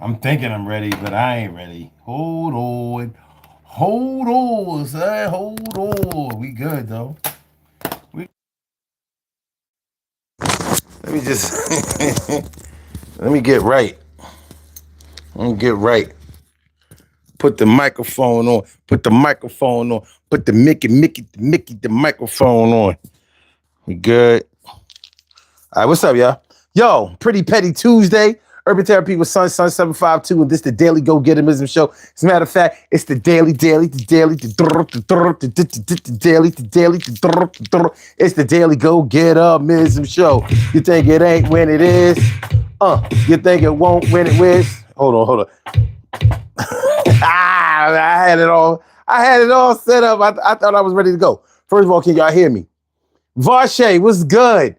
I'm thinking I'm ready, but I ain't ready. Hold on. Hold on, son. Hold on. We good, though. We... Let me just... Let me get right. Let me get right. Put the microphone on. Put the microphone on. Put the the microphone on. We good. All right, what's up, y'all? Yo, Pretty Petty Tuesday. Urban Therapy with Sun 752, and this the Daily Go Getimism Show. As a matter of fact, it's the daily. It's the Daily Go Getimism Show. You think it ain't when it is? You think it won't when it is? Hold on. I had it all set up. I thought I was ready to go. First of all, can y'all hear me? Varshay, what's good?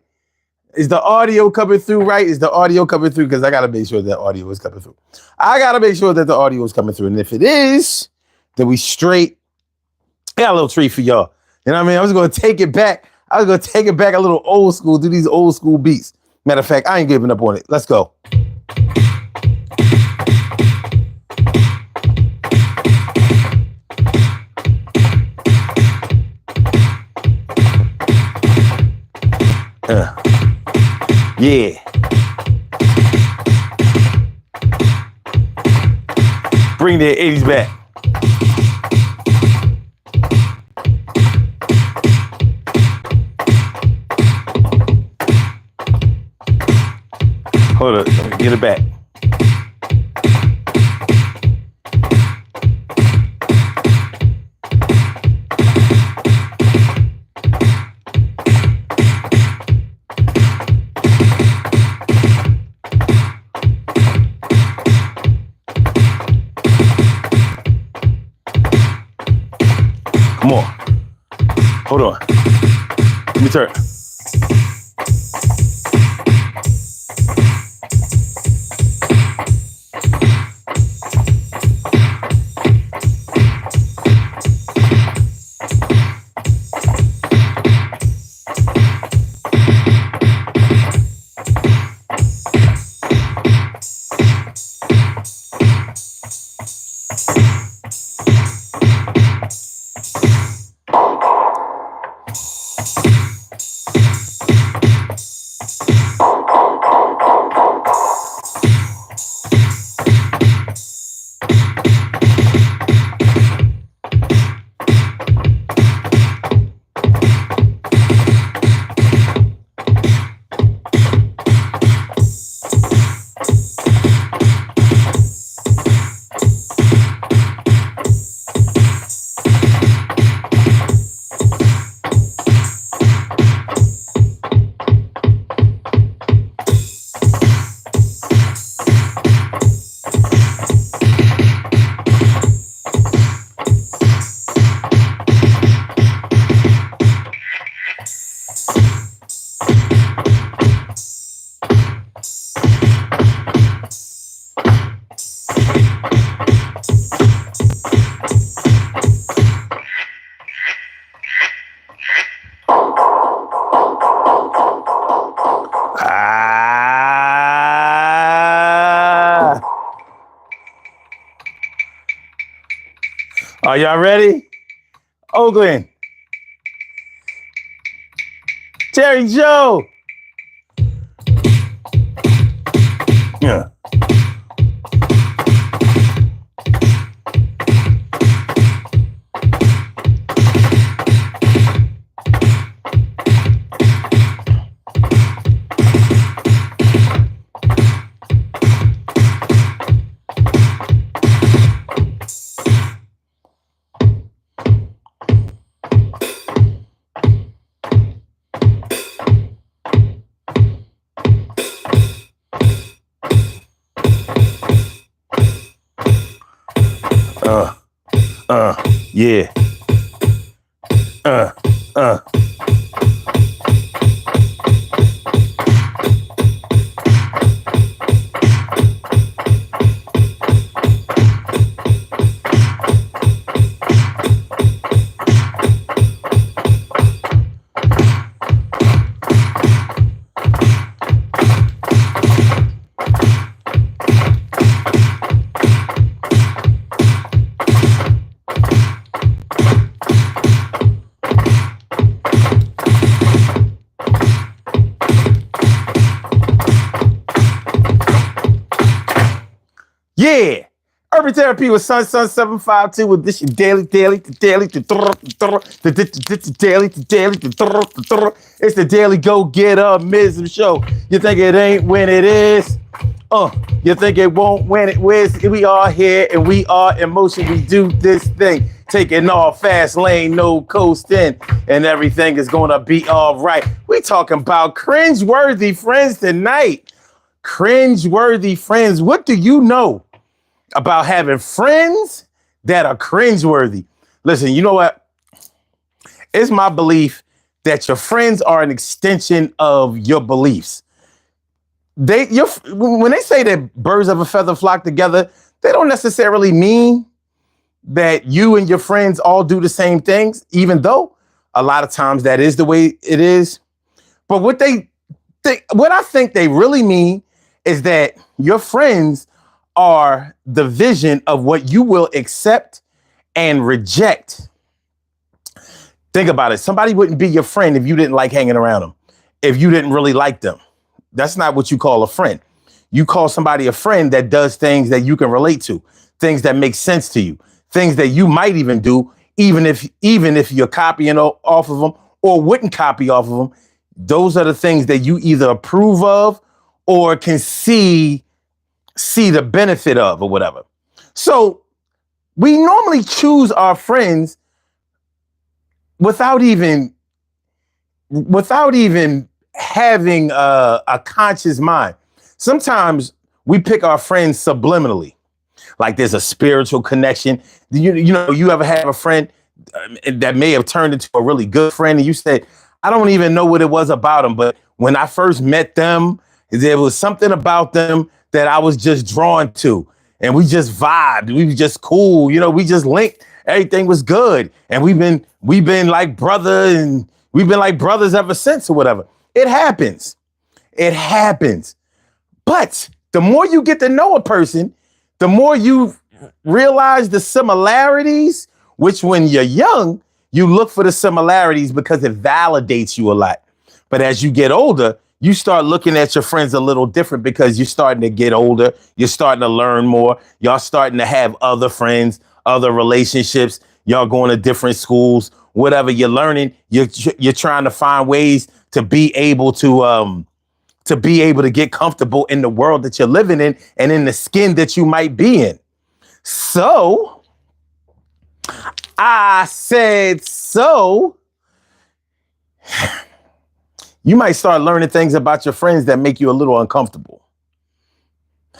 Is the audio coming through right? Is the audio coming through? Because I got to make sure that audio is coming through. I got to make sure that the audio is coming through. And if it is, then we straight. I got a little treat for y'all. You know what I mean? I was going to take it back. I was going to take it back a little old school, do these old school beats. Matter of fact, I ain't giving up on it. Let's go. Yeah. Bring the 80s back. Hold up, let me get it back. Come on. Hold on. Let me turn. Are y'all ready? Oakland. Terry Joe. Yeah. Yeah. Yeah. Urban Therapy with Sun 752 with this your daily. It's the daily go get up mism show. You think it ain't when it is? You think it won't when it is? We are here and we are in motion. We do this thing, taking off fast lane, no coasting, and everything is gonna be all right. We talking about cringeworthy friends tonight. Cringeworthy friends. What do you know about having friends that are cringeworthy? Listen, you know what? It's my belief that your friends are an extension of your beliefs. When they say that birds of a feather flock together, they don't necessarily mean that you and your friends all do the same things, even though a lot of times that is the way it is. But what I think they really mean is that your friends are the vision of what you will accept and reject. Think about it. Somebody wouldn't be your friend if you didn't like hanging around them, if you didn't really like them. That's not what you call a friend. You call somebody a friend that does things that you can relate to, things that make sense to you, things that you might even do, even if you're copying off of them or wouldn't copy off of them. Those are the things that you either approve of or can see the benefit of or whatever. So we normally choose our friends without even having a conscious mind. Sometimes we pick our friends subliminally, like there's a spiritual connection. You ever have a friend that may have turned into a really good friend and you said, I don't even know what it was about them, but when I first met them, there was something about them that I was just drawn to, and we just vibed. We were just cool. We just linked. Everything was good, and we've been like brother, and we've been like brothers ever since, or whatever. It happens. But the more you get to know a person, the more you realize the similarities, which when you're young, you look for the similarities because it validates you a lot. But as you get older, you start looking at your friends a little different because you're starting to get older. You're starting to learn more. Y'all starting to have other friends, other relationships. Y'all going to different schools, whatever you're learning. You're trying to find ways to be able to get comfortable in the world that you're living in and in the skin that you might be in. So I said, you might start learning things about your friends that make you a little uncomfortable.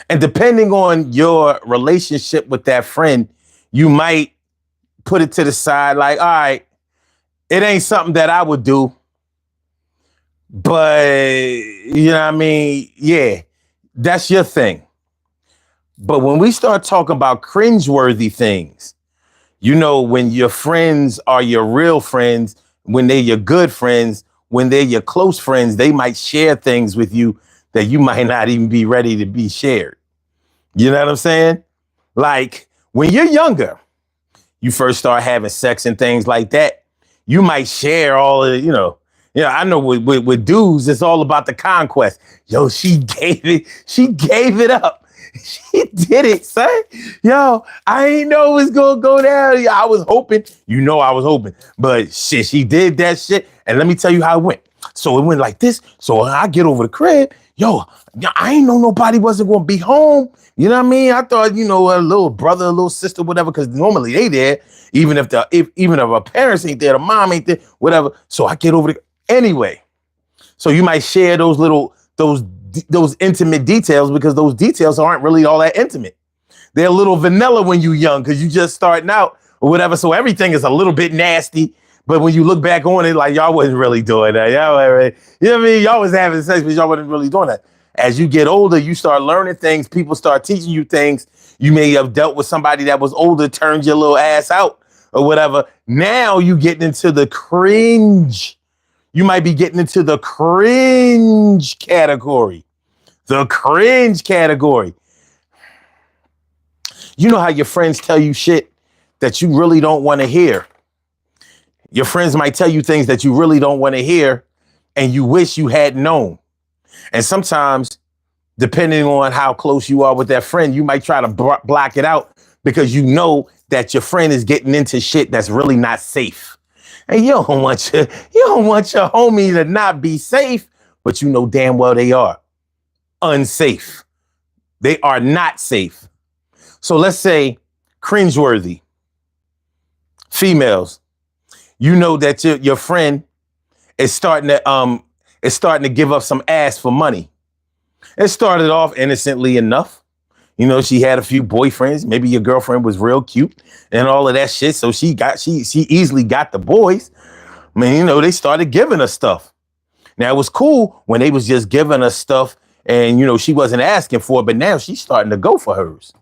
And depending on your relationship with that friend, you might put it to the side like, all right, it ain't something that I would do. But, you know what I mean? Yeah, that's your thing. But when we start talking about cringeworthy things, when your friends are your real friends, when they're your good friends, when they're your close friends, they might share things with you that you might not even be ready to be shared. You know what I'm saying? Like when you're younger, you first start having sex and things like that. You might share all of, I know with dudes, it's all about the conquest. Yo, she gave it up. She did it, son. Yo, I ain't know it was gonna go down. I was hoping, I was hoping. But shit, she did that shit. And let me tell you how it went. So it went like this. So I get over the crib. Yo, I ain't know nobody wasn't gonna be home. You know what I mean? I thought, a little brother, a little sister, whatever, because normally they there. Even if our parents ain't there, the mom ain't there, whatever. So I get over the anyway. So you might share those intimate details because those details aren't really all that intimate. They're a little vanilla when you're young because you just starting out or whatever. So everything is a little bit nasty. But when you look back on it, like y'all wasn't really doing that. Y'all, you know what I mean? Y'all was having sex, but y'all wasn't really doing that. As you get older, you start learning things. People start teaching you things. You may have dealt with somebody that was older, turned your little ass out or whatever. Now you getting into the cringe. You might be getting into the cringe category. The cringe category. You know how your friends tell you shit that you really don't want to hear. Your friends might tell you things that you really don't want to hear and you wish you had known. And sometimes depending on how close you are with that friend, you might try to block it out because you know that your friend is getting into shit that's really not safe. And you don't want your homie to not be safe, but you know damn well they are unsafe. They are not safe. So let's say cringeworthy females, you know that your friend is starting to give up some ass for money. It started off innocently enough. You know, she had a few boyfriends. Maybe your girlfriend was real cute and all of that shit. So she easily got the boys. I mean, you know, they started giving her stuff. Now it was cool when they was just giving her stuff and, you know, she wasn't asking for it, but now she's starting to go for hers.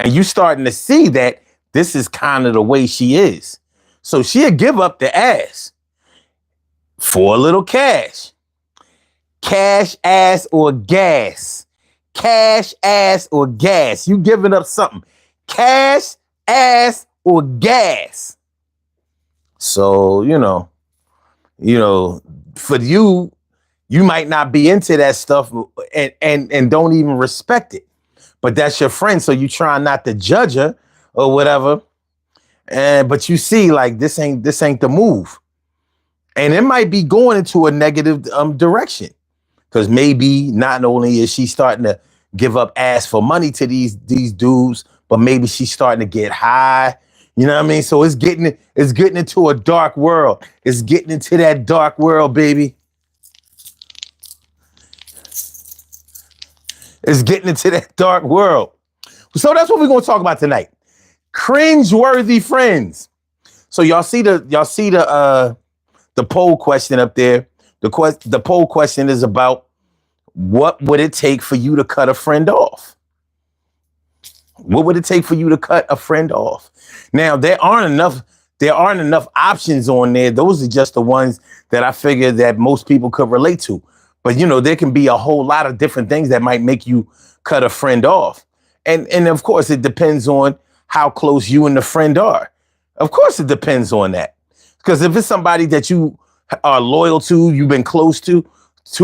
And you starting to see that this is kind of the way she is. So she'll give up the ass for a little cash. Cash, ass, or gas. Cash, ass, or gas. You giving up something. Cash, ass, or gas. So, you know, for you might not be into that stuff and don't even respect it. But that's your friend, so you try not to judge her or whatever. But you see, like, this ain't the move. And it might be going into a negative direction. Because maybe not only is she starting to give up ass for money to these dudes, but maybe she's starting to get high. You know what I mean? So it's getting into a dark world. It's getting into that dark world, baby. It's getting into that dark world. So that's what we're gonna talk about tonight. Cringeworthy friends. So y'all see the poll question up there. The poll question is about what would it take for you to cut a friend off? What would it take for you to cut a friend off? Now, there aren't enough options on there. Those are just the ones that I figured that most people could relate to. But, you know, there can be a whole lot of different things that might make you cut a friend off. And of course, it depends on how close you and the friend are. Of course, it depends on that. Because if it's somebody that you are loyal to, you've been close to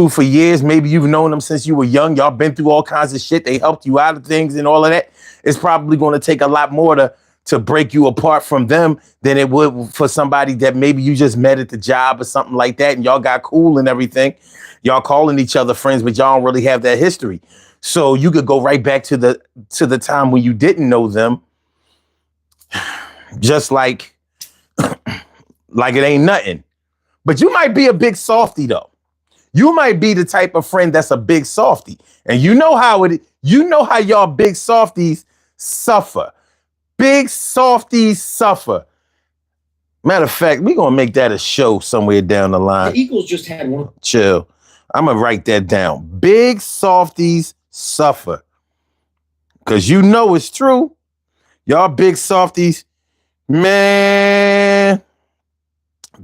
for years, maybe you've known them since you were young, y'all been through all kinds of shit, they helped you out of things and all of that, it's probably going to take a lot more to break you apart from them than it would for somebody that maybe you just met at the job or something like that and y'all got cool and everything. Y'all calling each other friends, but y'all don't really have that history. So you could go right back to the time when you didn't know them, just like it ain't nothing. But you might be a big softy though. You might be the type of friend that's a big softy. And you know how y'all big softies suffer. Big softies suffer. Matter of fact, we're gonna make that a show somewhere down the line. The Eagles just had one. Chill. I'm gonna write that down. Big softies suffer. Cause you know it's true. Y'all big softies, man.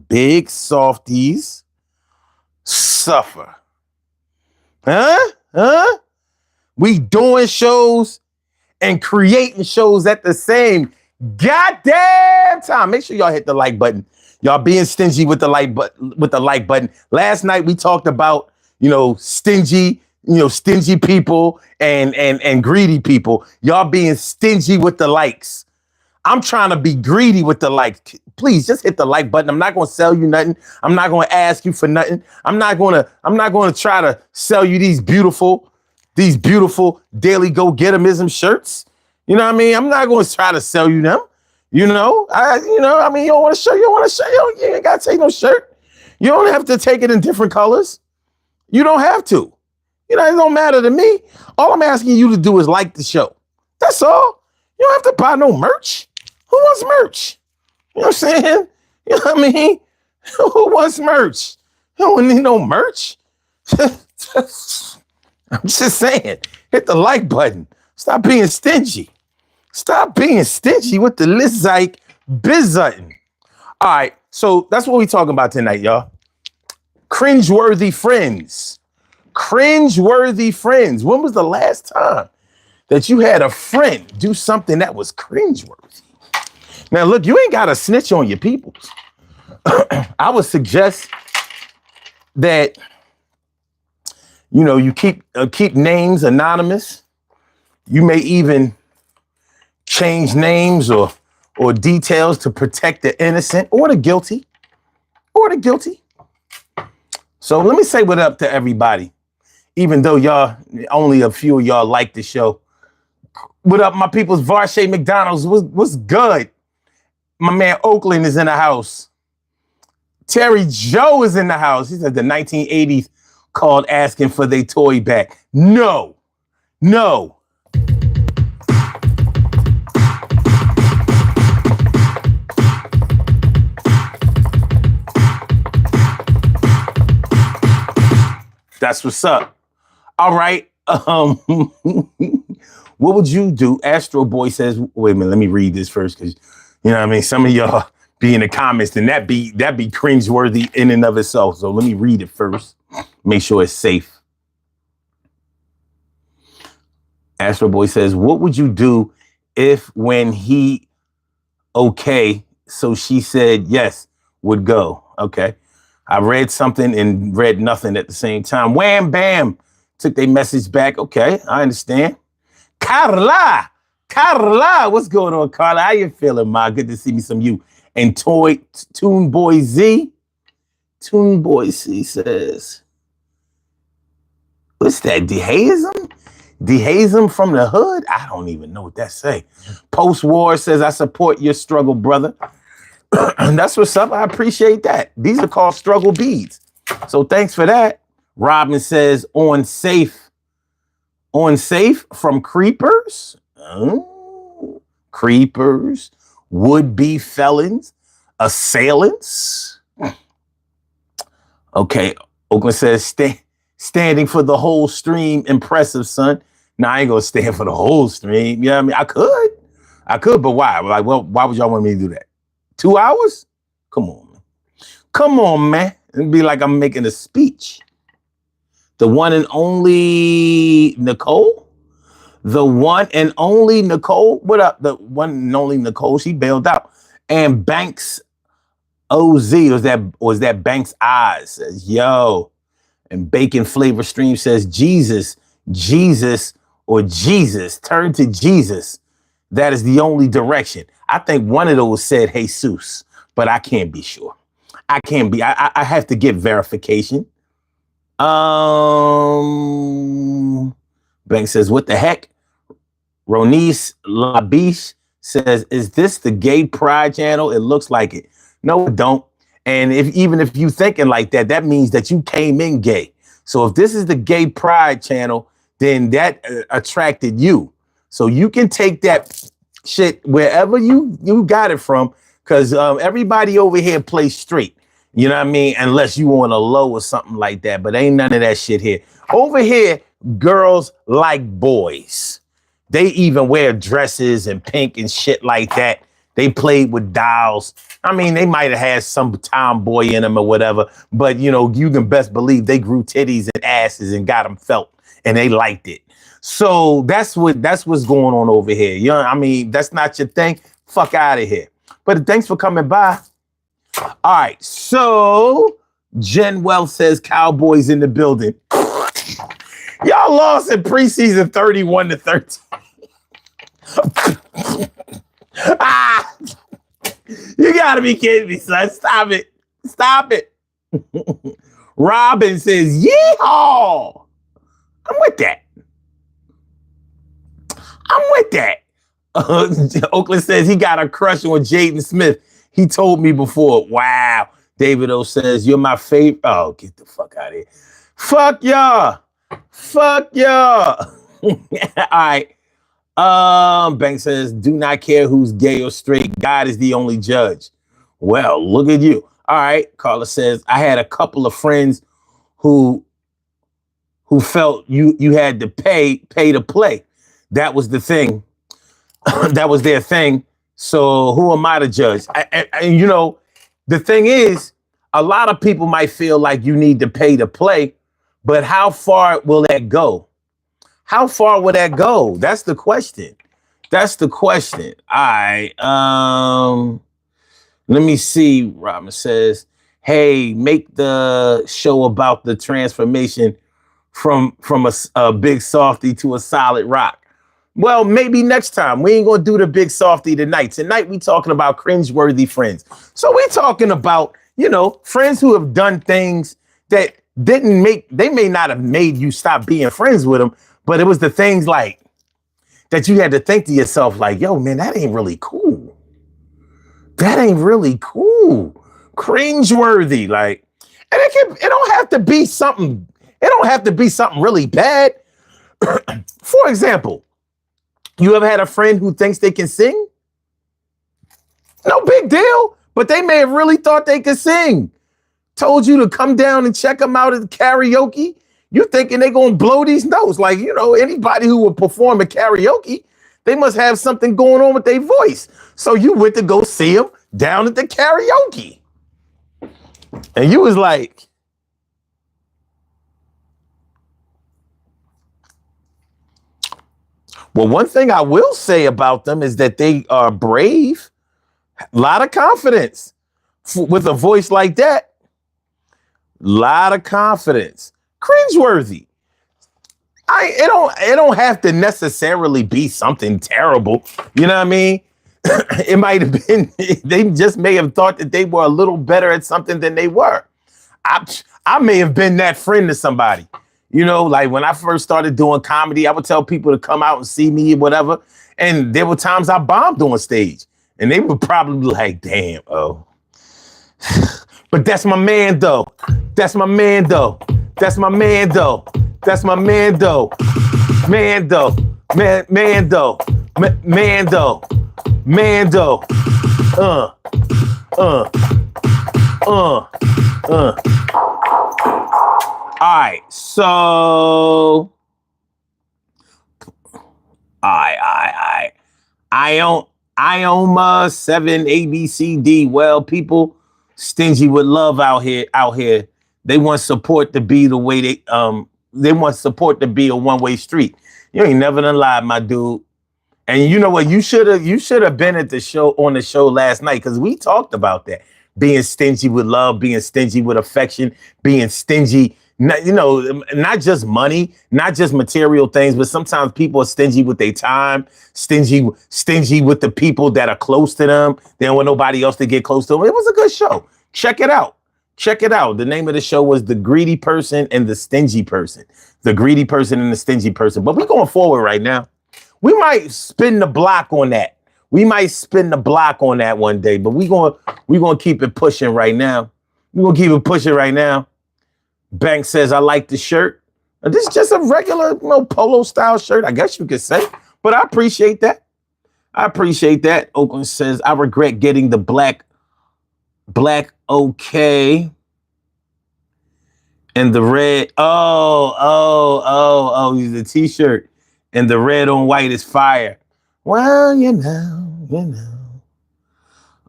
Big softies suffer. Huh? We doing shows and creating shows at the same goddamn time. Make sure y'all hit the like button. Y'all being stingy with the like button. Last night we talked about, stingy people and greedy people. Y'all being stingy with the likes. I'm trying to be greedy with the likes. Please just hit the like button. I'm not going to sell you nothing. I'm not going to ask you for nothing. I'm not going to try to sell you these beautiful daily go-get-emism shirts. You know what I mean? I'm not going to try to sell you them. You don't want to show, you ain't got to take no shirt. You don't have to take it in different colors. You don't have to. It don't matter to me. All I'm asking you to do is like the show. That's all. You don't have to buy no merch. Who wants merch? You know what I'm saying? You know what I mean? Who wants merch? You don't need no merch. I'm just saying, hit the like button. Stop being stingy. Stop being stingy with the Lizzike Bizzutton. All right, so that's what we talking about tonight, y'all. Cringeworthy friends. Cringeworthy friends. When was the last time that you had a friend do something that was cringeworthy? Now, look, you ain't got to snitch on your people. I would suggest that You know, you keep names anonymous. You may even change names or details to protect the innocent or the guilty. So let me say what up to everybody. Even though y'all, only a few of y'all like the show. What up, my people's? Varshay McDonald's, what's good? My man Oakland is in the house. Terry Joe is in the house. He said the 1980s called asking for their toy back. No. That's what's up. All right. What would you do? Astro Boy says, wait a minute, let me read this first, because you know what I mean? Some of y'all be in the comments, and that be cringeworthy in and of itself. So let me read it first. Make sure it's safe. Astro Boy says, what would you do if when he okay, so she said yes, would go? Okay. I read something and read nothing at the same time. Wham, bam. Took their message back. Okay, I understand. Carla, what's going on, Carla? How you feeling, ma? Good to see me some you. And Toon Boy Z says, what's that, dehaism? Dehaism from the hood? I don't even know what that say. Post-war says, I support your struggle, brother. That's what's up. I appreciate that. These are called struggle beads. So thanks for that. Robin says, on safe from creepers. Oh, creepers, would-be felons, assailants. Okay. Oakland says, standing for the whole stream. Impressive, son. Now I ain't gonna stand for the whole stream. You know what I mean? I could, but why? Like, well, why would y'all want me to do that? 2 hours? Come on, man. It'd be like I'm making a speech. The one and only Nicole? What up? The one and only Nicole, she bailed out. And Banks OZ, was that Banks Eyes says, yo. And Bacon Flavor Stream says, Jesus, or Jesus, turn to Jesus. That is the only direction. I think one of those said Jesus, but I can't be sure. I have to get verification. Bank says, what the heck? Ronice Labiche says, is this the gay pride channel? It looks like it. No, it don't. And even if you thinking like that, that means that you came in gay. So if this is the gay pride channel, then that attracted you. So you can take that shit wherever you got it from, because everybody over here plays straight. You know what I mean? Unless you on a low or something like that. But ain't none of that shit here. Over here, girls like boys. They even wear dresses and pink and shit like that. They played with dolls. I mean, they might have had some tomboy in them or whatever. But, you know, you can best believe they grew titties and asses and got them felt. And they liked it. So that's what's going on over here. You know, I mean, that's not your thing. Fuck out of here. But thanks for coming by. All right. So Jen Wells says Cowboys in the building. Y'all lost in preseason 31-13. You gotta be kidding me, son. Stop it. Robin says, yeehaw. I'm with that. Oakland says he got a crush on Jaden Smith. He told me before. Wow. David O says, you're my favorite. Oh, get the fuck out of here. Fuck y'all. All right. Bank says, do not care who's gay or straight. God is the only judge. Well, look at you. All right. Carla says, I had a couple of friends who felt you had to pay to play. That was the thing. That was their thing. So who am I to judge? And you know, the thing is, a lot of people might feel like you need to pay to play, but how far will that go? How far will that go? That's the question. All right. Let me see. Robin says, hey, make the show about the transformation from a big softy to a solid rock. Well, maybe next time. We ain't gonna do the big softy tonight. Tonight we talking about cringeworthy friends. So we talking about, friends who have done things that they may not have made you stop being friends with them, but it was the things like that you had to think to yourself like, yo, man, that ain't really cool. That ain't really cool. Cringeworthy, like, and it don't have to be something. It don't have to be something really bad. For example, you ever had a friend who thinks they can sing? No big deal, but they may have really thought they could sing. Told you to come down and check them out at karaoke. You thinking they gonna blow these notes. Like, anybody who would perform at karaoke, they must have something going on with their voice. So you went to go see them down at the karaoke. And you was like, well, one thing I will say about them is that they are brave, a lot of confidence with a voice like that. Lot of confidence. Cringeworthy. It don't have to necessarily be something terrible. You know what I mean? It might have been, they just may have thought that they were a little better at something than they were. I may have been that friend to somebody. Like when I first started doing comedy, I would tell people to come out and see me or whatever. And there were times I bombed on stage. And they were probably like, damn, oh. But that's my man, though. That's my man, though. That's my man, though. That's my man, though. Man, though. Man, though. Man, though. Man, though. All right, so Ioma 7 ABCD. Well, people stingy with love out here. They want support to be the way they want support to be a one-way street. You ain't never done lied, my dude. And you know what? You should have been at the show last night because we talked about that. Being stingy with love, being stingy with affection, being stingy, not just money, not just material things, but sometimes people are stingy with their time, stingy with the people that are close to them. They don't want nobody else to get close to them. It was a good show. Check it out. The name of the show was The Greedy Person and the Stingy Person. The Greedy Person and the Stingy Person. But we're going forward right now. We might spin the block on that. One day, but we're gonna keep it pushing right now. Bank says, I like the shirt. This is just a regular polo style shirt, I guess you could say. But I appreciate that. Oakland says, I regret getting the black okay. And the red, the t-shirt. And the red on white is fire. Well, you know.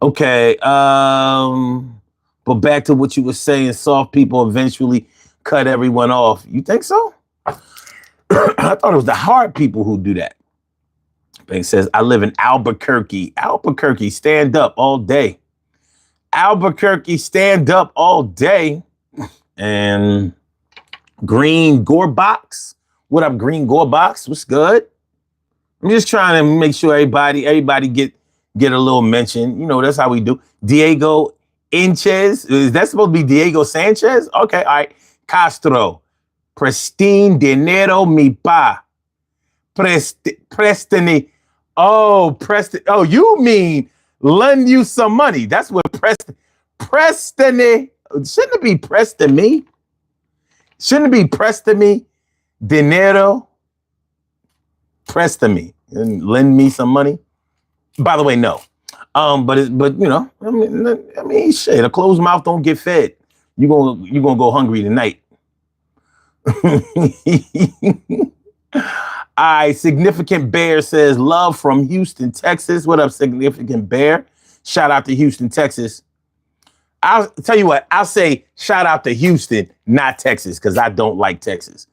Okay, but back to what you were saying, soft people eventually cut everyone off. You think so? I thought it was the hard people who do that. Bank says, I live in Albuquerque. Albuquerque, stand up all day. Albuquerque, stand up all day. And Green Gorebox. What up, Green Gorebox? What's good? I'm just trying to make sure everybody get a little mention. That's how we do. Diego Inches. Is that supposed to be Diego Sanchez? Okay, all right. Castro. Pristine dinero mi pa. Prestini. Oh, Preston. Oh, you mean lend you some money. That's what Prestini. Shouldn't it be Preston me? Shouldn't it be Preston me? Dinero. Preston me and lend me some money. By the way, no. But shit, a closed mouth don't get fed. You gonna go hungry tonight. All right, Significant Bear says, love from Houston, Texas. What up, Significant Bear? Shout out to Houston, Texas. I'll tell you what, I'll say shout out to Houston, not Texas, because I don't like Texas.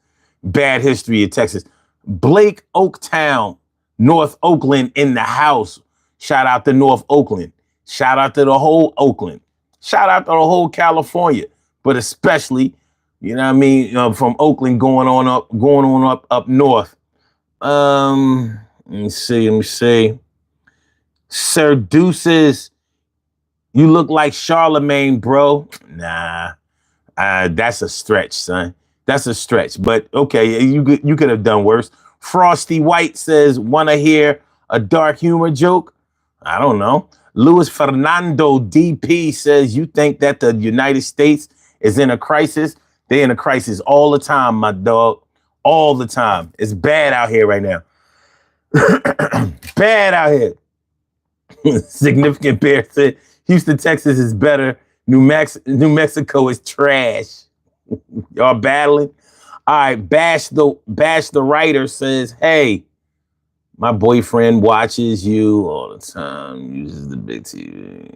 Bad history of Texas. Blake Oaktown, North Oakland in the house. Shout out to North Oakland. Shout out to the whole Oakland. Shout out to the whole California, but especially You know what I mean? From Oakland going on up north. Let me see. Sir Deuces, you look like Charlemagne, bro. Nah, that's a stretch, son. That's a stretch. But okay, you could have done worse. Frosty White says, wanna hear a dark humor joke? I don't know. Luis Fernando DP says, you think that the United States is in a crisis? They're in a crisis all the time, my dog. All the time. It's bad out here right now. Bad out here. Significant Bear said, Houston, Texas is better. New Mexico is trash. Y'all battling? All right, Bash the writer says, hey, my boyfriend watches you all the time, uses the big TV.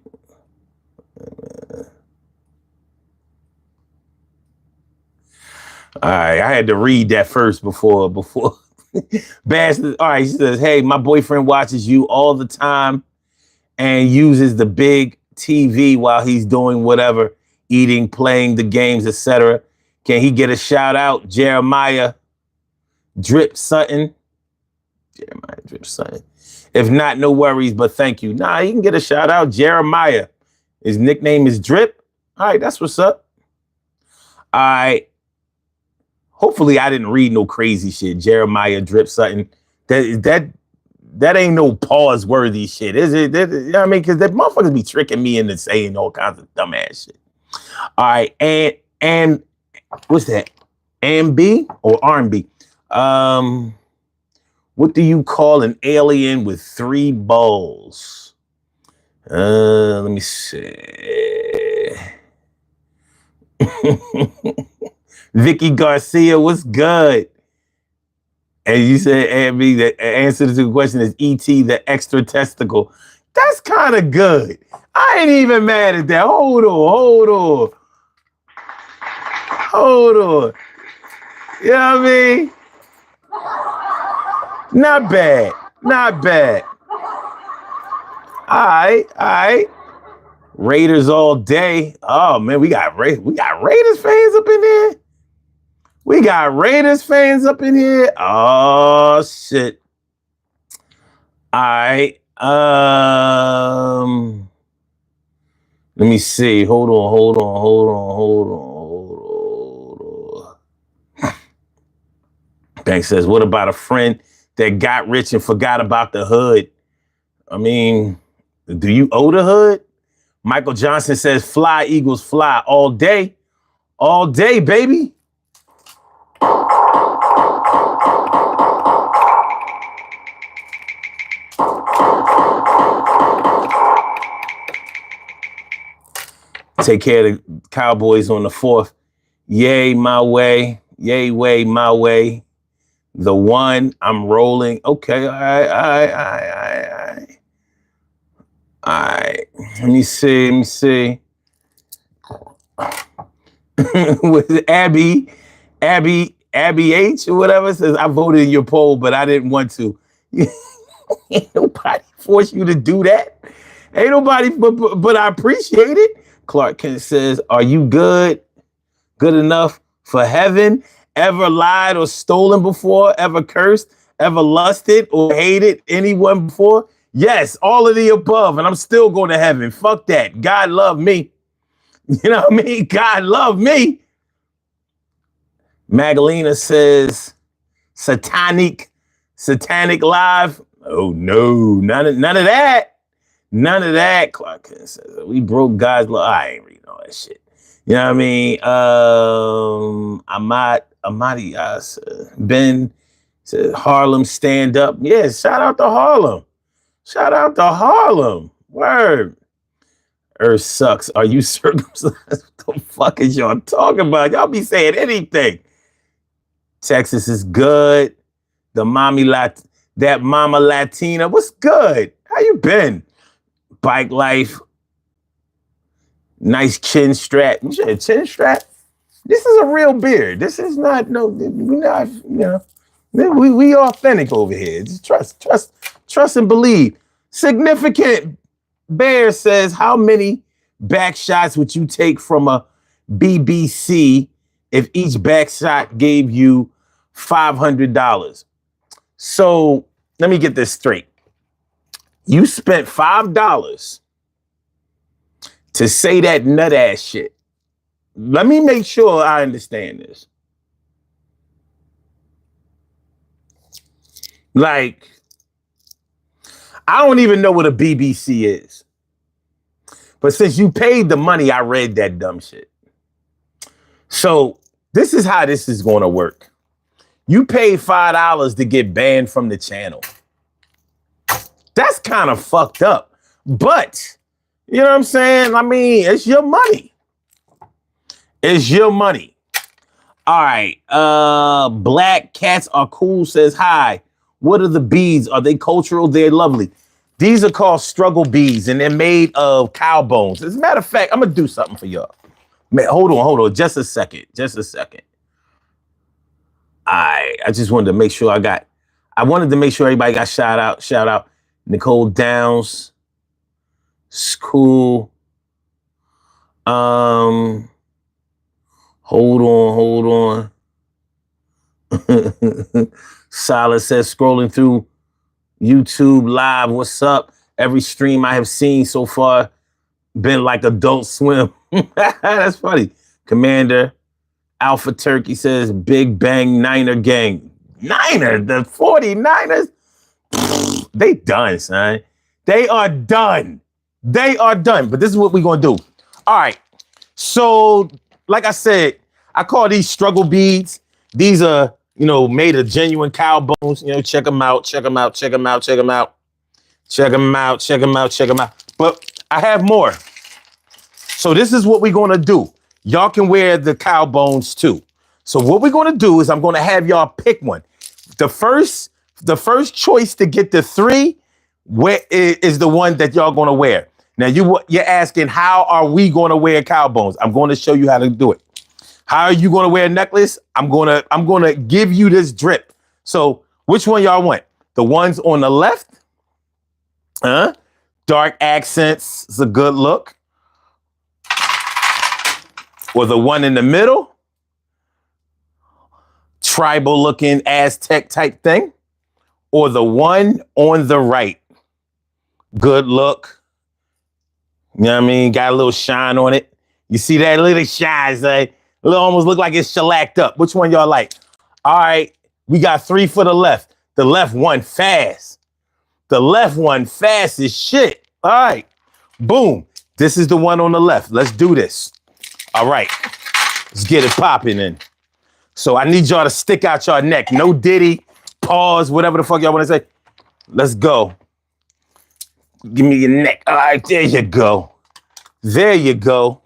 All right, I had to read that first before. Bash, all right, she says, hey, my boyfriend watches you all the time and uses the big TV while he's doing whatever, eating, playing the games, etc. Can he get a shout out? Jeremiah Drip Sutton. If not, no worries, but thank you. Nah, you can get a shout out. Jeremiah. His nickname is Drip. All right, that's what's up. All right. Hopefully I didn't read no crazy shit. Jeremiah Drip Sutton. That ain't no pause worthy shit, is it? You know what I mean? Because that motherfuckers be tricking me into saying all kinds of dumbass shit. All right, and what's that? AMB or R&B? What do you call an alien with 3 balls? Let me see. Vicky Garcia, what's good? And you said, Abby, the answer to the question is E.T. the extra testicle. That's kind of good. I ain't even mad at that. Hold on. You know what I mean? Not bad. All right. Raiders all day. Oh man, we got Raiders fans up in there. Oh shit. All right. Let me see. Hold on. Bank says, what about a friend that got rich and forgot about the hood? I mean, do you owe the hood? Michael Johnson says, fly, Eagles, fly all day. All day, baby. Take care of the Cowboys on the 4th. Yay, my way. Yay, way, my way. The one, I'm rolling. Okay, all right. Let me see. With Abby H or whatever says, I voted in your poll, but I didn't want to. Ain't nobody force you to do that. Ain't nobody, but I appreciate it. Clark Kent says, are you good enough for heaven? Ever lied or stolen before? Ever cursed? Ever lusted or hated anyone before? Yes, all of the above, and I'm still going to heaven. Fuck that. God love me. You know what I mean? God love me. Magdalena says, satanic live. Oh no, none of that. Clark Kent says, we broke God's law. I ain't reading all that shit. You know what I mean? Amadi Ben said, Harlem stand up. Yeah, shout out to Harlem. Word. Earth sucks. Are you circumcised? What the fuck is y'all talking about? Y'all be saying anything. Texas is good. That mama Latina. What's good? How you been? Bike life. Nice chin strap. You said chin strap? This is a real beard. This is not, we authentic over here. Just trust and believe. Significant Bear says, how many back shots would you take from a BBC if each back shot gave you $500. So let me get this straight. You spent $5 to say that nut ass shit. Let me make sure I understand this. Like, I don't even know what a BBC is. But since you paid the money, I read that dumb shit. So this is how this is going to work. You paid $5 to get banned from the channel. That's kind of fucked up. But, you know what I'm saying? I mean, it's your money. It's your money. All right. Black Cats Are Cool says, hi. What are the beads? Are they cultural? They're lovely. These are called struggle beads, and they're made of cow bones. As a matter of fact, I'm going to do something for y'all. Man, hold on. Just a second. I just wanted to make sure I wanted to make sure everybody got shout out. Nicole Downs. School. Hold on. Silas says, scrolling through YouTube Live, what's up? Every stream I have seen so far been like Adult Swim. That's funny. Commander Alpha Turkey says, Big Bang Niner Gang. Niner, the 49ers? They done, son. They are done. But this is what we're going to do. All right. So, like I said, I call these struggle beads. These are, made of genuine cow bones. Check them out. But I have more. So this is what we're going to do. Y'all can wear the cow bones too. So what we're going to do is I'm going to have y'all pick one. The first choice to get the 3 is the one that y'all going to wear. Now you're asking, how are we going to wear cow bones? I'm going to show you how to do it. How are you going to wear a necklace? I'm going to give you this drip. So which one y'all want? The ones on the left? Dark accents is a good look. Or the one in the middle? Tribal looking Aztec type thing? Or the one on the right? Good look. You know what I mean? Got a little shine on it. You see that little shine, say? It almost look like it's shellacked up. Which one y'all like? All right, we got 3 for the left. The left one fast. The left one fast as shit. All right, boom. This is the one on the left. Let's do this. All right, let's get it popping in. So I need y'all to stick out your neck. No diddy, pause, whatever the fuck y'all want to say. Let's go. Give me your neck. All right, there you go. There you go.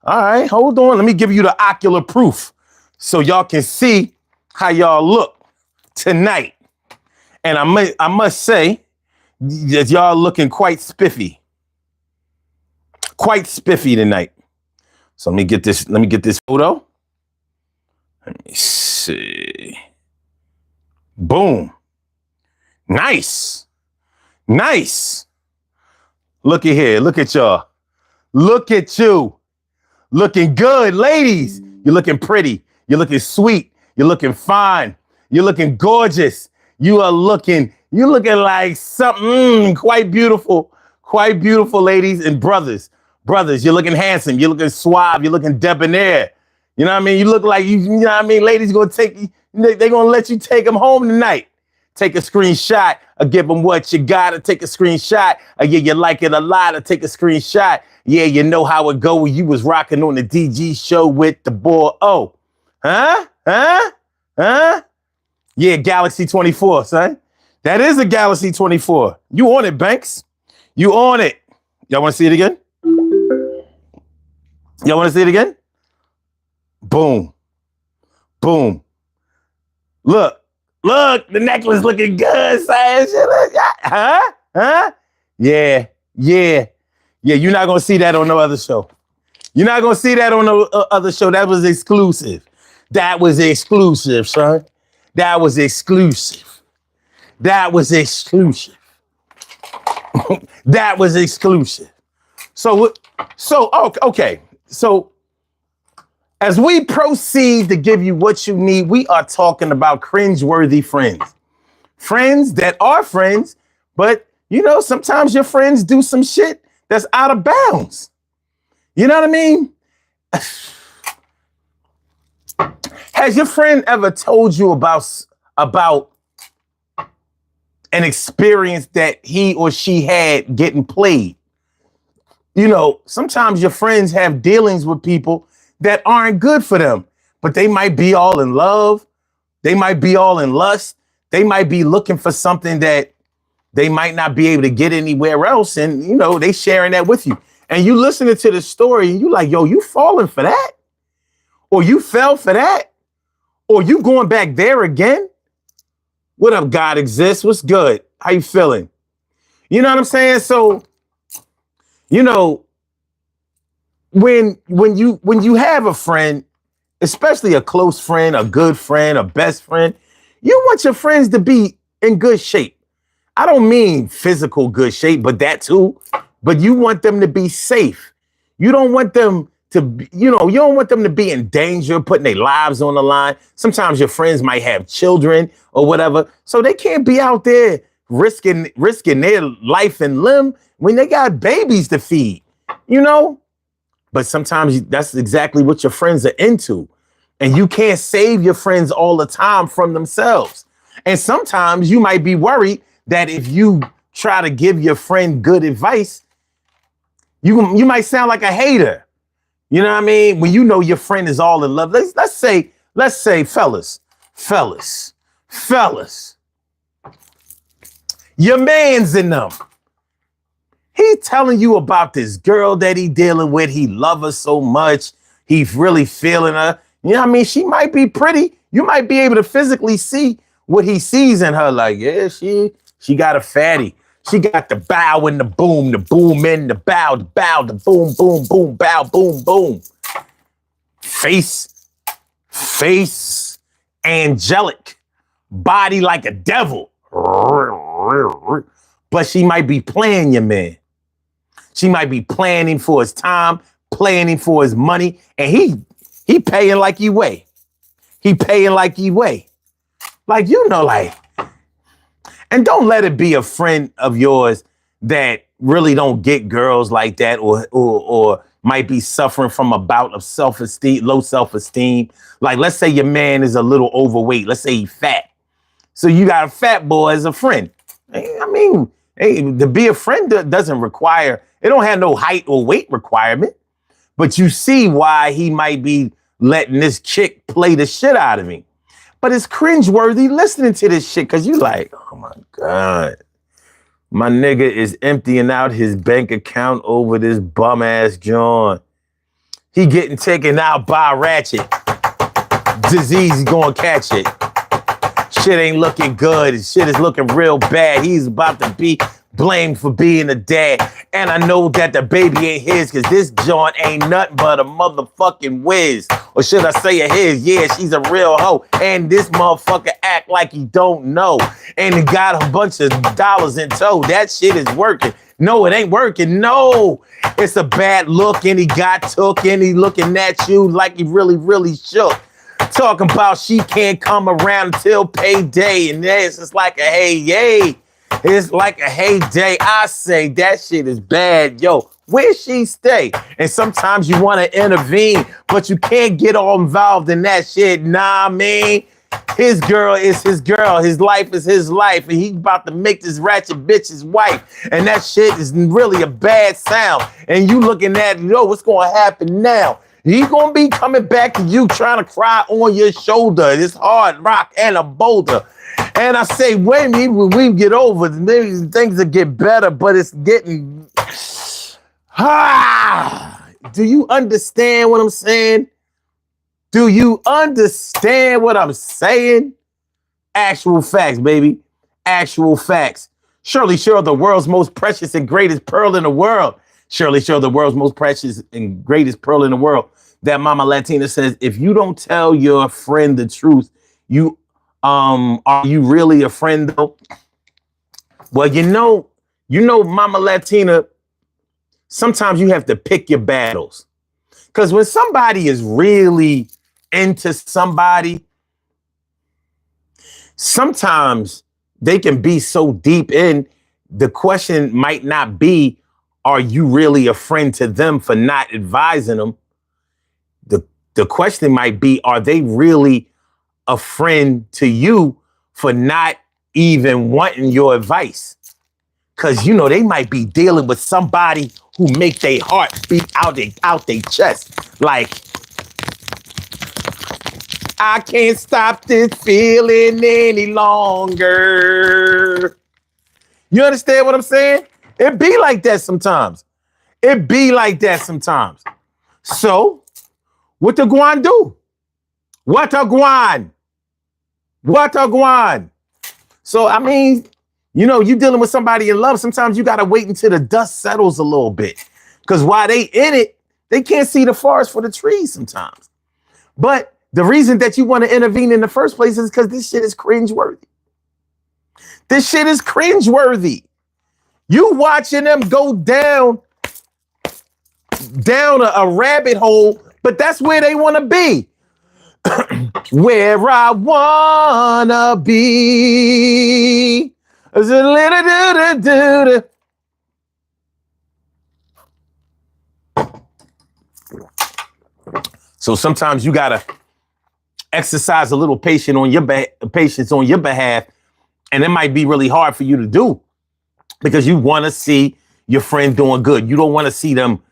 All right, hold on. Let me give you the ocular proof so y'all can see how y'all look tonight. And I must say that y'all looking quite spiffy. Quite spiffy tonight. So let me get this photo. Let me see. Boom. Nice. Look at here. Look at y'all. Look at you. Looking good, ladies. You're looking pretty. You're looking sweet. You're looking fine. You're looking gorgeous. You're looking like something quite beautiful, ladies and brothers. Brothers, you're looking handsome. You're looking suave. You're looking debonair. You know what I mean? You look like you know what I mean? Ladies gonna they're gonna let you take them home tonight. Take a screenshot or give them what you gotta take a screenshot. Or yeah, you like it a lot or take a screenshot. Yeah, you know how it go when you was rocking on the DG show with the boy. Oh, huh? Yeah, Galaxy 24, son. That is a Galaxy 24. You on it, Banks. You on it. Y'all want to see it again? Boom. Look, the necklace looking good, son. Huh? Yeah. You're not going to see that on no other show. That was exclusive. That was exclusive, son. That was exclusive. So, okay. So, As we proceed to give you what you need, we are talking about cringeworthy friends. Friends that are friends, but you know, sometimes your friends do some shit that's out of bounds. You know what I mean? Has your friend ever told you about an experience that he or she had getting played? You know, sometimes your friends have dealings with people that aren't good for them, but they might be all in love. They might be all in lust. They might be looking for something that they might not be able to get anywhere else. And, you know, they sharing that with you. And you listening to the story and you like, yo, you falling for that? Or you fell for that? Or you going back there again? What up, God exists? What's good? How you feeling? You know what I'm saying? So, you know, when you have a friend, especially a close friend, a good friend, a best friend, you want your friends to be in good shape. I don't mean physical good shape, but that too. But you want them to be safe. You don't want them to be, you don't want them to be in danger, putting their lives on the line. Sometimes your friends might have children or whatever, so they can't be out there risking their life and limb when they got babies to feed, you know? But sometimes that's exactly what your friends are into. And you can't save your friends all the time from themselves. And sometimes you might be worried that if you try to give your friend good advice, you might sound like a hater. You know what I mean? When you know your friend is all in love. Let's say, fellas, your man's in them. He telling you about this girl that he dealing with. He love her so much. He's really feeling her. You know what I mean? She might be pretty. You might be able to physically see what he sees in her. Like, yeah, she got a fatty. She got the bow and the boom in, the bow, the boom, boom, boom, bow, boom, boom. Face, angelic, body like a devil. But she might be playing your man. She might be planning for his time, planning for his money, and he paying like he weigh. He paying like he weigh. Like, you know, like, and don't let it be a friend of yours that really don't get girls like that or might be suffering from a bout of self-esteem, low self-esteem. Like, let's say your man is a little overweight. Let's say he's fat. So you got a fat boy as a friend. I mean, hey, to be a friend doesn't require, it don't have no height or weight requirement. But you see why he might be letting this chick play the shit out of me. But it's cringeworthy listening to this shit because you like, oh my God. My nigga is emptying out his bank account over this bum ass joint. He getting taken out by a ratchet. Disease gonna catch it. Shit ain't looking good. Shit is looking real bad. He's about to be blamed for being a dad. And I know that the baby ain't his because this joint ain't nothing but a motherfucking whiz. Or should I say a his? Yeah, she's a real hoe. And this motherfucker act like he don't know. And he got a bunch of dollars in tow. That shit is working. No, it ain't working. No, it's a bad look and he got took and he looking at you like he really, really shook. Talking about she can't come around until payday. And it's just like a hey, yay. It's like a heyday. I say that shit is bad. Yo, where she stay? And sometimes you want to intervene, but you can't get all involved in that shit. Nah, man. His girl is his girl. His life is his life. And he about to make this ratchet bitch his wife. And that shit is really a bad sound. And you looking at, yo, what's going to happen now? He gonna be coming back to you trying to cry on your shoulder. This hard rock and a boulder. And I say, when we get over, maybe things will get better, but it's getting... Do you understand what I'm saying? Do you understand what I'm saying? Actual facts, baby. Actual facts. Shirley Shore, the world's most precious and greatest pearl in the world. Shirley Shore, the world's most precious and greatest pearl in the world. That Mama Latina says, if you don't tell your friend the truth, are you really a friend though? Well, you know, Mama Latina, sometimes you have to pick your battles. Because when somebody is really into somebody, sometimes they can be so deep in, the question might not be, are you really a friend to them for not advising them? The question might be, are they really a friend to you for not even wanting your advice? Because, you know, they might be dealing with somebody who make their heart beat out their chest. Like, I can't stop this feeling any longer. You understand what I'm saying? It be like that sometimes. It be like that sometimes. So, what the guan do? What a guan? What a guan? So, I mean, you know, you dealing with somebody in love, sometimes you got to wait until the dust settles a little bit. Because while they in it, they can't see the forest for the trees sometimes. But the reason that you want to intervene in the first place is because this shit is cringeworthy. This shit is cringeworthy. You watching them go down a rabbit hole, but that's where they want to be. Where I wanna be. So sometimes you gotta exercise a little patience on your behalf, and it might be really hard for you to do because you want to see your friend doing good. You don't want to see them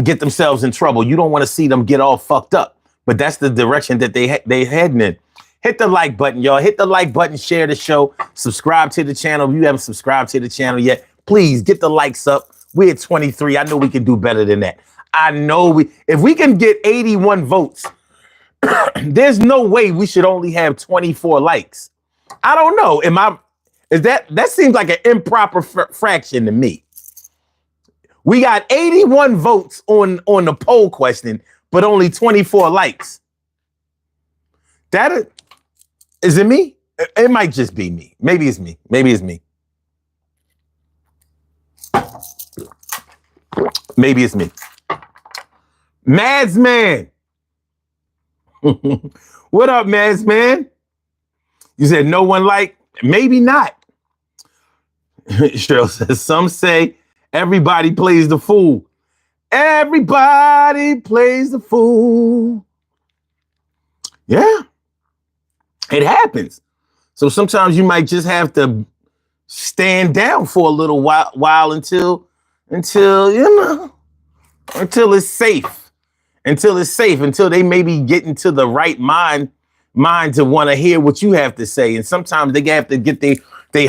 get themselves in trouble. You don't want to see them get all fucked up. But that's the direction that they heading in. Hit the like button, y'all. Hit the like button, share the show, subscribe to the channel. If you haven't subscribed to the channel yet, please get the likes up. We're at 23. I know we can do better than that. I know if we can get 81 votes, there's no way we should only have 24 likes. I don't know. That seems like an improper fraction to me. We got 81 votes on the poll question, but only 24 likes. Is it me? It might just be me. Maybe it's me. Maybe it's me. Maybe it's me. Mads Man. What up, Mads Man? You said no one like? Maybe not. Cheryl says, some say everybody plays the fool. Everybody plays the fool. Yeah, it happens. So sometimes you might just have to stand down for a little while until it's safe. Until they maybe get into the right mind to want to hear what you have to say. And sometimes they have to get their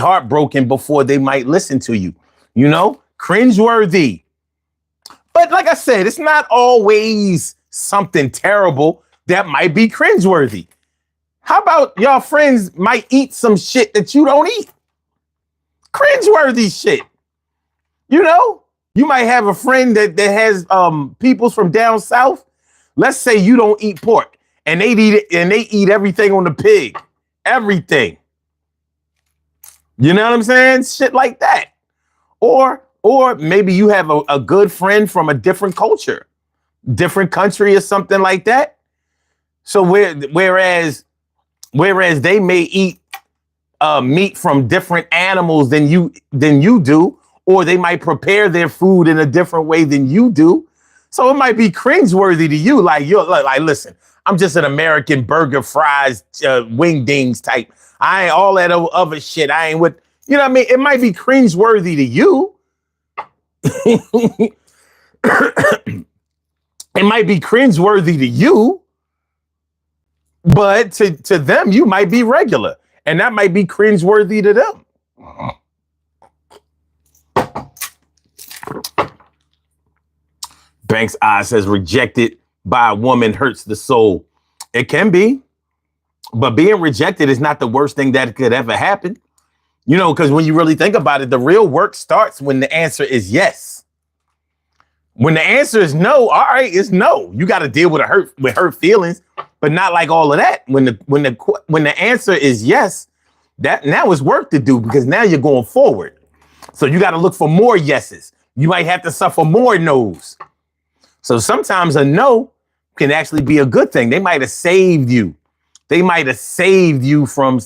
heart broken before they might listen to you. You know, cringeworthy. But like I said, it's not always something terrible that might be cringeworthy. How about y'all friends might eat some shit that you don't eat? Cringeworthy shit. You know, you might have a friend that has peoples from down south. Let's say you don't eat pork and they eat everything on the pig. Everything. You know what I'm saying? Shit like that. Or maybe you have a good friend from a different culture, different country or something like that. So whereas they may eat meat from different animals than you do, or they might prepare their food in a different way than you do. So it might be cringeworthy to you. Like, listen, I'm just an American burger, fries, wingdings type. I ain't all that other shit. I ain't with, you know what I mean? It might be cringeworthy to you. It might be cringeworthy to you, but to them, you might be regular. And that might be cringeworthy to them. Banks I says rejected by a woman hurts the soul. It can be, but being rejected is not the worst thing that could ever happen. You know, because when you really think about it, the real work starts when the answer is yes. When the answer is no, all right, it's no. You got to deal with hurt feelings, but not like all of that. When the answer is yes, that now is work to do because now you're going forward. So you got to look for more yeses. You might have to suffer more no's. So sometimes a no can actually be a good thing. They might have saved you. They might have saved you from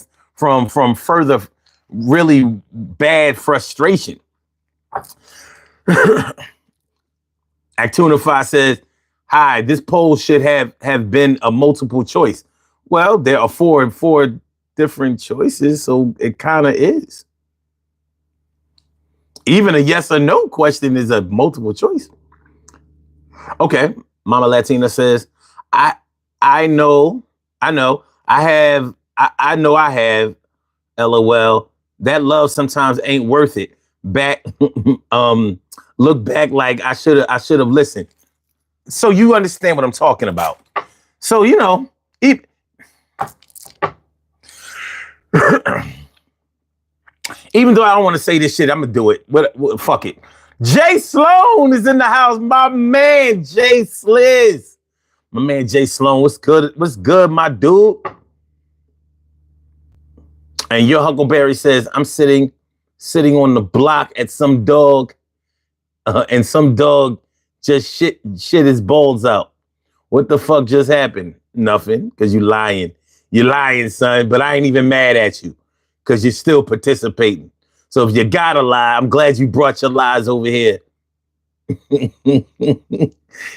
further really bad frustration. Actunify says, hi, this poll should have been a multiple choice. Well, there are four different choices, so it kind of is. Even a yes or no question is a multiple choice. Okay, Mama Latina says, I know, I have, LOL. That love sometimes ain't worth it. Back, look back like I should have listened. So you understand what I'm talking about. So, you know, even though I don't want to say this shit, I'm gonna do it. But fuck it. Jay Sloan is in the house. My man, Jay Sliz. My man, Jay Sloan. What's good? What's good, my dude? And your Huckleberry says, I'm sitting on the block at some dog, and some dog just shit his balls out. What the fuck just happened? Nothing, because you lying. You're lying, son, but I ain't even mad at you because you're still participating. So if you gotta lie, I'm glad you brought your lies over here.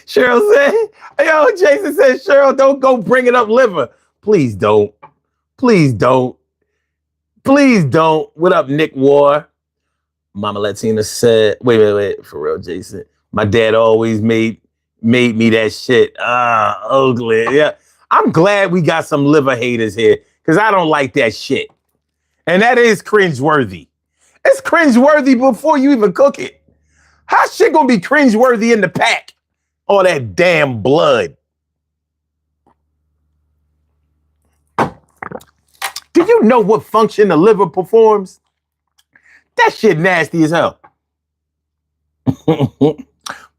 Cheryl said, yo, Jason said, Cheryl, don't go bringing up liver. Please don't. Please don't. Please don't. What up, Nick War? Mama Latina said, wait, for real, Jason. My dad always made me that shit. Ugly. Yeah. I'm glad we got some liver haters here because I don't like that shit. And that is cringeworthy. It's cringeworthy before you even cook it. How shit gonna be cringeworthy in the pack? All that damn blood. Do you know what function the liver performs? That shit nasty as hell.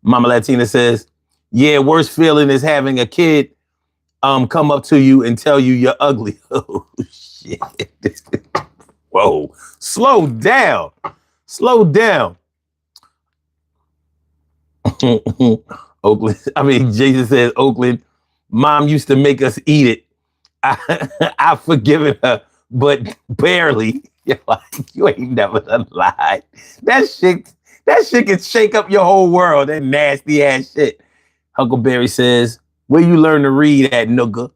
Mama Latina says, yeah, worst feeling is having a kid come up to you and tell you you're ugly. Oh, shit. Whoa. Slow down. Slow down. Oakland. I mean, Jason says, Oakland, mom used to make us eat it. I've forgiven her, but barely. You ain't never done lied. That shit can shake up your whole world. That nasty ass shit. Huckleberry says, where you learn to read at, nugga?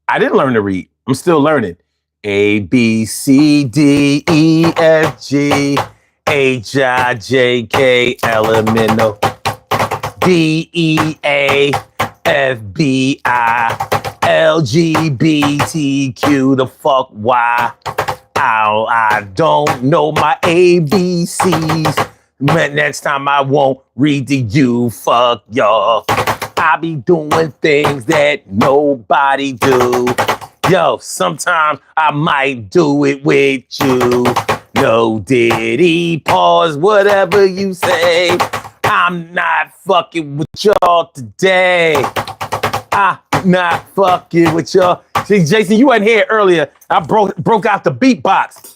I didn't learn to read. I'm still learning. A, B, C, D, E, F, G, H, I, J, K, L, M, N, O, D, E, A, F, B, I, L, G, B, T, Q, the fuck, Y. I don't know my ABCs. Next time I won't read to you, fuck y'all. I be doing things that nobody do. Yo, sometimes I might do it with you. No diddy, pause, whatever you say. I'm not fucking with y'all today. I'm not fucking with y'all. See, Jason, you weren't here earlier. I broke out the beatbox.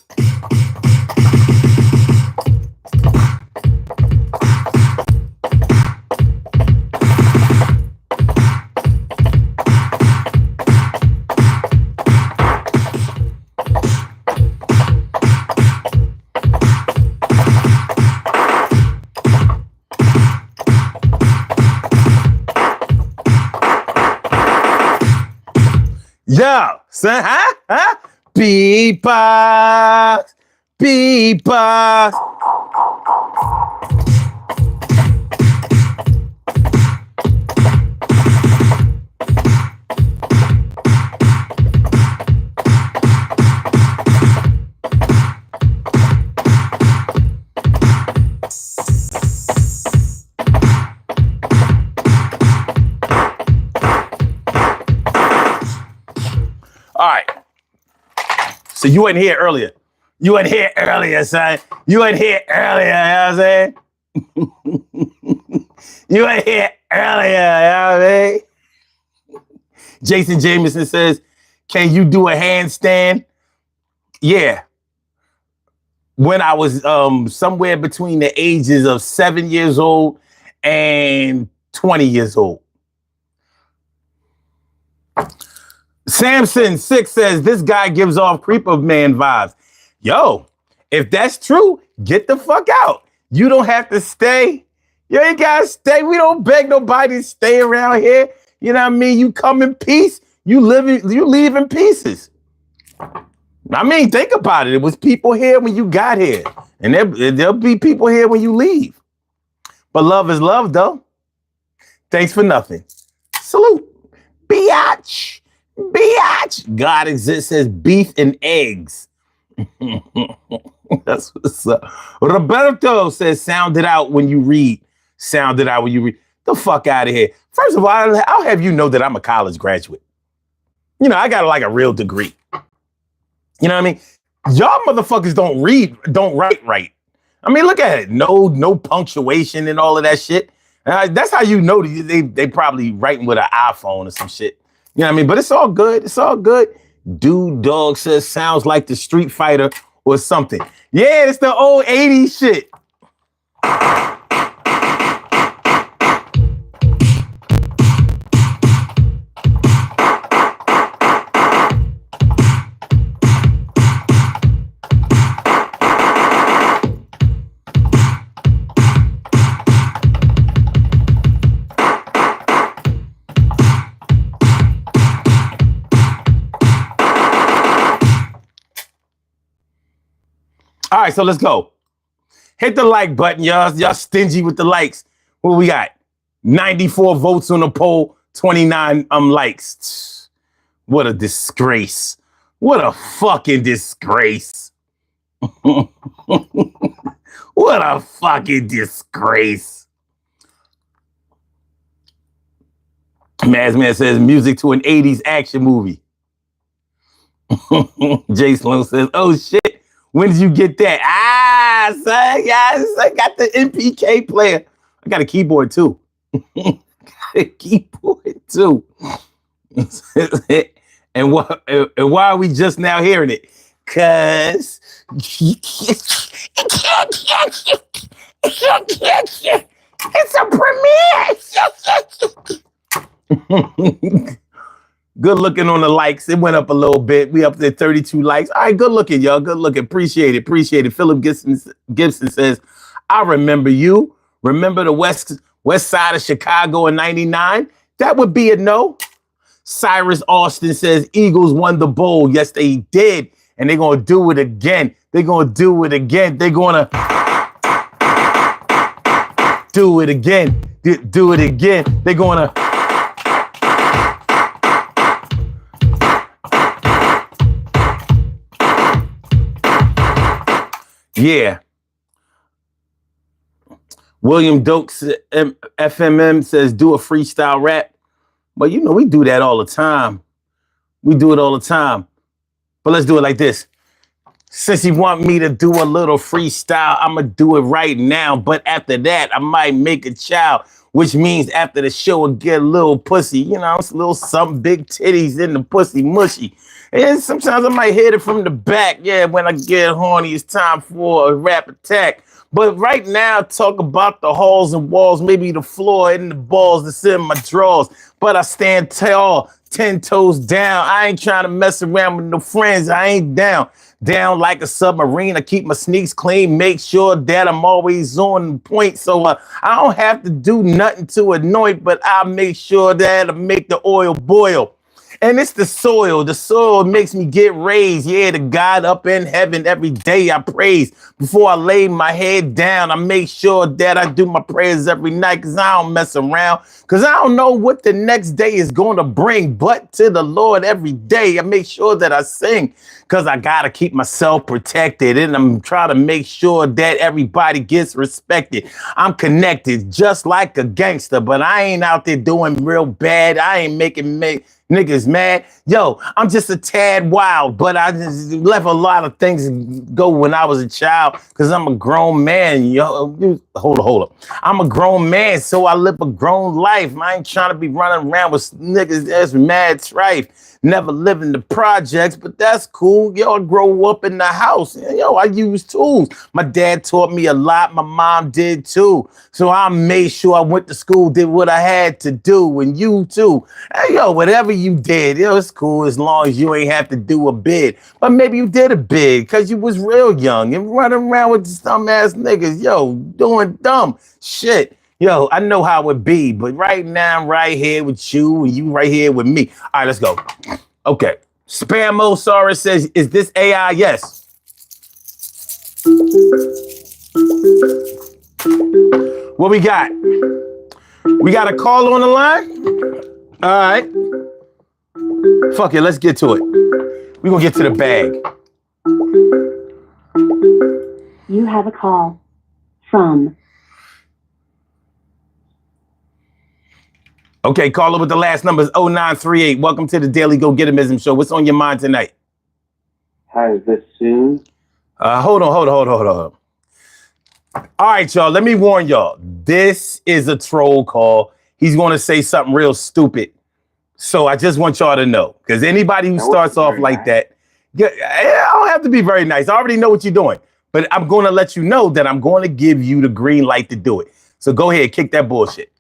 Yo, son, huh? Beatbox, beatbox. All right. So you weren't here earlier. You weren't here earlier, son. You weren't here earlier, you know what I'm saying? You weren't here earlier, you know what I mean? Jason Jameson says, can you do a handstand? Yeah. When I was somewhere between the ages of 7 years old and 20 years old. Samson 6 says, this guy gives off creeper man vibes. Yo, if that's true, get the fuck out. You don't have to stay. You ain't gotta stay. We don't beg nobody to stay around here. You know what I mean? You come in peace. You leave in pieces. I mean, think about it. It was people here when you got here. And there'll be people here when you leave. But love is love, though. Thanks for nothing. Salute. Biatch. Biatch. God exists as beef and eggs. That's what's up. Roberto says, sound it out when you read. Sound it out when you read. The fuck out of here. First of all, I'll have you know that I'm a college graduate. You know, I got like a real degree. You know what I mean? Y'all motherfuckers don't write right. I mean, look at it. No punctuation and all of that shit. That's how you know they probably writing with an iPhone or some shit. You know what I mean? But it's all good. It's all good. Dude Dog says, sounds like the Street Fighter or something. Yeah, it's the old 80s shit. All right, so let's go. Hit the like button, y'all. Y'all stingy with the likes. What we got? 94 votes on the poll, 29 likes. What a disgrace. What a fucking disgrace. What a fucking disgrace. Mazman says music to an 80s action movie. Jay Sloan says, oh shit. When did you get that? Son, yes, I got the MPK player. I got a keyboard too. Keyboard too. And why are we just now hearing it? Cause it's a premiere. Good looking on the likes. It went up a little bit. We up to 32 likes. All right, good looking, y'all. Good looking. Appreciate it. Appreciate it. Philip Gibson says, I remember you. Remember the west side of Chicago in 99? That would be a no. Cyrus Austin says, Eagles won the bowl. Yes, they did. And they're going to do it again. They're going to do it again. They're going to do it again. Do it again. They're going to. Yeah. William Dokes FMM says, do a freestyle rap. But you know, we do that all the time. We do it all the time. But let's do it like this. Since you want me to do a little freestyle, I'm going to do it right now. But after that, I might make a child, which means after the show, I'll get a little pussy. You know, it's a little something, big titties in the pussy mushy. And sometimes I might hit it from the back. Yeah, when I get horny, it's time for a rap attack. But right now, talk about the halls and walls, maybe the floor and the balls that's in my drawers. But I stand tall, 10 toes down. I ain't trying to mess around with no friends. I ain't down. Down like a submarine. I keep my sneaks clean, make sure that I'm always on point. So I don't have to do nothing to anoint, but I make sure that I make the oil boil. And it's the soil. The soil makes me get raised. Yeah, the God up in heaven every day I praise. Before I lay my head down, I make sure that I do my prayers every night because I don't mess around. Because I don't know what the next day is going to bring. But to the Lord every day, I make sure that I sing because I got to keep myself protected. And I'm trying to make sure that everybody gets respected. I'm connected just like a gangster, but I ain't out there doing real bad. I ain't making Niggas mad. Yo, I'm just a tad wild, but I just left a lot of things go when I was a child because I'm a grown man. Yo, hold up. I'm a grown man, so I live a grown life. I ain't trying to be running around with niggas that's mad strife. Never live in the projects, but that's cool. Yo, I grow up in the house. Yo, I use tools. My dad taught me a lot. My mom did too. So I made sure I went to school, did what I had to do, and you too. Hey, yo, whatever you did, yo, it's cool as long as you ain't have to do a bid. But maybe you did a bid because you was real young and running around with some ass niggas, yo, doing dumb shit. Yo, I know how it be, but right now I'm right here with you and you right here with me. All right, let's go. Okay. Spamosaurus says, is this AI? Yes. What we got? We got a call on the line? All right. Fuck it, let's get to it. We're gonna get to the bag. You have a call from... Okay, caller with the last number is 0938. Welcome to the Daily Go Getimism Show. What's on your mind tonight? Hi, is this Sue? Hold on. All right, y'all, let me warn y'all. This is a troll call. He's going to say something real stupid. So I just want y'all to know, because anybody who starts off like that, I don't have to be very nice. I already know what you're doing, but I'm going to let you know that I'm going to give you the green light to do it. So go ahead, kick that bullshit.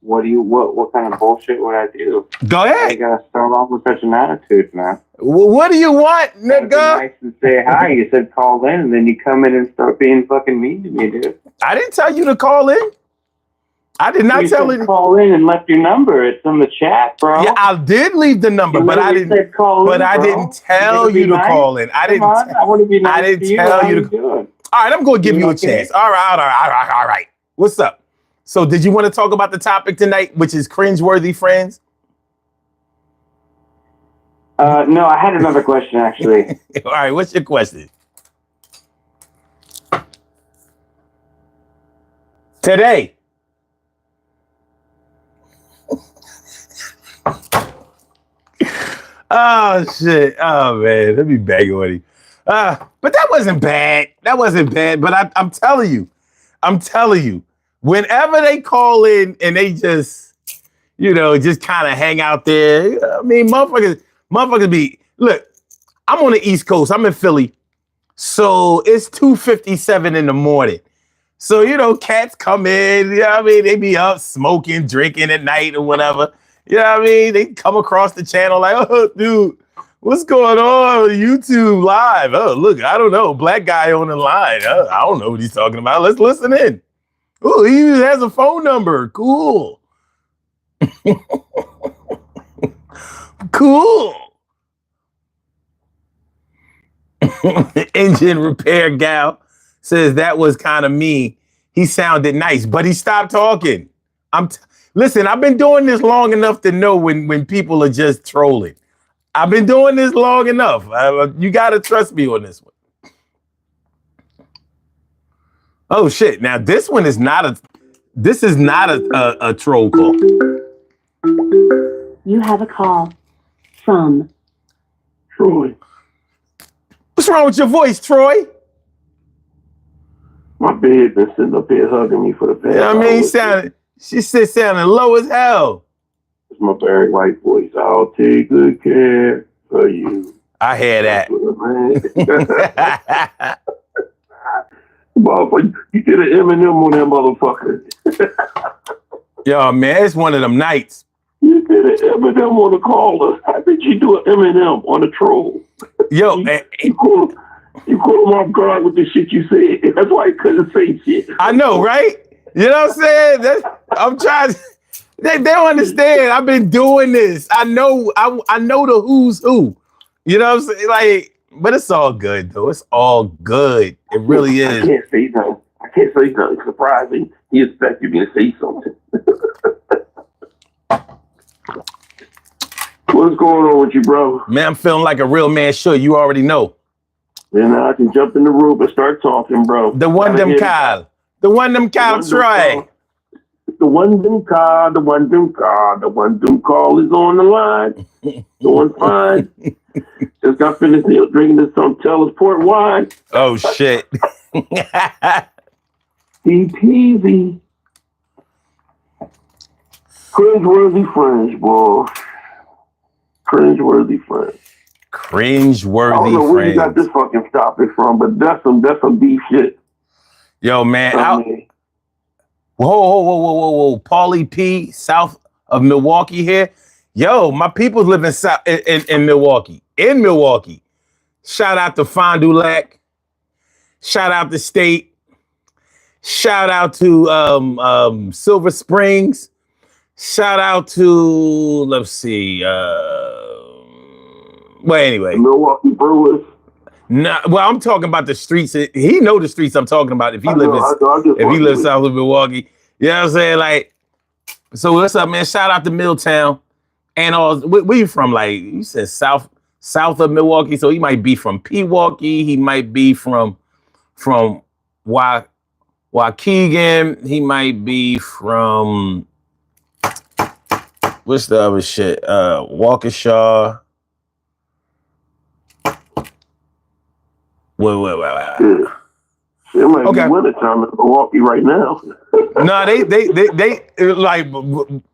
What kind of bullshit would I do? Go ahead. You gotta start off with such an attitude, man. What do you want, nigga? Nice and say hi. You said call in, and then you come in and start being fucking mean to me, dude. I didn't tell you to call in. I did not tell you. Call in and left your number. It's in the chat, bro. Yeah, I did leave the number, but I didn't. I didn't tell you to call in. I didn't. I want to be nice. I didn't tell you to. All right, I'm going to give you a chance. All right. What's up? So did you want to talk about the topic tonight, which is cringeworthy friends? No, I had another question, actually. All right, what's your question? Today. Oh, shit. Oh, man. Let me beg on you. But that wasn't bad. But I'm telling you. Whenever they call in and they just, just kind of hang out there. I mean, motherfuckers be, look, I'm on the East Coast. I'm in Philly. So it's 2:57 in the morning. So, cats come in, they be up smoking, drinking at night or whatever. They come across the channel like, oh, dude, what's going on YouTube live? Oh, look, I don't know. Black guy on the line. I don't know what he's talking about. Let's listen in. Oh, he has a phone number. Cool. Cool. Engine repair gal says that was kind of me. He sounded nice, but he stopped talking. Listen, I've been doing this long enough to know when people are just trolling. I've been doing this long enough. You got to trust me on this one. Oh shit! Now this one is not a. This is not a troll call. You have a call from Troy. What's wrong with your voice, Troy? My babe been sitting up here hugging me for the past. She said sounding low as hell. It's my Barry White voice. I'll take good care of you. I hear that. Motherfucker, you did an Eminem on that motherfucker. Yo, man, it's one of them nights. You did an Eminem on the caller. How did you do an Eminem on the troll? Yo, you caught him off guard with the shit you said. That's why he couldn't say shit. I know, right? You know what I'm saying? I'm trying. They don't understand. I've been doing this. I know the who's who. You know what I'm saying? Like. But it's all good, though. It's all good. It really is. I can't say nothing surprising. He expected me to say something. What's going on with you, bro? Man, I'm feeling like a real man should. You already know. Then I can jump in the room and start talking, bro. The one them Kyle. The one them Kyle try. The the one them car, the one them car, the one them call is on the line. Doing fine. Just got finished drinking this Tellus port wine. Oh shit. Peasy. Cringeworthy friends, boy. Cringeworthy friends. Cringeworthy I don't know where you got friends. this fucking topic from, but that's some beef shit. Yo, man. I mean, Whoa. Paulie P, south of Milwaukee here. Yo, my people's live in Milwaukee. In Milwaukee. Shout out to Fond du Lac. Shout out to State. Shout out to Silver Springs. Shout out to, let's see. Well, anyway. Milwaukee Brewers. Nah, well, I'm talking about the streets. He know the streets I'm talking about. If he lives south of Milwaukee, you know what I'm saying? Like, so what's up, man? Shout out to Milltown. And all. Where you from? Like you said, south of Milwaukee. So he might be from Pewaukee. He might be from Waukegan. He might be from what's the other shit? Waukesha. Wait. It might be wintertime in Milwaukee right now. No, they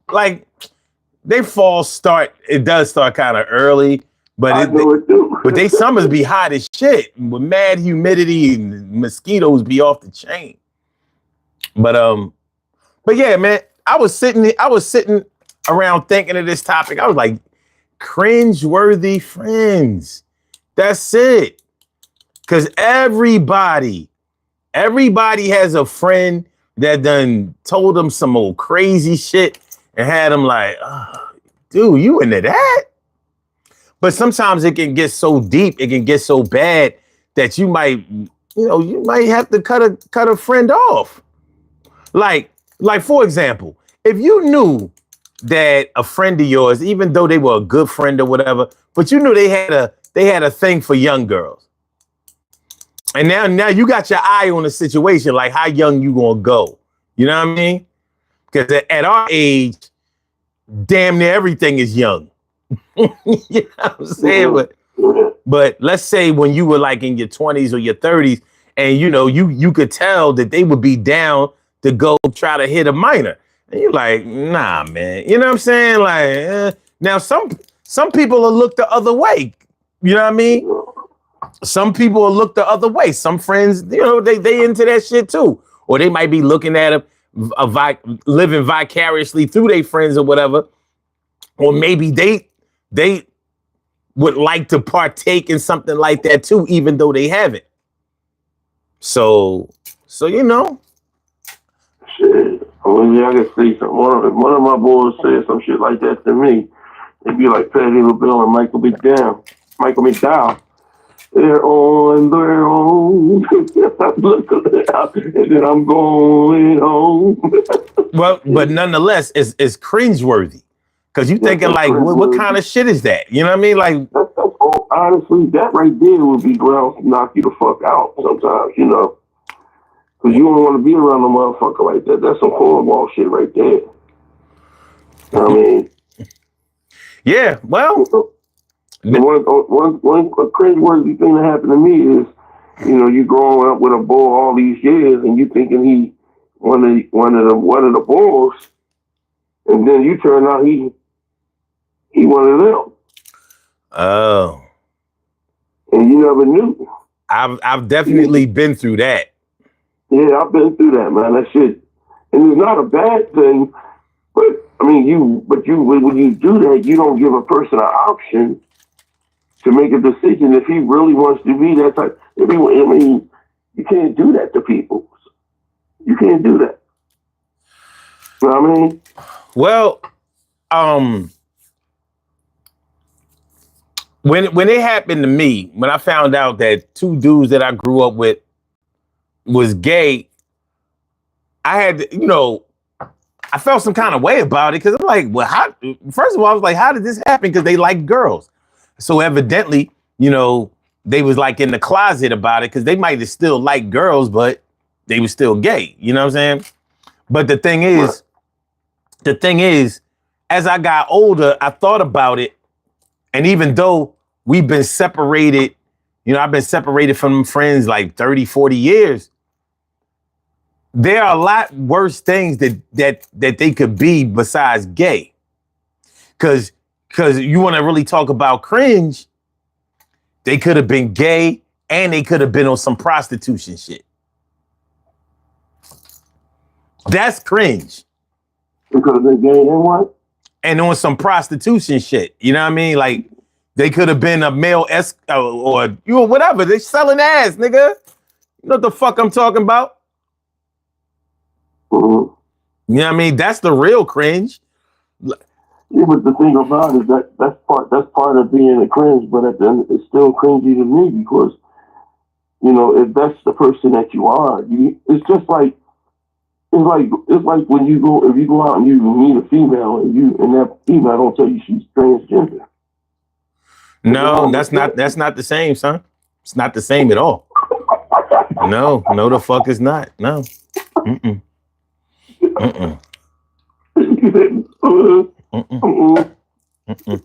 like they fall start. It does start kind of early, but they summers be hot as shit with mad humidity and mosquitoes be off the chain. But yeah, man, I was sitting around thinking of this topic. I was like, cringeworthy friends. That's it. Because everybody has a friend that done told them some old crazy shit and had them like, oh, dude, you into that? But sometimes it can get so deep, it can get so bad that you might have to cut a friend off. Like for example, if you knew that a friend of yours, even though they were a good friend or whatever, but you knew they had a thing for young girls. And now you got your eye on the situation, like how young you gonna go. You know what I mean? Because at our age, damn near everything is young. You know what I'm saying? But let's say when you were like in your 20s or your 30s, and you could tell that they would be down to go try to hit a minor. And you're like, nah, man. You know what I'm saying? Like, now some people will look the other way. You know what I mean? Some people will look the other way. Some friends, they into that shit too. Or they might be looking at them, living vicariously through their friends or whatever. Or maybe they would like to partake in something like that too, even though they haven't. So Shit. Well, yeah, I can see something. One of my boys said some shit like that to me. It'd be like Patty LaBelle and Michael McDowell. They're on their own. And then I'm going home. Well, but nonetheless, it's cringeworthy. Because you thinking like, what kind of shit is that? You know what I mean? Like, honestly, that right there would be grounds to knock you the fuck out sometimes, Because you don't want to be around a motherfucker like that. That's some cornball shit right there. I mean. Yeah, well. One cringeworthy thing that happened to me is, you growing up with a boy all these years and you thinking he one of the boys, and then you turn out he one of them. Oh. And you never knew. I've definitely been through that. Yeah, I've been through that, man. That shit, and it's not a bad thing, but I mean, when you do that, you don't give a person an option to make a decision if he really wants to be that type. I mean, you can't do that to people. You can't do that. You know what I mean? Well, when it happened to me, when I found out that two dudes that I grew up with was gay, I had to, I felt some kind of way about it because I'm like, well, first of all, I was like, how did this happen? Because they like girls. So evidently, they was like in the closet about it because they might have still liked girls, but they were still gay. You know what I'm saying? But the thing is, the thing is, as I got older, I thought about it. And even though we've been separated, I've been separated from friends like 30, 40 years. There are a lot worse things that they could be besides gay. Cause you want to really talk about cringe, they could have been gay and they could have been on some prostitution shit. That's cringe. It could have been gay and what? And on some prostitution shit. You know what I mean? Like they could have been a male or whatever. They selling ass, nigga. You know what the fuck I'm talking about? Mm-hmm. You know what I mean? That's the real cringe. Yeah, but the thing about it is that's part of being a cringe, but at the end, it's still cringy to me because, if that's the person that you are, it's just like, it's like when you go out and you meet a female and that female don't tell you she's transgender. No, that's not the same, son. It's not the same at all. No, the fuck is not. No. Mm-mm. Mm-mm. Mm-mm. Mm-mm.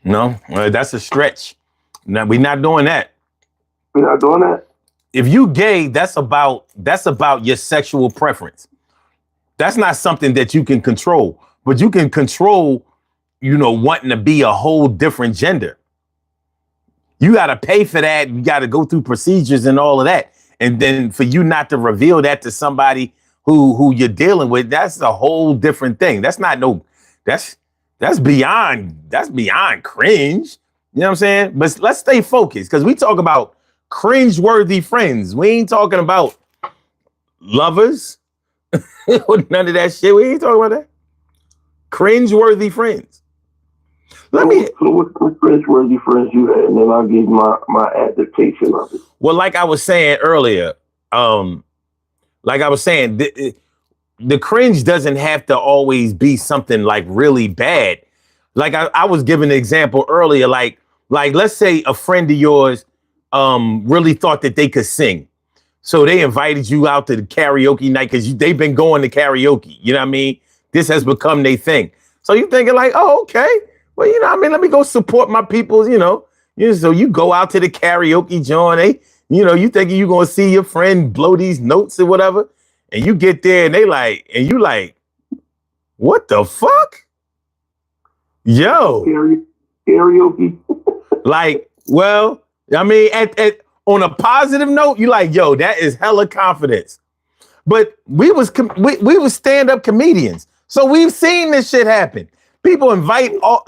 No, that's a stretch. No, we're not doing that. We're not doing that. If you gay, that's about your sexual preference. That's not something that you can control, but you can control, wanting to be a whole different gender. You got to pay for that. You got to go through procedures and all of that. And then for you not to reveal that to somebody who you're dealing with, that's a whole different thing. That's beyond cringe. You know what I'm saying? But let's stay focused because we talk about cringeworthy friends. We ain't talking about lovers. None of that shit. We ain't talking about that. Cringeworthy friends. So what cringeworthy friends you had, and then I'll give my adaptation of it. Well, like I was saying earlier, the cringe doesn't have to always be something like really bad. Like I was giving an example earlier, like let's say a friend of yours really thought that they could sing. So they invited you out to the karaoke night because they've been going to karaoke. You know what I mean? This has become their thing. So you're thinking like, oh, okay. Well, let me go support my peoples, So you go out to the karaoke joint, you thinking you're going to see your friend blow these notes or whatever. And you get there and you like, what the fuck? Yo. Karaoke. Like, well, I mean, at on a positive note, you like, yo, that is hella confidence. But we was stand-up comedians. So we've seen this shit happen. People invite all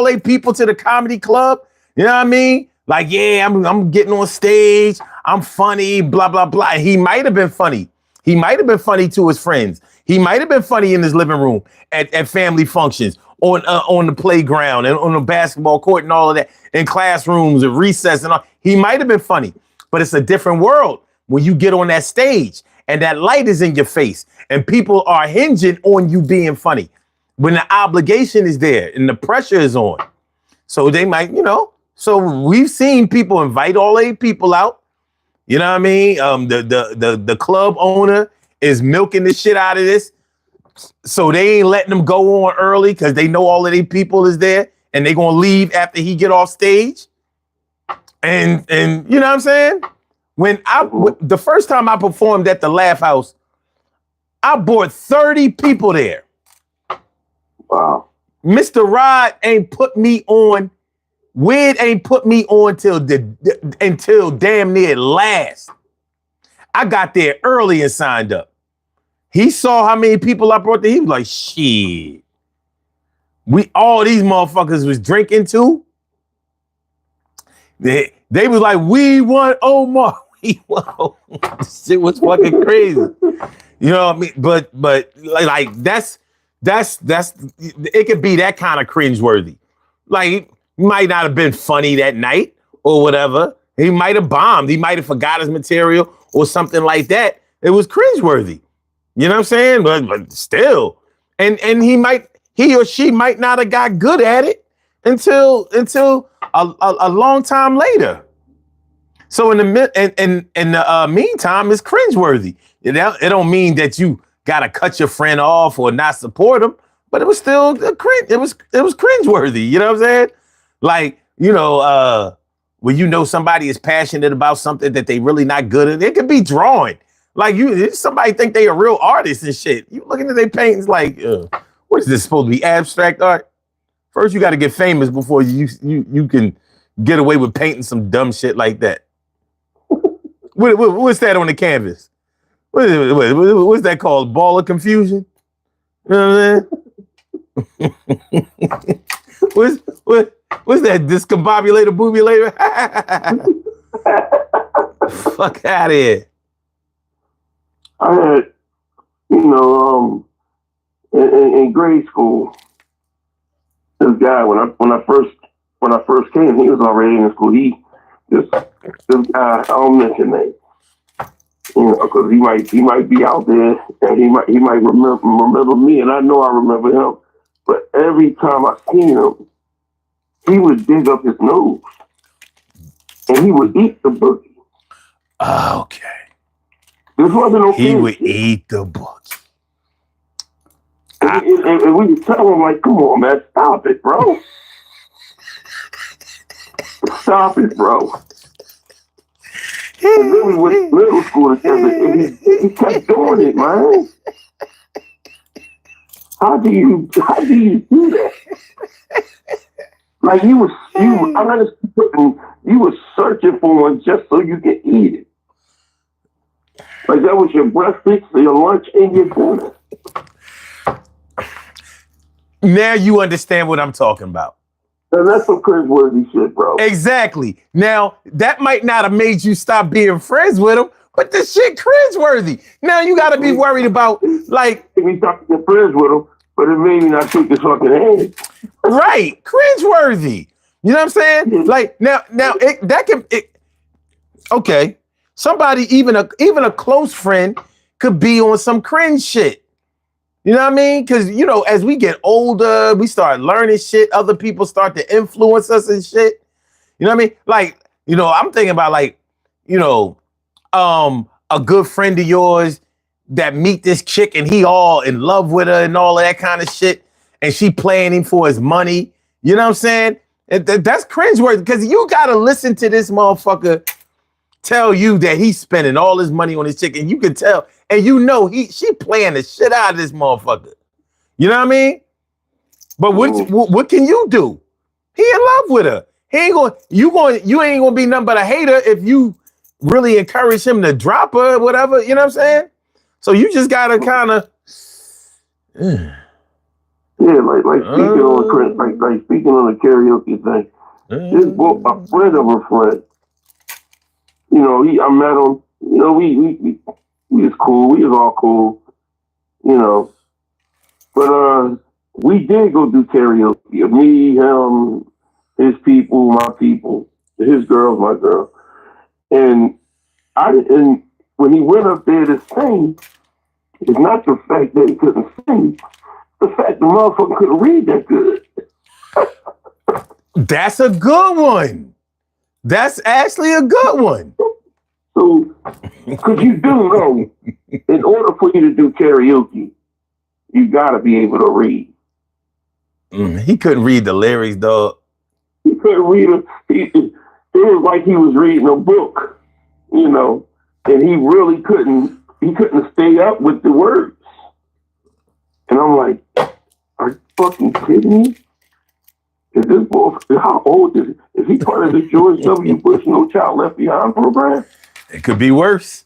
their people to the comedy club. You know what I mean? Like, yeah, I'm getting on stage. I'm funny, blah, blah, blah. And he might have been funny. He might have been funny to his friends. He might have been funny in his living room at family functions, on the playground and on the basketball court and all of that, in classrooms and recess and all. He might have been funny, but it's a different world when you get on that stage and that light is in your face and people are hinging on you being funny. When the obligation is there and the pressure is on. So they might, so we've seen people invite all their people out. You know what I mean? The club owner is milking the shit out of this. So they ain't letting them go on early because they know all of their people is there and they gonna leave after he get off stage. And you know what I'm saying? The first time I performed at the Laugh House, I brought 30 people there. Wow. Mr. Rod ain't put me on. Weird ain't put me on until damn near last. I got there early and signed up. He saw how many people I brought there. He was like, shit. All these motherfuckers was drinking too. They was like, we want Omar. Shit was fucking crazy. You know what I mean? But like that's it could be that kind of cringeworthy. Like, he might not have been funny that night or whatever. He might have bombed. He might have forgot his material or something like that. It was cringeworthy. You know what I'm saying? But still. And he or she might not have got good at it until a long time later. So in the meantime, it's cringeworthy. It don't mean that you gotta cut your friend off or not support them, but it was still a cringe. It was cringeworthy. You know what I'm saying? Like, when you know somebody is passionate about something that they really not good at, it could be drawing. Like somebody think they a real artist and shit. You looking at their paintings like, what is this supposed to be? Abstract art? First, you got to get famous before you can get away with painting some dumb shit like that. What's that on the canvas? What's that called? Ball of confusion? You know what I'm saying? What's that? Discombobulator, boobulator? Fuck out of here. I had, in grade school, this guy when I first came, he was already in school. This guy, I don't mention names, because he might be out there and he might remember me, and I know I remember him. But every time I seen him, he would dig up his nose and he would eat the bookie. Okay. This wasn't okay. He would eat the bookie. And we would tell him, like, come on, man, stop it, bro. Stop it, bro. And then we went to middle school together, and he kept doing it, man. How do you do that? Like you was searching for one just so you could eat it. Like that was your breakfast, your lunch, and your dinner. Now you understand what I'm talking about. And that's some cringeworthy shit, bro. Exactly. Now, that might not have made you stop being friends with him, but this shit cringeworthy. Now you got to be worried about, like... We stopped being friends with him, but it made me not take his fucking hand. Right. Cringeworthy. You know what I'm saying? Like, now okay. Somebody, even a close friend could be on some cringe shit. You know what I mean? Because, as we get older, we start learning shit. Other people start to influence us and shit. You know what I mean? Like, I'm thinking about like, a good friend of yours that meet this chick and he all in love with her and all of that kind of shit. And she playing him for his money. You know what I'm saying? That's cringeworthy because you got to listen to this motherfucker tell you that he's spending all his money on his chick, and you can tell, and she playing the shit out of this motherfucker. You know what I mean? But what can you do? He in love with her. You ain't gonna be nothing but a hater if you really encourage him to drop her or whatever. You know what I'm saying? So you just gotta kind of speaking on the karaoke thing. This book, a friend of a friend. I met him, we was cool. We was all cool, But we did go do karaoke. Me, him, his people, my people, his girl, my girl. And when he went up there to sing, it's not the fact that he couldn't sing, the fact the motherfucker couldn't read that good. That's a good one. That's actually a good one. So, because you do know, in order for you to do karaoke, you got to be able to read. He couldn't read the lyrics, dog. He couldn't read it. It was like he was reading a book, and he really couldn't stay up with the words. And I'm like, are you fucking kidding me? Is this boy, how old is he? Is he part of the George W. Bush No Child Left Behind program? It could be worse.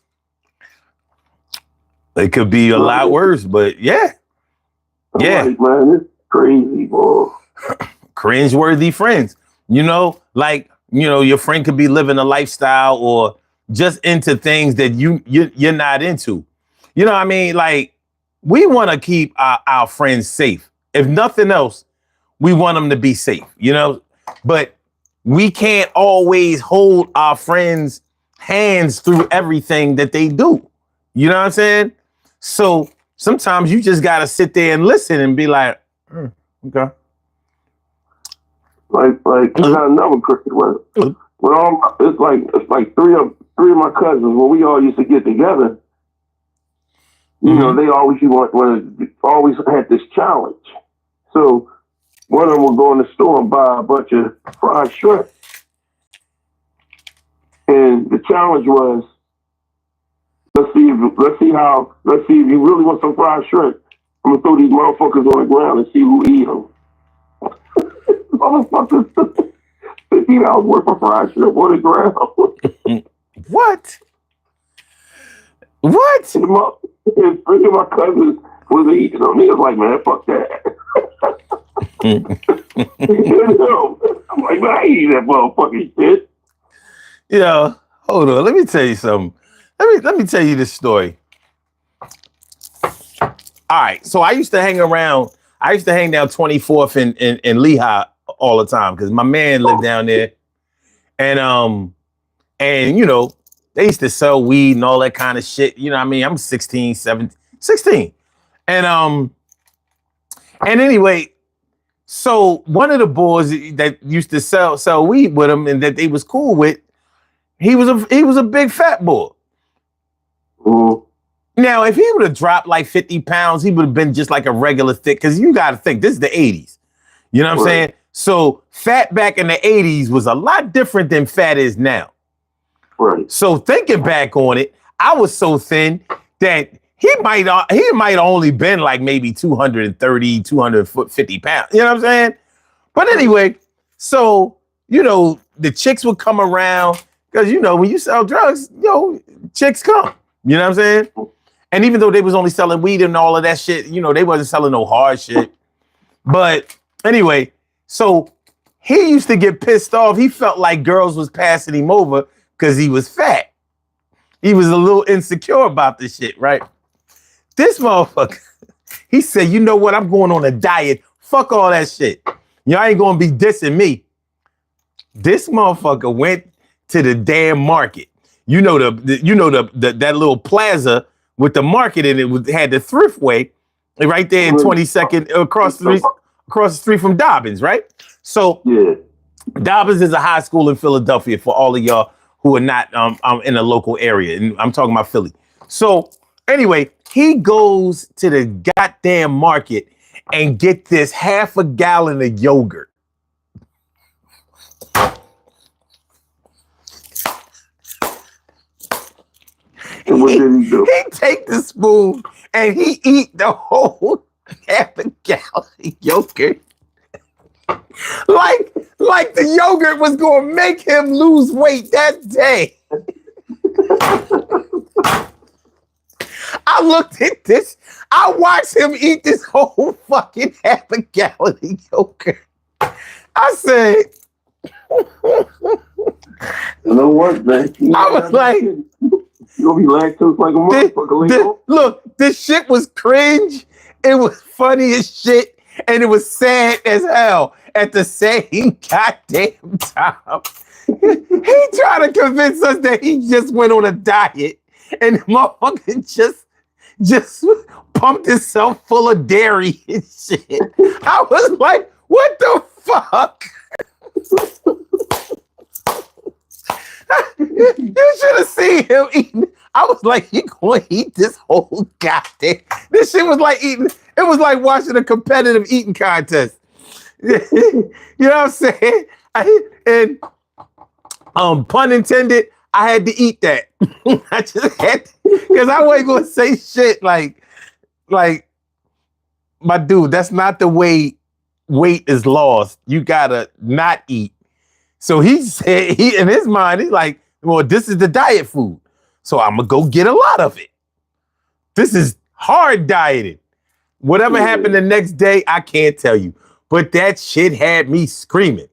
It could be a lot worse, but yeah. Yeah. Like, man, it's crazy, boy. Cringeworthy friends. Your friend could be living a lifestyle or just into things that you're not into. You know what I mean? Like, we want to keep our friends safe. If nothing else, we want them to be safe, But we can't always hold our friends' hands through everything that they do. You know what I'm saying? So sometimes you just got to sit there and listen and be like, okay. Like I got another crazy one. It's like three of my cousins when we all used to get together. You know, they always always had this challenge. So one of them would go in the store and buy a bunch of fried shrimp. And the challenge was, let's see if you really want some fried shrimp. I'm gonna throw these motherfuckers on the ground and see who eat them. Motherfuckers, $50 worth of fried shrimp on the ground. What? And three of my cousins was eating them. He was like, man, fuck that. I'm like, man, I ain't eating that motherfucking shit. Yeah, hold on. Let me tell you something. Let me tell you this story. All right, so I used to hang down 24th in Lehigh all the time because my man lived down there, and you know, they used to sell weed and all that kind of shit. You know what I mean? I'm 16. And anyway, so one of the boys that used to sell weed with him and that they was cool with, he was a big fat boy. Mm-hmm. Now, if he would have dropped like 50 pounds, he would have been just like a regular thick, because you got to think, this is the 80s. You know what I'm saying? So fat back in the 80s was a lot different than fat is now. Right. So thinking back on it, I was so thin that he might only been like maybe 230, 250 pounds. You know what I'm saying? But anyway, so, you know, the chicks would come around because, you know, when you sell drugs, chicks come. You know what I'm saying? And even though they was only selling weed and all of that shit, you know, they wasn't selling no hard shit. But anyway, so he used to get pissed off. He felt like girls was passing him over because he was fat. He was a little insecure about this shit, right? This motherfucker, he said, you know what? I'm going on a diet. Fuck all that shit. Y'all ain't going to be dissing me. This motherfucker went to the damn market. You know that little plaza with the market in it had the thriftway right there in 22nd across the street from Dobbins, right? So yeah. Dobbins is a high school in Philadelphia for all of y'all who are not in a local area, and I'm talking about Philly. So anyway, he goes to the goddamn market and get this half a gallon of yogurt. And what did he do? He take the spoon and he eat the whole half a gallon of yogurt. Like the yogurt was gonna make him lose weight that day. I looked at this. I watched him eat this whole fucking half a gallon of yogurt. I said, you know what, man? I was like, you'll be lactose like a motherfucker. Look, this shit was cringe. It was funny as shit, and it was sad as hell at the same goddamn time. He tried to convince us that he just went on a diet, and the motherfucker just pumped himself full of dairy and shit. I was like, what the fuck? You should have seen him eating. I was like, he going to eat this whole goddamn. This shit was like eating. It was like watching a competitive eating contest. You know what I'm saying? And pun intended, I had to eat that. I just had to, because I wasn't going to say shit like, my dude, that's not the way weight is lost. You got to not eat. So he said, in his mind, he's like, well, this is the diet food. So I'm going to go get a lot of it. This is hard dieting. Whatever happened the next day, I can't tell you. But that shit had me screaming.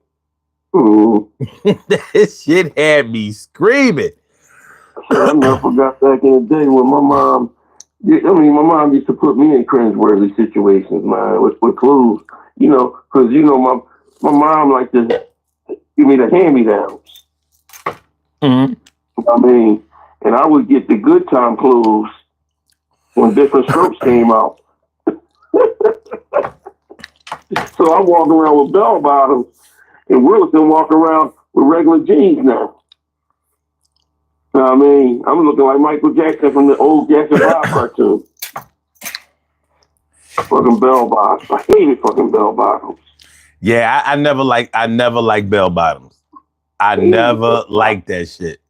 That shit had me screaming. I never forgot back in the day when my mom, my mom used to put me in cringeworthy situations, man, with clues. You know, because, my mom liked to give me the hand-me-downs. Mm-hmm. And I would get the good time clues when different strokes came out. So I walk around with bell bottoms, and Williston walk around with regular jeans now. You know what I mean? I'm looking like Michael Jackson from the old Jackson 5 cartoon. Fucking bell bottoms. I hated fucking bell bottoms. Yeah, I never liked bell bottoms. I never liked that shit.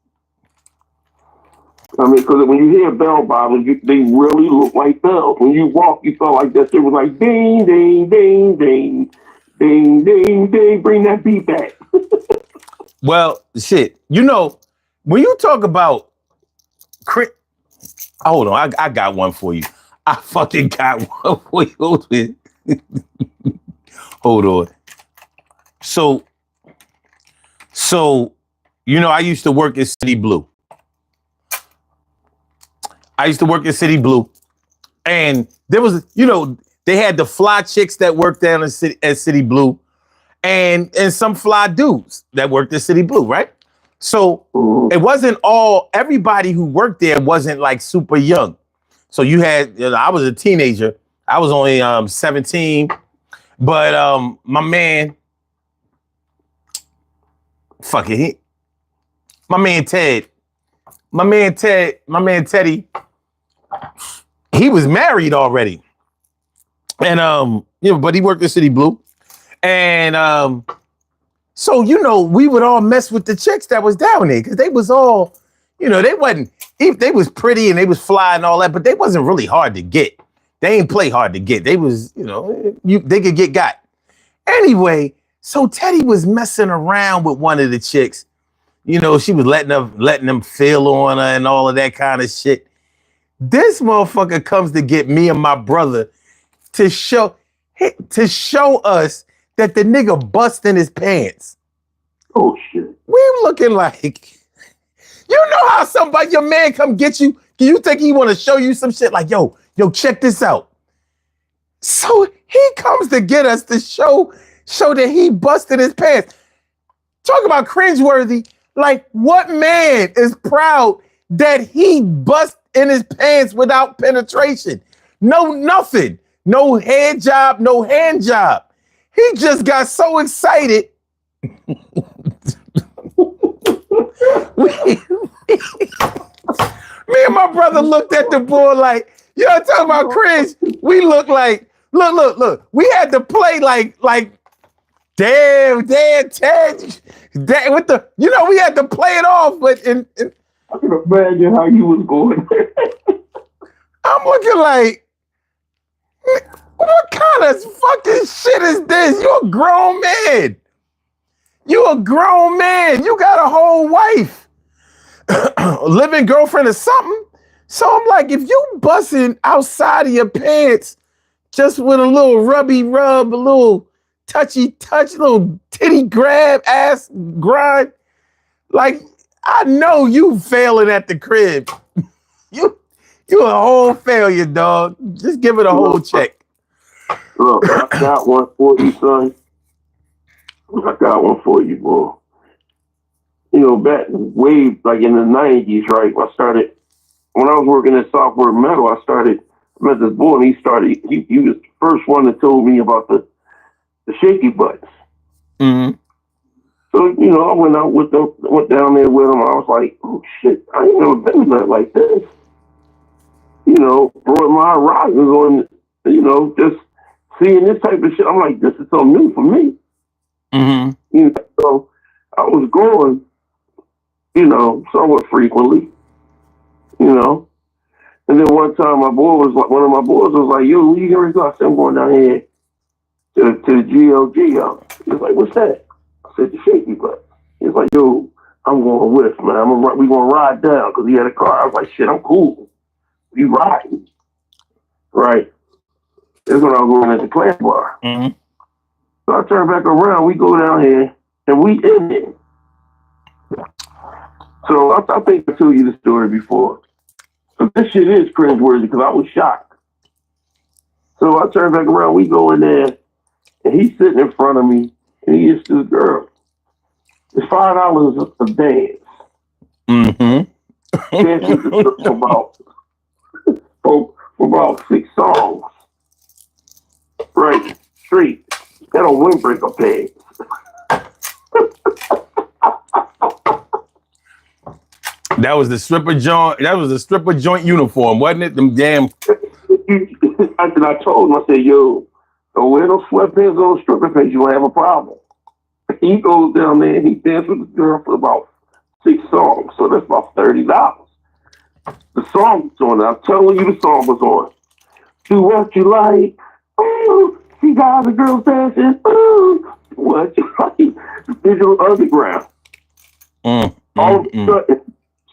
I mean, because when you hear bell bottoms, they really look like bells. When you walk, you felt like that shit was like ding, ding, ding, ding, ding, ding, ding. Bring that beat back. Well, shit. You know, when you talk about hold on, I got one for you. I fucking got one for you. Hold on. So, you know, I used to work at City Blue. And there was, you know, they had the fly chicks that worked down at City Blue, and some fly dudes that worked at City Blue, right? So it wasn't everybody who worked there wasn't like super young. So you had, you know, I was a teenager. I was only 17, but my man Teddy, he was married already. And you know, but he worked at City Blue. And so, you know, we would all mess with the chicks that was down there because they was all, you know, they was pretty and they was fly and all that, but they wasn't really hard to get. They ain't play hard to get. They was, you know, they could get got. Anyway, so Teddy was messing around with one of the chicks. You know, she was letting them feel on her and all of that kind of shit. This motherfucker comes to get me and my brother to show us that the nigga bust in his pants. Oh shit. We looking like, you know how your man come get you? Do you think he want to show you some shit like, yo, check this out? So he comes to get us to show that he busted his pants. Talk about cringeworthy. Like, what man is proud that he bust in his pants without penetration? No, nothing. No head job, no hand job. He just got so excited. Me and my brother looked at the boy like, you know, talking about cringe. We look like, look. We had to play like, damn, Ted. With the, you know, we had to play it off, but I can imagine how you was going there. I'm looking like, what kind of fucking shit is this? You a grown man. You got a whole wife, living girlfriend or something. So I'm like, if you busting outside of your pants just with a little rubby rub, a little touchy touch, little titty grab, ass grind, like, I know you failing at the crib. You a whole failure, dog. Just give it a whole check. Look, I got one for you, son. I got one for you, boy. You know, back way like in the 90s, right? When I was working at Software Metal, I met this boy, and he was the first one that told me about the shaky butts. Mm-hmm. So, you know, I went down there with him. I was like, oh shit, I ain't never been nothing like this. You know, brought my horizons on, you know, just seeing this type of shit. I'm like, this is so new for me. Mm-hmm. You know, so I was going, you know, somewhat frequently, you know. And then one time one of my boys was like, yo, where you gonna go? I said, I'm going down here to the GLG. He was like, what's that? I said, the shaky butt. He was like, yo, I'm going with, man. We gonna ride down, because he had a car. I was like, shit, I'm cool. We riding. Right. That's when I was going at the Clan Bar. Mm-hmm. So I turn back around, we go down here, and we in there. So I think I told you the story before. So this shit is cringeworthy, because I was shocked. So I turn back around, we go in there, and he's sitting in front of me, and he is this girl. It's $5 a dance. Mm-hmm. Dances for about 6 songs. Right, straight. That a windbreaker pants. That was the stripper joint. That was the stripper joint uniform, wasn't it? Them damn. I told him, I said, yo, don't wear those sweatpants on stripper pants, you'll have a problem. He goes down there and he dances with the girl for about 6 songs. So that's about $30. The song was on. I'm telling you the song was on. Do what you like. Ooh, see guys and girls dancing. Ooh, what you like. Digital Underground. All of a sudden,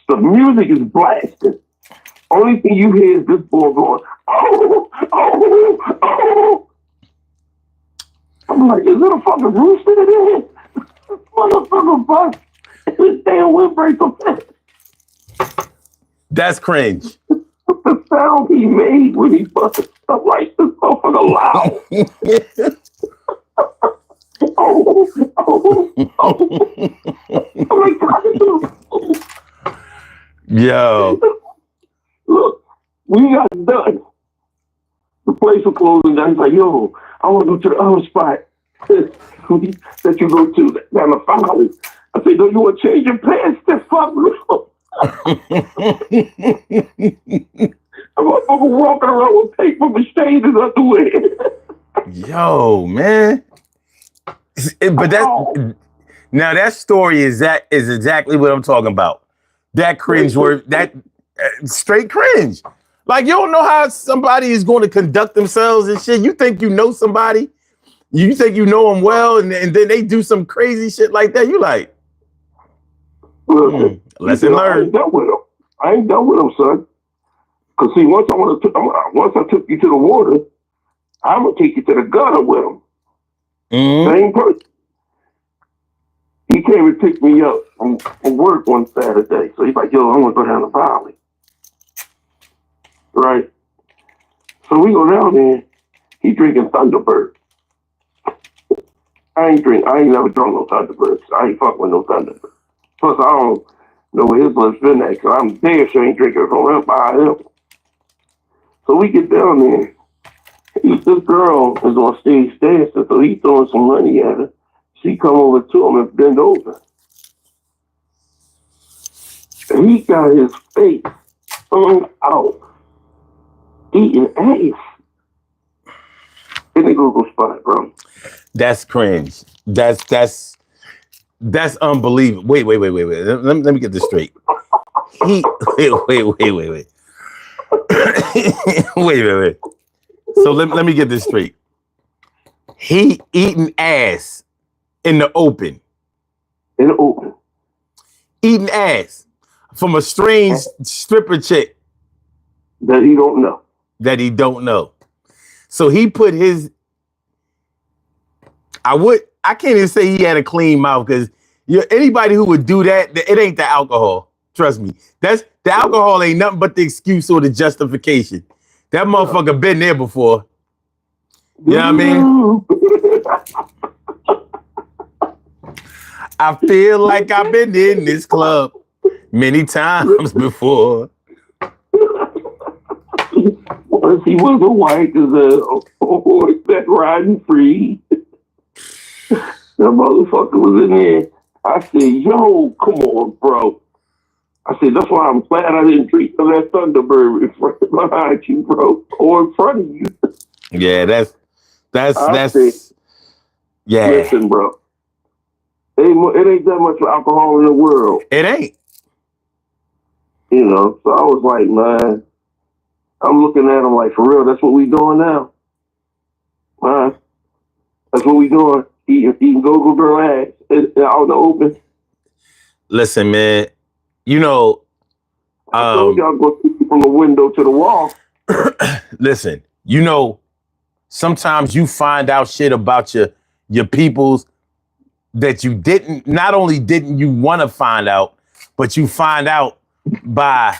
the music is blasting. Only thing you hear is this boy going, oh, oh, oh. I'm like, is it a fucking rooster in here? Motherfucker bust. This damn windbreaker. That's cringe. The sound he made when he busted stuff like this motherfucker loud. Oh, oh, oh. I'm like, yo. Look, we got done. The place was closing down. He's like, yo, I want to go to the other spot that you go to down the Folly. I said, no, you want to change your pants? That fuck me. I'm walking around with paper mache and underwear. Yo, man. But now that story is exactly what I'm talking about. That cringe word, that straight cringe. Like, you don't know how somebody is going to conduct themselves and shit. You think you know somebody, you think you know them well, and then they do some crazy shit like that. You like, lesson learned. I ain't done with him, son. Because see, once I took you to the water, I'm gonna take you to the gutter with him. Same person. He came and picked me up from work one Saturday. So he's like, yo, I want to go down the valley. Right. So we go down there. He drinking Thunderbird. I ain't never drunk no Thunderbirds. I ain't fuck with no Thunderbird. Plus, I don't know where his blood's been at, because I'm damn sure ain't drinking from him by him. So we get down there. This girl is on stage dancing, so he throwing some money at her. She come over to him and bend over. And he got his face out, eating ass. In the Google spot, bro. That's cringe. That's unbelievable. Wait. Let me get this straight. Wait. wait. So let me get this straight. He eating ass in the open. In the open. Eating ass from a strange stripper chick. That he don't know. So he put his, I can't even say he had a clean mouth, because anybody who would do that, it ain't the alcohol. Trust me. The alcohol ain't nothing but the excuse or the justification. That motherfucker been there before. You know what I mean? I feel like I've been in this club many times before. Once he was a white as a horseback riding free. That motherfucker was in there. I said, yo, come on, bro. I said, that's why I'm glad I didn't drink of that Thunderbird in front behind you, bro, or in front of you. Yeah, that's yeah. Listen, bro. It ain't that much alcohol in the world. It ain't. You know, so I was like, man, I'm looking at him like, for real, that's what we doing now? Man, that's what we doing. Eating go-go girl ass out in the open. Listen, man, you know, I told y'all go from the window to the wall. Listen, you know, sometimes you find out shit about your peoples that you not only didn't you want to find out, but you find out by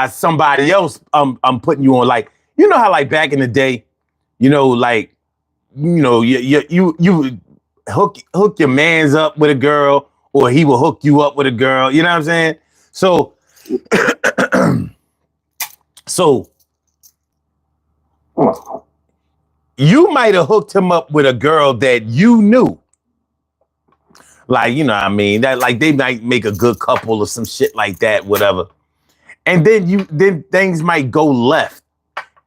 somebody else I'm putting you on. Like, you know how like back in the day, you know, like, you know, you would hook your mans up with a girl, or he will hook you up with a girl, you know what I'm saying? So you might have hooked him up with a girl that you knew. Like, you know what I mean? That like they might make a good couple or some shit like that, whatever. And then things might go left.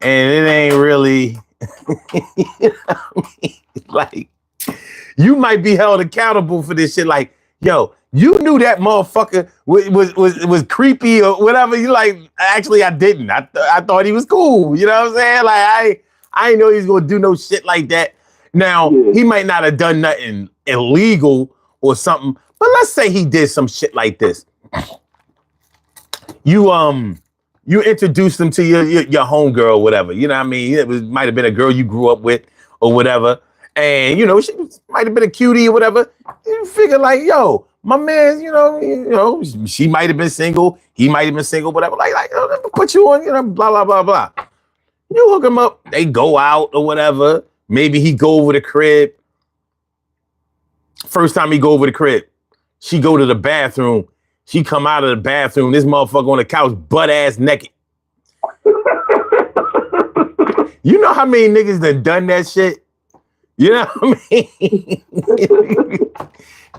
and it ain't really, you know what I mean? Like, you might be held accountable for this shit. Like, yo, you knew that motherfucker was creepy or whatever. You like, actually, I didn't. I thought he was cool. You know what I'm saying? Like, I didn't know he was gonna do no shit like that. Now, he might not have done nothing illegal or something, but let's say he did some shit like this. You introduced him to your homegirl or whatever. You know what I mean? It might have been a girl you grew up with or whatever. And, you know, she might have been a cutie or whatever. You figure like, yo, my man, you know, she might have been single. He might have been single, whatever. Like, let me put you on, you know, blah, blah, blah, blah. You hook him up. They go out or whatever. Maybe he go over the crib. First time he go over the crib, she go to the bathroom. She come out of the bathroom. This motherfucker on the couch, butt ass naked. You know how many niggas done that shit? You know what I mean?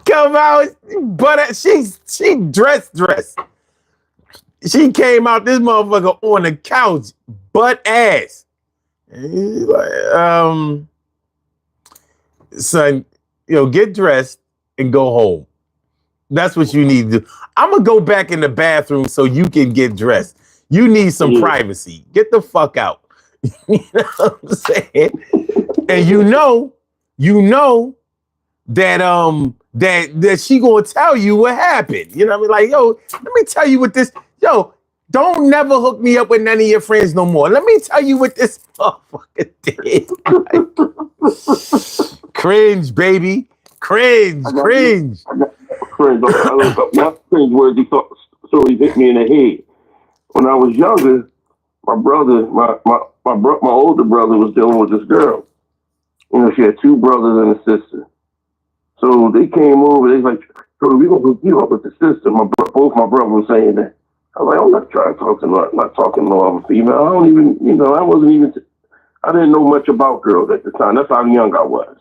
Come out, but she dressed. She came out, this motherfucker on the couch, butt ass. And he's like, son, you know, get dressed and go home. That's what you need to do. I'm gonna go back in the bathroom so you can get dressed. You need some privacy. Get the fuck out. You know what I'm saying? And you know that she gonna tell you what happened. You know what I mean? Like, yo, let me tell you what this. Yo, don't never hook me up with none of your friends no more. Let me tell you what this motherfucker did. Like, cringe, baby. Cringe. Cringe. Not cringeworthy stories hit me in the head. When I was younger, my brother, my older brother was dealing with this girl. You know, she had two brothers and a sister. So they came over. They was like, "So we gonna hook you up with the sister." Both my brothers were saying that. I was like, "I'm not trying to talk to not talking to no other female. I don't even, you know, I didn't know much about girls at the time. That's how young I was.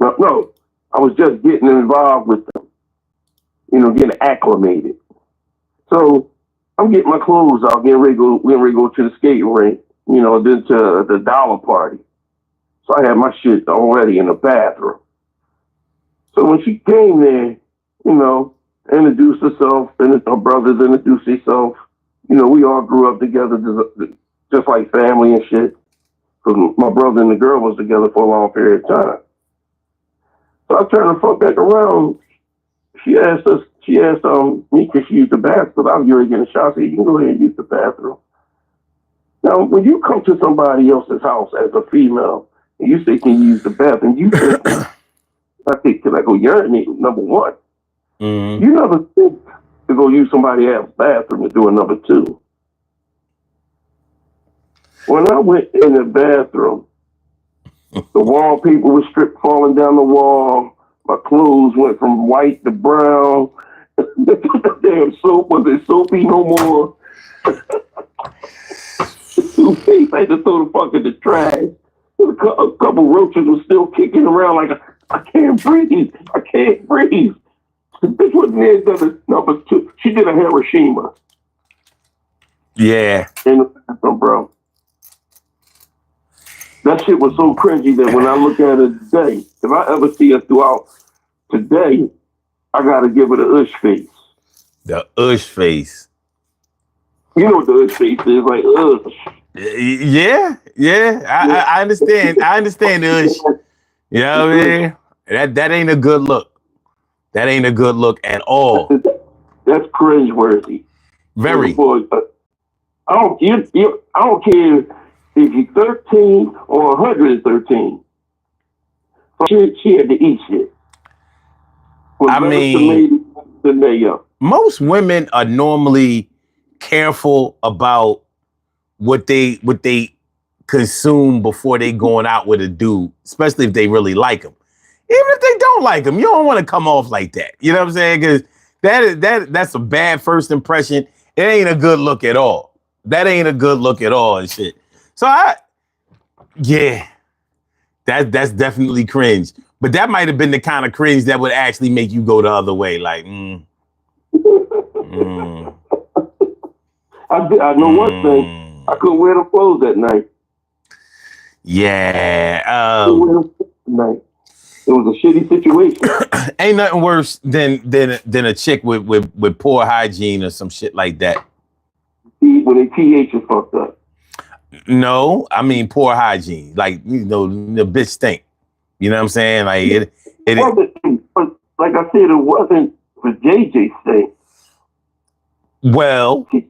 No, I was just getting involved with them, you know, getting acclimated. So I'm getting my clothes out, getting ready to go to the skating rink, you know, then to the dollar party. So I had my shit already in the bathroom. So when she came there, you know, introduced herself, and her brothers introduced themselves, you know, we all grew up together just like family and shit. Because my brother and the girl was together for a long period of time. So I turned the fuck back around. She asked me because she used the bathroom. I was going to get a shot. I said, "You can go ahead and use the bathroom." Now, when you come to somebody else's house as a female and you say, "Can you use the bathroom?" You think, I think, "Can I go urinate?" Number one. Mm-hmm. You never think to go use somebody else's bathroom to do a number two. When I went in the bathroom, the wallpaper was stripped, falling down the wall. My clothes went from white to brown. The damn soap wasn't soapy no more. The toothpaste, I had to throw the fuck in the trash. A couple roaches were still kicking around like, I can't breathe. I can't breathe. The bitch wasn't there number two. She did a Hiroshima. Yeah. In the bathroom, bro. That shit was so cringy that when I look at it today, if I ever see her throughout today, I gotta give her the ush face. The ush face. You know what the ush face is, like ush. Yeah. I understand. I understand the ush. You know what I mean? That ain't a good look. That ain't a good look at all. That's cringeworthy. Very. I don't care if you're 13 or 113. She had to eat shit. I mean, most women are normally careful about what they consume before they going out with a dude, especially if they really like him. Even if they don't like him, you don't want to come off like that. You know what I'm saying? Because that's a bad first impression. It ain't a good look at all. That ain't a good look at all and shit. So that's definitely cringe. But that might have been the kind of cringe that would actually make you go the other way. Like, I know one thing. I couldn't wear the clothes that night. Yeah. Night. It was a shitty situation. Ain't nothing worse than a chick with poor hygiene or some shit like that. When they pH is fucked up. No, I mean poor hygiene. Like, you know, the bitch stink. You know what I'm saying? Like But like I said, it wasn't for JJ stink. Well, but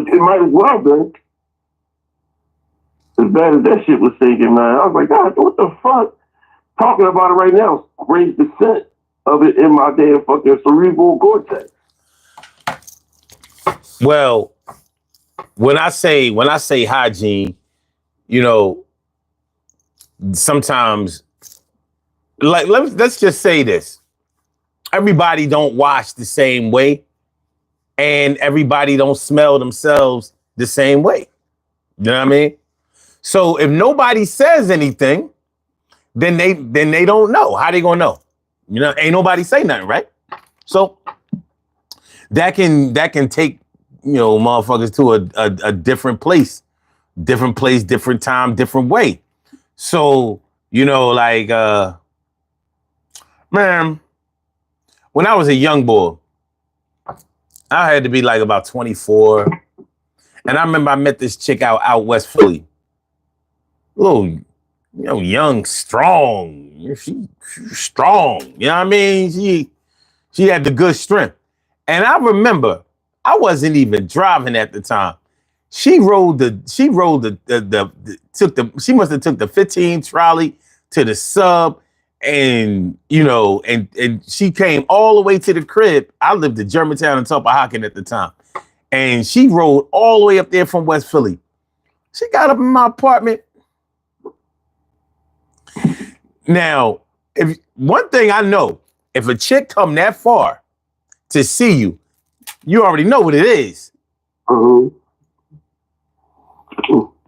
it might as well been. As bad as that shit was thinking, man. I was like, God, what the fuck? Talking about it right now raised the scent of it in my damn fucking cerebral cortex. Well, when I say hygiene, you know, sometimes, like let's just say this: everybody don't wash the same way, and everybody don't smell themselves the same way. You know what I mean? So if nobody says anything, then they don't know. How they gonna know? You know, ain't nobody say nothing, right? So that can take, you know, motherfuckers to a different place, different time, different way. So, you know, like, man, when I was a young boy, I had to be like about 24. And I remember I met this chick out West Philly. Little, you know, young, strong. She strong. You know what I mean? She had the good strength. And I remember I wasn't even driving at the time. She must have took the 15 trolley to the sub, and you know, and she came all the way to the crib. I lived in Germantown and Tulpahawken at the time. And she rode all the way up there from West Philly. She got up in my apartment. Now, if one thing I know, if a chick come that far to see you, you already know what it is. Mm-hmm.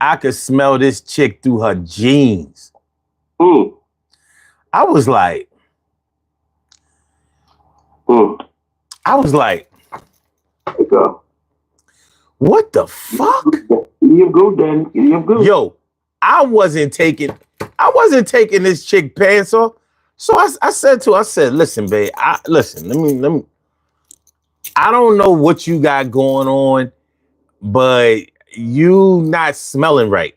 I could smell this chick through her jeans. Mm. I was like, what the fuck? You go, Daddy. You go. Yo, I wasn't taking this chick pants off. So I said to her, I said, listen, babe, let me. I don't know what you got going on, but you not smelling right.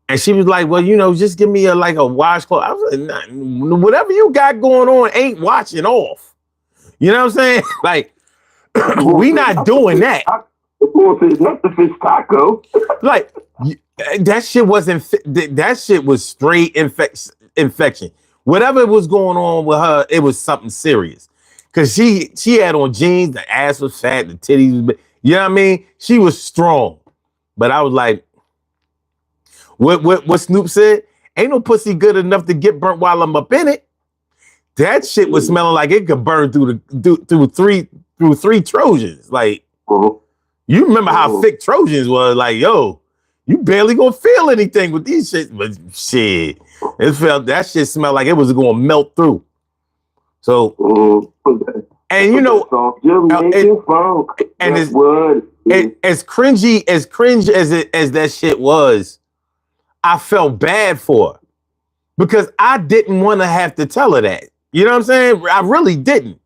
And she was like, well, you know, just give me a washcloth. I was like, nah, whatever you got going on ain't washing off. You know what I'm saying? Like, we not doing that. Not the fish taco. Like, that shit wasn't, that shit was straight infection. Whatever was going on with her, it was something serious. Cause she had on jeans, the ass was fat, the titties was big. You know what I mean? She was strong. But I was like, what Snoop said? Ain't no pussy good enough to get burnt while I'm up in it. That shit was smelling like it could burn through three Trojans. Like, you remember how thick Trojans was? Like, yo, you barely gonna feel anything with these shit. But shit, that shit smelled like it was gonna melt through. So, and you know, and as cringy as that shit was, I felt bad for her because I didn't want to have to tell her that. You know what I'm saying? I really didn't,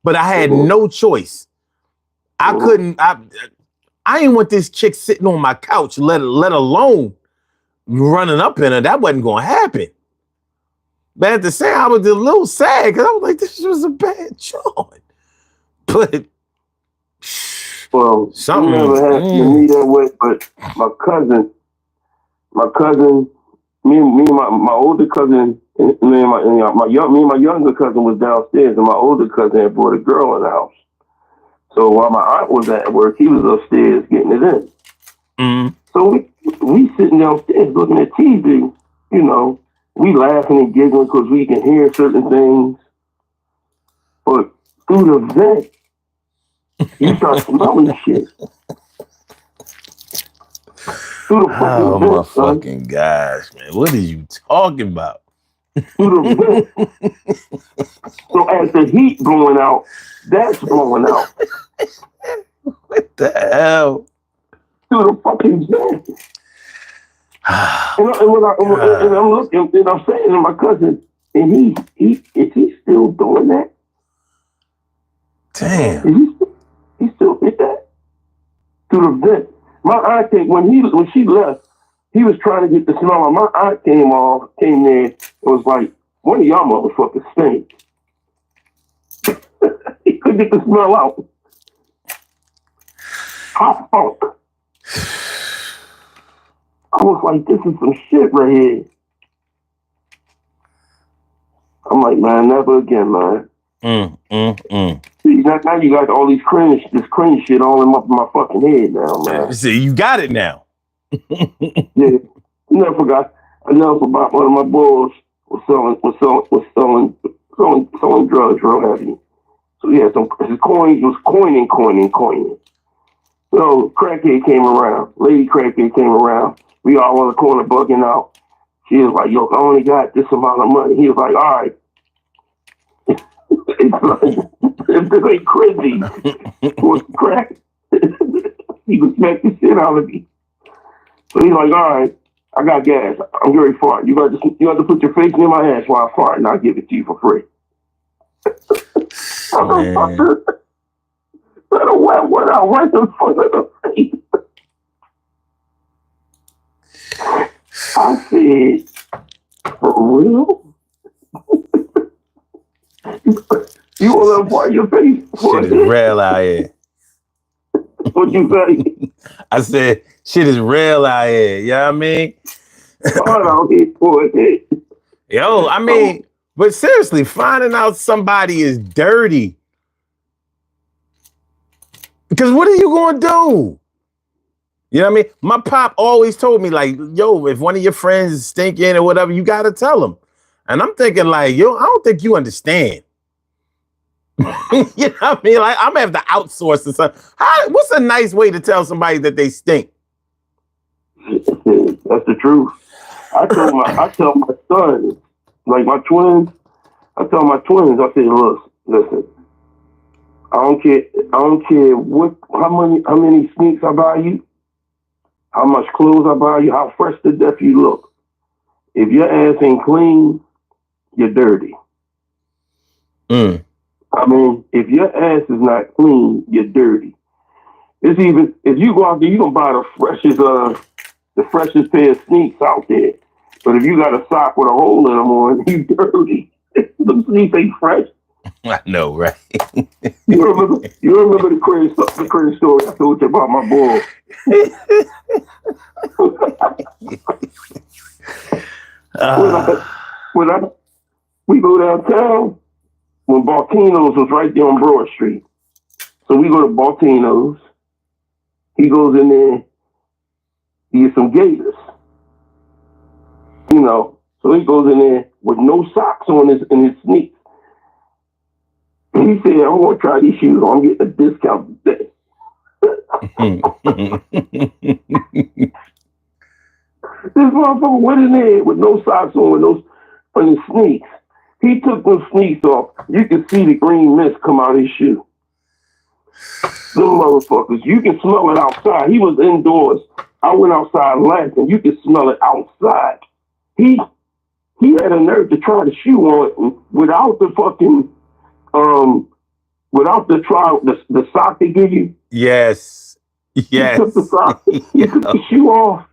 but I had no choice. I couldn't. I ain't want this chick sitting on my couch, let alone running up in her. That wasn't gonna happen. But at the same time, I was a little sad because I was like, this was a bad joint. But something never happened to me that way. But my cousin, me and my older cousin, me and my younger cousin was downstairs, and my older cousin had brought a girl in the house. So while my aunt was at work, he was upstairs getting it in. Mm-hmm. So we sitting downstairs looking at TV, you know. We laughing and giggling because we can hear certain things. But through the vent, you start smelling shit. Through the oh vent, my fucking gosh, man. What are you talking about? Through the vent. So as the heat blowing out, that's blowing out. What the hell? through the fucking vent. And I'm looking, and I'm saying to my cousin, and is he still doing that? Damn. He still did that through the vent. My aunt came when she left. He was trying to get the smell out. My aunt came there. It was like, one of y'all motherfuckers stink. He couldn't get the smell out. Hot funk. I was like, this is some shit right here. I'm like, man, never again, man. See, now you got all this cringe shit all in my fucking head now, man. See, you got it now. Yeah, I never forgot one of my boys was selling drugs real heavy. So yeah, his coins was coining. So crackhead came around, lady crackhead came around. We all on the corner bugging out. She was like, yo, I only got this amount of money. He was like, all right. It's like, if this ain't crazy, what's crack? He would smack the shit out of me. So he's like, all right, I got gas. I'm very fart. You have to put your face near my ass while I fart, and I'll give it to you for free. Let a wet one out right in front of the face. I said, for real? You want to fart your face? Shit is real out here. What'd you say? I said, shit is real out here. You know what I mean? Fart out here for it. Yo, I mean, but seriously, finding out somebody is dirty. Because what are you going to do? You know what I mean? My pop always told me, like, yo, if one of your friends is stinking or whatever, you got to tell them. And I'm thinking, like, yo, I don't think you understand. You know what I mean? Like, I'm going to have to outsource to something. What's a nice way to tell somebody that they stink? That's the truth. I tell my sons, like my twins, I say, look, listen, I don't care how many sneaks I buy you, how much clothes I buy you, how fresh to death you look. If your ass ain't clean, you're dirty. I mean, if your ass is not clean, you're dirty. It's even if you go out there, you gonna buy the freshest pair of sneaks out there. But if you got a sock with a hole in them on, you dirty. The sneaks ain't fresh. I know, right? You remember the cringe story I told you about my boy? We go downtown when Baltino's was right there on Broad Street. So we go to Baltino's. He goes in there, he gets some gators. You know, so he goes in there with no socks on in his sneaks. And he said, I'm going to try these shoes. I'm getting a discount today. This motherfucker went in there with no socks on his sneaks. He took those sneaks off. You can see the green mist come out of his shoe. Them motherfuckers, you can smell it outside. He was indoors. I went outside last, and you can smell it outside. He had a nerve to try the shoe on without the fucking without the sock they give you. Yes. He took the sock. He took the shoe off.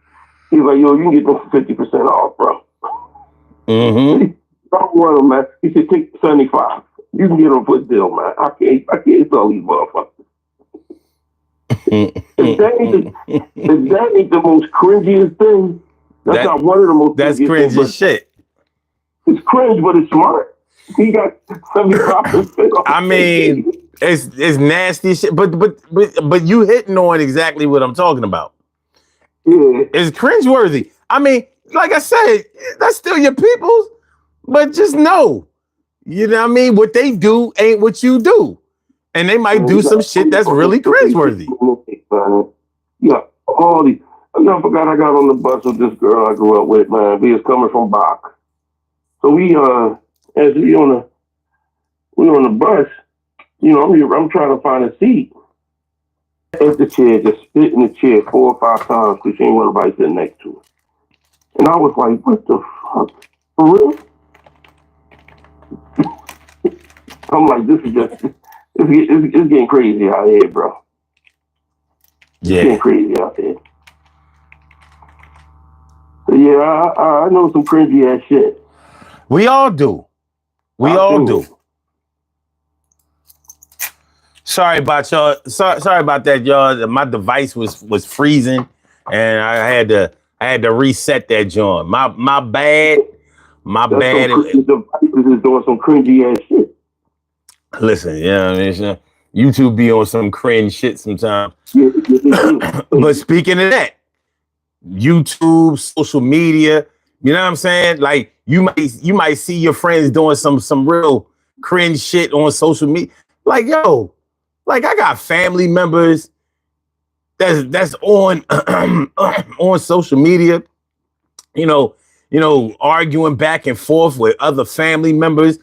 He's like, yo, you can get them for 50% off, bro. Mm-hmm. Don't want them, man. He said, take 75. You can get them for a deal, man. I can't sell these motherfuckers. If that ain't the most cringiest thing, that's not one of the most. That's cringe as shit. It's cringe, but it's smart. He got 75% off. I mean, it's nasty shit, but you hitting on exactly what I'm talking about. Yeah, it's cringeworthy. I mean, like I said, that's still your people's, but just know, you know what I mean? What they do ain't what you do. And they might do some shit that's really cringeworthy. Yeah, all these. I never forgot I got on the bus with this girl I grew up with, man. We was coming from Bach. So we as we on the bus, you know, I'm trying to find a seat. at the chair, just spit in the chair 4 or 5 times because she ain't want nobody sitting next to her. And I was like, what the fuck? For real? I'm like, this is just, it's getting crazy out here, bro. It's getting crazy out there. So yeah, I know some cringy ass shit. We all do. We all do. Sorry about y'all. Sorry about that, y'all. My device was freezing, and I had to reset that joint. My bad. My bad. The devices is doing some cringy ass shit. Listen, yeah, I mean, YouTube be on some cringe shit sometimes. But speaking of that, YouTube, social media, you know what I'm saying? Like you might see your friends doing some real cringe shit on social media. Like, yo, like I got family members that's on on social media, you know, arguing back and forth with other family members,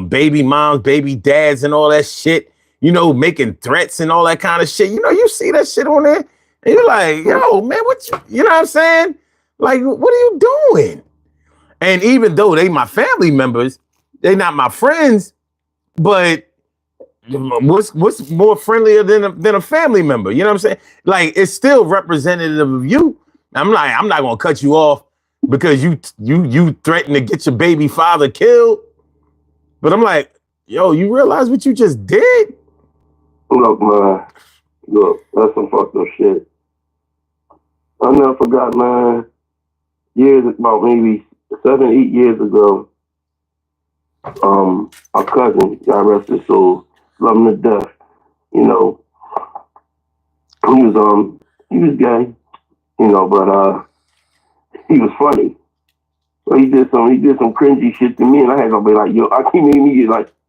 baby moms, baby dads, and all that shit, you know, making threats and all that kind of shit. You know, you see that shit on there, and you're like, yo, man, you know what I'm saying? Like, what are you doing? And even though they my family members, they not my friends, but what's more friendlier than a family member? You know what I'm saying? Like, it's still representative of you. I'm not gonna cut you off because you threatened to get your baby father killed. But I'm like, yo, you realize what you just did? Look, man. Look, that's some fucked up shit. I never forgot, man. About maybe 7, 8 years ago, our cousin, God rest his soul, love him to death. You know, he was gay, you know, but he was funny. So he did some cringy shit to me, and I had to be like, yo, he made me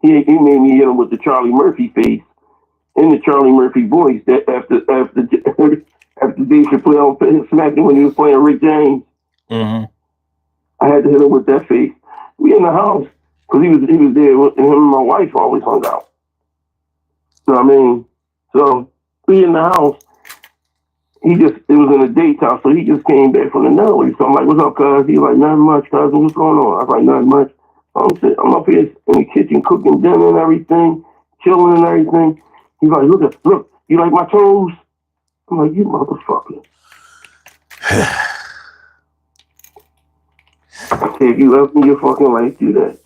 he made me hit him with the Charlie Murphy face and the Charlie Murphy voice that after Dave Chappelle smacked him when he was playing Rick James. Mm-hmm. I had to hit him with that face. We in the house because he was there, and him and my wife always hung out. So I mean, so we in the house. It was in the daytime, so he just came back from the nunnery. So I'm like, what's up, cuz? He's like, nothing much, cousin. What's going on? I was like, nothing much. I'm up here in the kitchen cooking dinner and everything, chilling and everything. He's like, look, you like my toes? I'm like, you motherfucker. If you ever in your fucking life do that,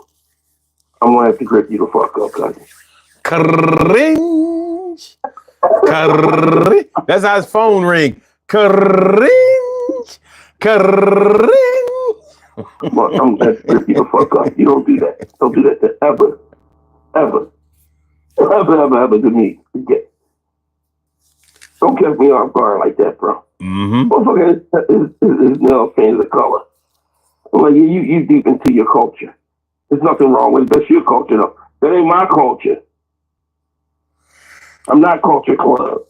I'm gonna have to grip you the fuck up, cousin. Cringe. That's how his phone ring. Cringe. I'm gonna have to grip you the fuck up. You don't do that. Don't do that ever to me. Yeah. Don't catch me off guard like that, bro. Mm-hmm. Motherfucker is nails painted the color. I'm like, you deep into your culture. There's nothing wrong with it. That's your culture, though. That ain't my culture. I'm not culture club.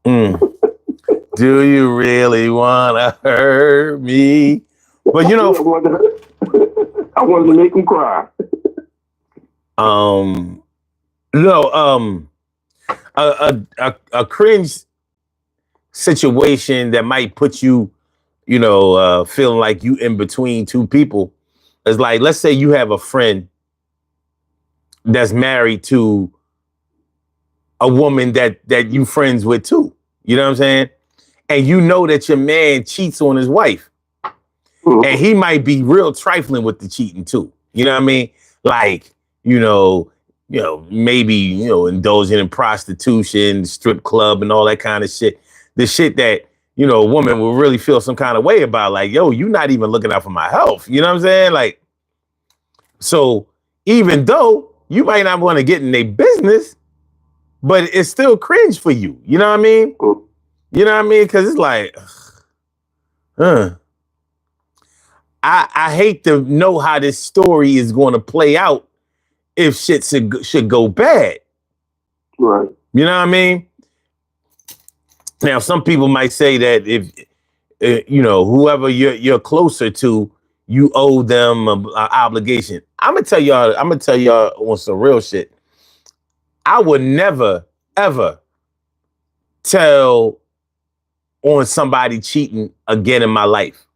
Do you really want to hurt me? But you know, I wanted to make him cry. A cringe situation that might put you, you know, feeling like you in between two people is like, let's say you have a friend that's married to a woman that you friends with too. You know what I'm saying? And you know that your man cheats on his wife. Mm-hmm. And he might be real trifling with the cheating too. You know what I mean? Like, you know, maybe, you know, indulging in prostitution, strip club and all that kind of shit. The shit that, you know, a woman will really feel some kind of way about, like, yo, you're not even looking out for my health. You know what I'm saying? Like, so even though you might not want to get in their business, but it's still cringe for you. You know what I mean? You know what I mean? Because it's like, I hate to know how this story is going to play out if shit should go bad. Right. You know what I mean? Now, some people might say that if, you know, whoever you're closer to, you owe them an obligation. I'm gonna tell y'all on some real shit. I would never, ever tell on somebody cheating again in my life.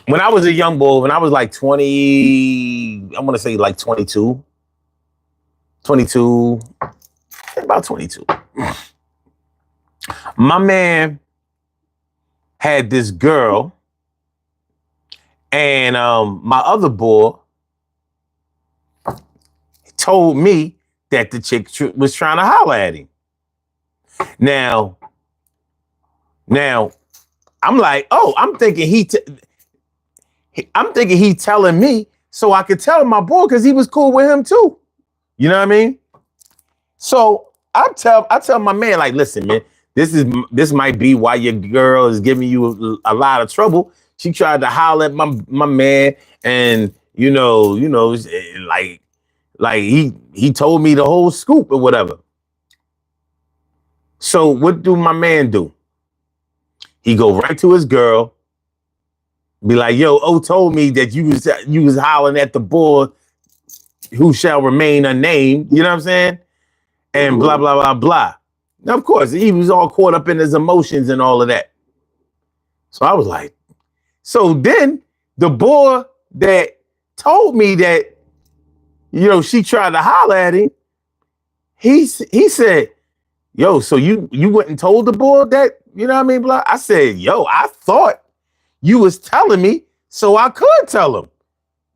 When I was a young boy, when I was like 20, I want to say like 22, about 22. My man had this girl, and my other boy told me that the chick was trying to holler at him. Now, I'm like, oh, I'm thinking he telling me so I could tell my boy because he was cool with him too. You know what I mean? So I tell my man, like, listen, man, this might be why your girl is giving you a lot of trouble. She tried to holler at my man, and you know, like he told me the whole scoop or whatever. So what do my man do? He go right to his girl, be like, yo, O told me that you was hollering at the boy who shall remain unnamed. You know what I'm saying? And blah, blah, blah, blah. Now, of course, he was all caught up in his emotions and all of that. So I was like, so then the boy that told me that, you know, she tried to holler at him, he said, yo, so you went and told the boy that, you know what I mean? Blah. I said, yo, I thought you was telling me so I could tell him.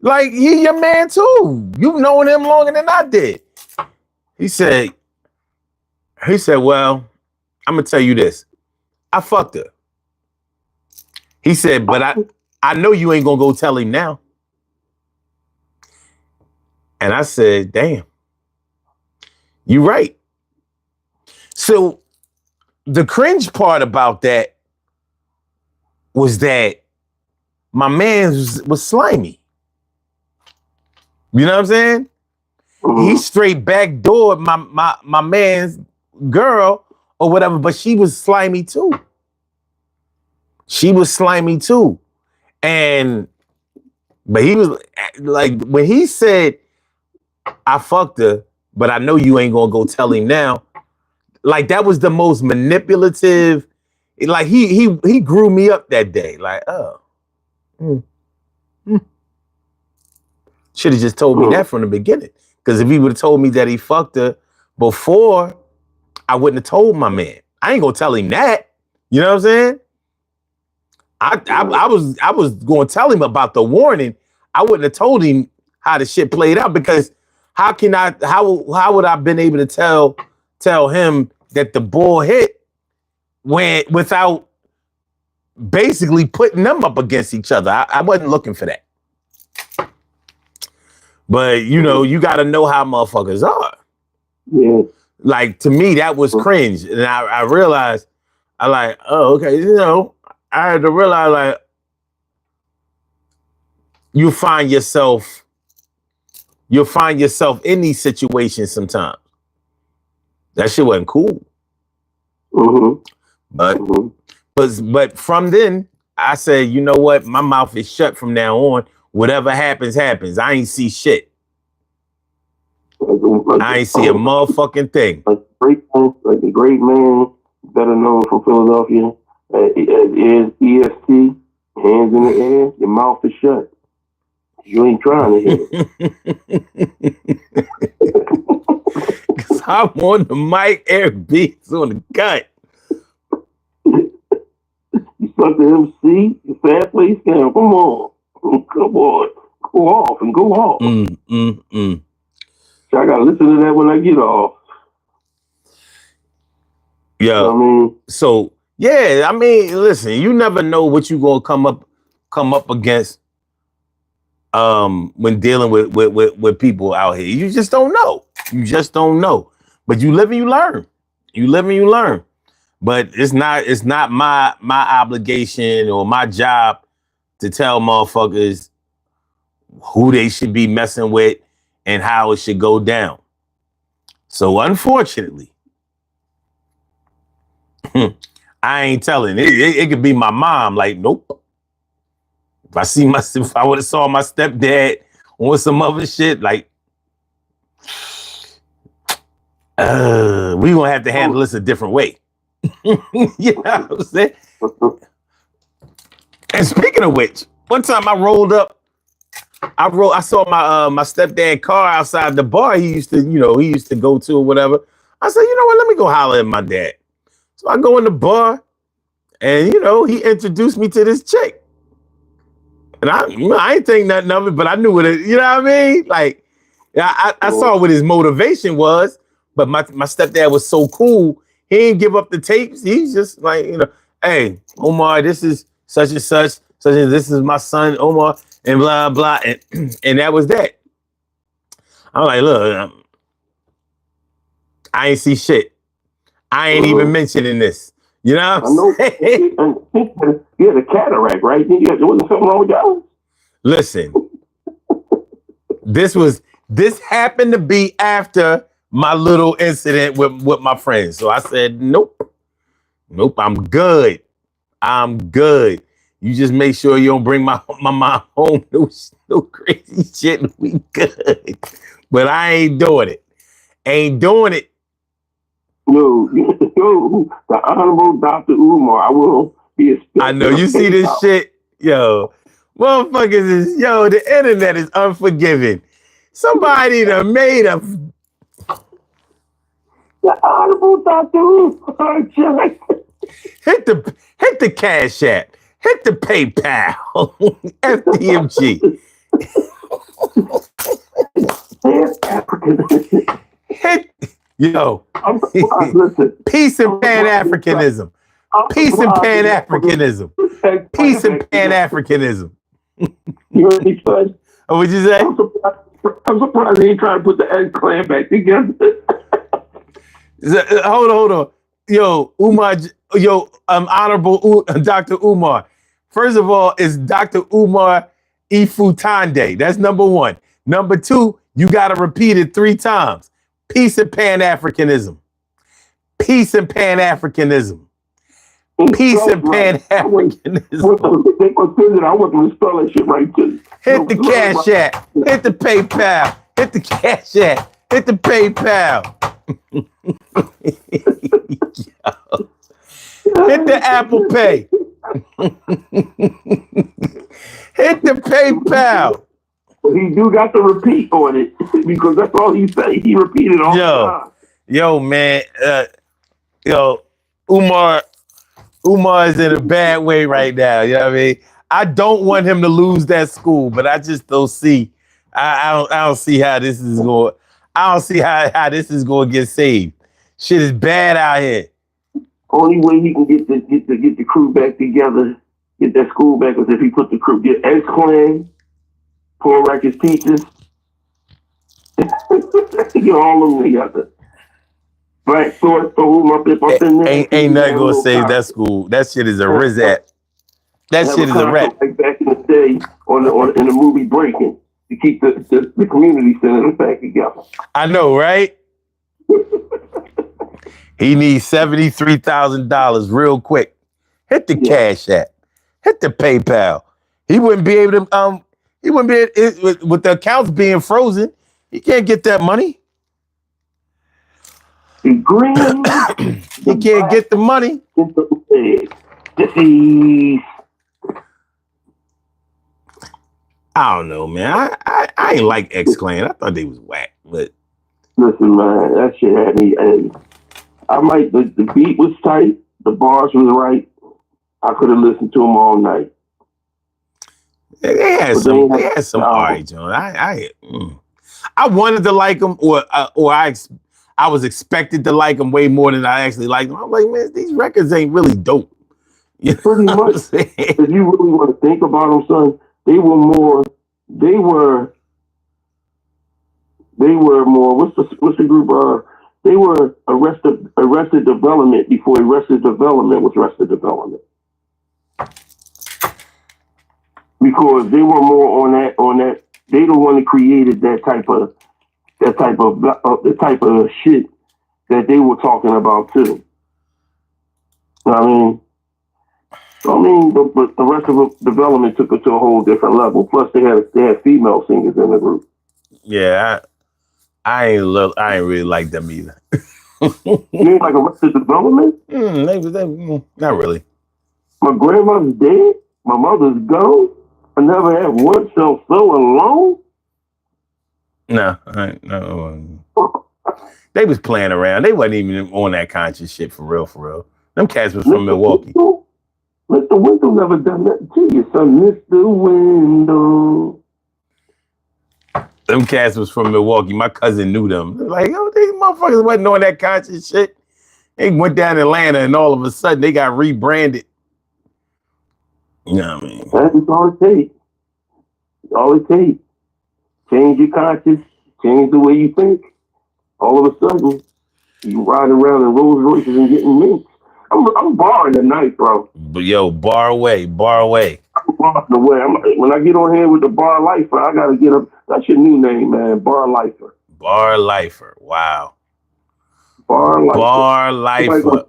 Like, he your man too. You've known him longer than I did. He said, well, I'm gonna tell you this. I fucked her. He said, but I know you ain't gonna go tell him now. And I said, damn, you right. So the cringe part about that was that my man was slimy. You know what I'm saying? He straight backdoored my man's girl or whatever, but she was slimy too. But he was like, when he said, I fucked her, but I know you ain't gonna go tell him now. Like, that was the most manipulative. Like, he grew me up that day. Like, oh. Should have just told me that from the beginning. Because if he would have told me that he fucked her before, I wouldn't have told my man. I ain't gonna tell him that. You know what I'm saying? I was gonna tell him about the warning. I wouldn't have told him how the shit played out, because how would I have been able to tell him that the ball hit without basically putting them up against each other? I wasn't looking for that. But, you know, you got to know how motherfuckers are. Yeah. Like, to me, that was cringe. And I realized, I like, oh, okay, you know, I had to realize, like, you'll find yourself in these situations sometimes. That shit wasn't cool. But from then, I said, you know what? My mouth is shut from now on. Whatever happens, happens. I ain't see shit. I ain't see a motherfucking thing. Like a great man, better known from Philadelphia, is EST, hands in the air, your mouth is shut. You ain't trying to hit it. Because I'm on the mic, Eric Beats on the cut. You suck the MC, you fat place down. Come on. Go off and go off. So I gotta listen to that when I get off. Yeah. You know what I mean? So yeah, I mean, listen, you never know what you gonna come up against when dealing with people out here. You just don't know. But you live and you learn. But it's not my obligation or my job to tell motherfuckers who they should be messing with and how it should go down. So unfortunately, I ain't telling. It could be my mom. Like, nope. If I would have saw my stepdad on some other shit, like, We gonna have to handle this a different way. You know what I'm saying? And speaking of which, one time I rolled up, I saw my stepdad car outside the bar he used to go to or whatever. I said, you know what, let me go holler at my dad. So I go in the bar and he introduced me to this chick. And I ain't think nothing of it, but I knew what it, you know what I mean? Like, I saw what his motivation was, but my stepdad was so cool, he didn't give up the tapes. He's just like, hey, Omar, this is such and such, this is my son, Omar, and blah, blah. And that was that. I'm like, look, I ain't see shit. I ain't even mentioning this. You know what I'm saying? You had a cataract, right? There wasn't something wrong with that. Listen, this happened to be after my little incident with my friends. So I said, nope, I'm good. You just make sure you don't bring my mom home. No crazy shit. We good. But I ain't doing it. No, the Honorable Dr. Umar, I will be a I know you see this shit, yo. Motherfuckers is, the internet is unforgiving. Somebody done made a... The Honorable Dr. Umar. Hit the Cash App. Hit the PayPal. FDMG. Hit... Yo, peace and Pan-Africanism. Peace and Pan-Africanism. Peace and Pan-Africanism. You heard me, son? Oh, what'd you say? I'm surprised he ain't trying to put the X clan back together. Hold on. Yo, Umar, Honorable Dr. Umar. First of all, it's Dr. Umar Ifutande. That's number one. Number two, you got to repeat it 3 times. Peace and Pan-Africanism. Peace and Pan-Africanism. Peace and Pan-Africanism. I want them to spell that shit right too. Hit the Cash App. Hit the PayPal. Hit the Cash App. Hit the PayPal. Hit the Apple Pay. Hit the PayPal. He do got to repeat on it because that's all he say. He repeated all the time. Yo, man. Umar is in a bad way right now. You know what I mean? I don't want him to lose that school, but I just don't see. I don't see how this is going. I don't see how this is going to get saved. Shit is bad out here. Only way he can get the crew back together, get that school back, is if he put the crew, get X-Clan, Poor Records teachers, get all of them together. Right, so ain't nothing gonna save that school. That shit is a rizat. That shit is a rap. Like back in the day, in the movie Breaking, to keep the community center back together. I know, right? He needs $73,000 real quick. Hit the Cash App. Hit the PayPal. He wouldn't be able to. He wouldn't be with the accounts being frozen. He can't get that money. The green. He can't get the money. I don't know, man. I ain't like X-Clan. I thought they was whack, but listen, man, that shit had me. The beat was tight. The bars was right. I could have listened to them all night. They had some all right, John. I wanted to like them, or I was expected to like them way more than I actually liked them. I'm like, man, these records ain't really dope. You know pretty much. If you really want to think about them, son, they were more. What's the group? They were Arrested Development before Arrested Development was Arrested Development. Because they were more on that. They the one that created the type of shit that they were talking about too. I mean, but the rest of the development took it to a whole different level. Plus, they had female singers in the group. Yeah, I ain't really like them either. You ain't like Arrested Development? Not really. My grandmother's dead. My mother's gone. I never had one felt so alone. No. They was playing around. They wasn't even on that conscious shit for real. Them cats was from Milwaukee. Mr. Window never done nothing to you, son. Mr. Window. Them cats was from Milwaukee. My cousin knew them. Like, oh, these motherfuckers wasn't on that conscious shit. They went down to Atlanta and all of a sudden they got rebranded. You know what I mean? That's all it takes. All it takes. Change your conscience, change the way you think. All of a sudden, you riding around in Rolls Royces and getting minks. I'm barring tonight, bro. But yo, bar away. I'm barring away. When I get on here with the bar lifer, I gotta get up. That's your new name, man. Bar lifer. Bar lifer. Wow. Bar lifer. Bar lifer.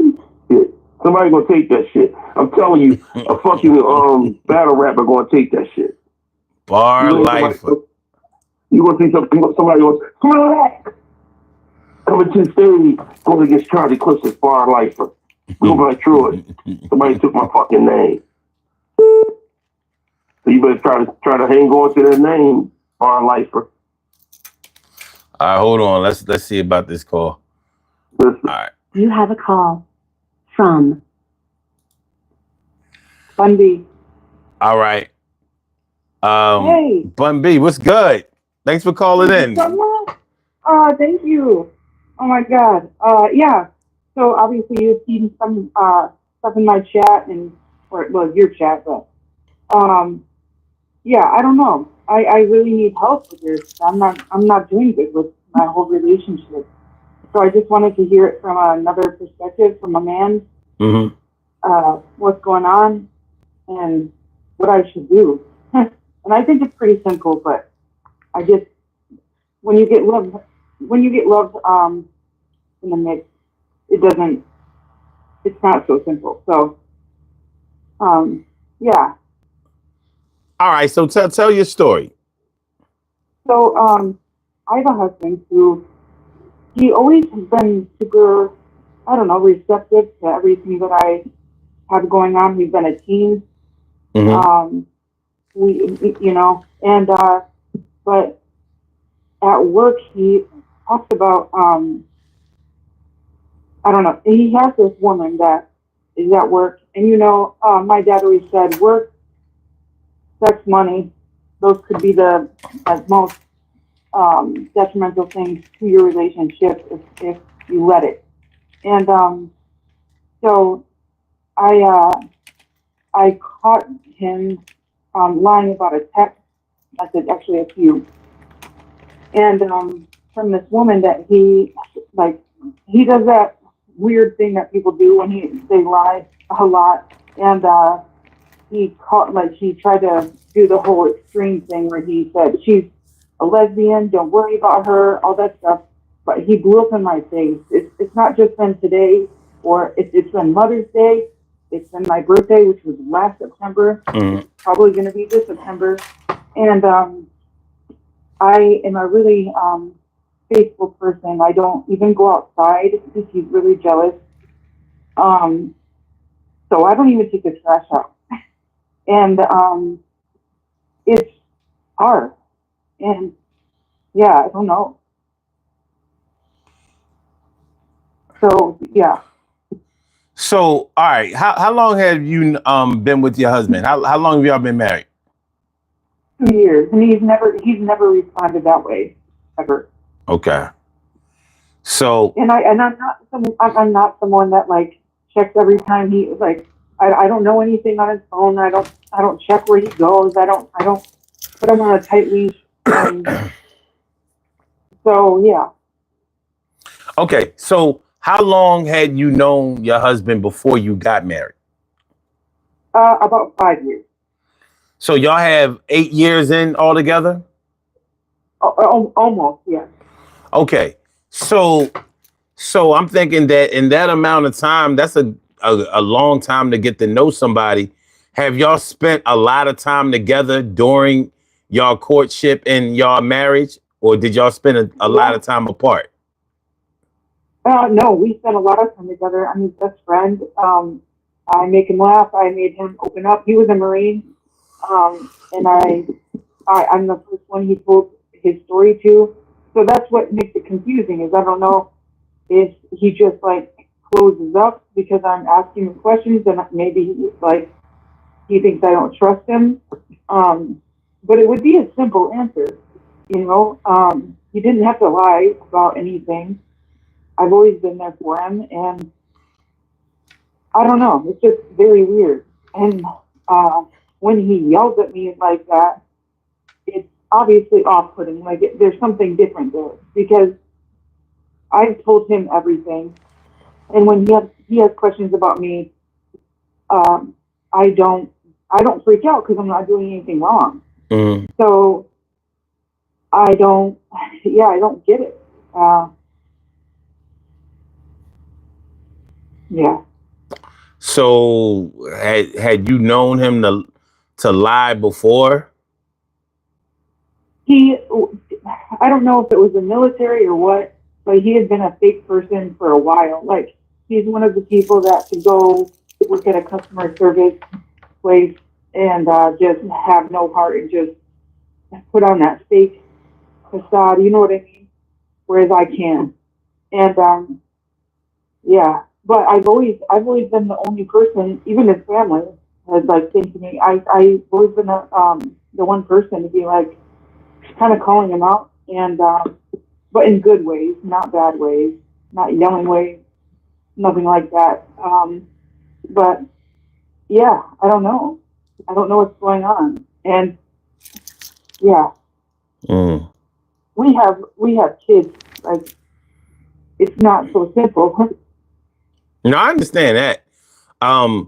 Somebody gonna take that shit. I'm telling you, a fucking battle rapper gonna take that shit. Bar lifer. You gonna see somebody goes, smack! Coming to the stage, going against Charlie Clips' bar lifer. Go by Troy. Somebody took my fucking name. So you better try to hang on to their name, bar lifer. All right, hold on. Let's see about this call. Listen. All right. You have a call from Bun B. All right. Hey. Bun B, what's good? Thanks for calling in. Thank you. Oh my God. Yeah. So obviously you've seen some stuff in my chat your chat, but yeah, I don't know. I really need help with this. I'm not doing good with my whole relationship. So I just wanted to hear it from another perspective, from a man. Mm-hmm. What's going on and what I should do. And I think it's pretty simple, but I just when you get love in the mix, it's not so simple. So yeah. All right, so tell your story. So I have a husband who he always has been super, I don't know, receptive to everything that I have going on. We've been a team. Mm-hmm. But at work he talks about I don't know. He has this woman that is at work, and my dad always said, work, sex, money, those could be the most detrimental things to your relationship if you let it. And so I caught him lying about a text message, actually a few, and from this woman that he does that weird thing that people do when they lie a lot, and he tried to do the whole extreme thing where he said she's a lesbian, don't worry about her, all that stuff. But he blew up in my face. It's not just been today, or it's been Mother's Day. It's been my birthday, which was last September. Mm-hmm. It's probably going to be this September. And I am a really faithful person. I don't even go outside because he's really jealous. So I don't even take the trash out. And it's hard. And yeah, I don't know. So yeah. So all right, how long have you been with your husband? How long have y'all been married? 2 years, and he's never responded that way ever. Okay. So I'm not someone that like checks every time he I don't know anything on his phone. I don't check where he goes. I don't put him on a tight leash. So yeah. Okay, so how long had you known your husband before you got married? About 5 years. So y'all have 8 years in altogether? Almost, yeah. Okay, so I'm thinking that in that amount of time, that's a long time to get to know somebody. Have y'all spent a lot of time together during y'all courtship and y'all marriage, or did y'all spend a lot of time apart? No, we spent a lot of time together. I'm his best friend. I make him laugh. I made him open up. He was a Marine, and I'm the first one he told his story to. So that's what makes it confusing. Is I don't know if he just like closes up because I'm asking him questions, and maybe he thinks I don't trust him. But it would be a simple answer, you know. He didn't have to lie about anything. I've always been there for him, and I don't know. It's just very weird. And when he yells at me like that, it's obviously off-putting. Like there's something different there because I've told him everything, and when he has questions about me, I don't freak out because I'm not doing anything wrong. Mm. So I don't get it. Yeah. So had you known him to lie before? I don't know if it was the military or what, but he had been a fake person for a while. Like he's one of the people that could go work at a customer service place and just have no heart and just put on that fake facade. You know what I mean? Whereas I can, and yeah. But I've always been the only person, even his family has like said to me. I've always been the one person to be like kind of calling him out, and but in good ways, not bad ways, not yelling ways, nothing like that. But yeah, I don't know what's going on, and yeah, we have kids. Like it's not so simple. No, I understand that. I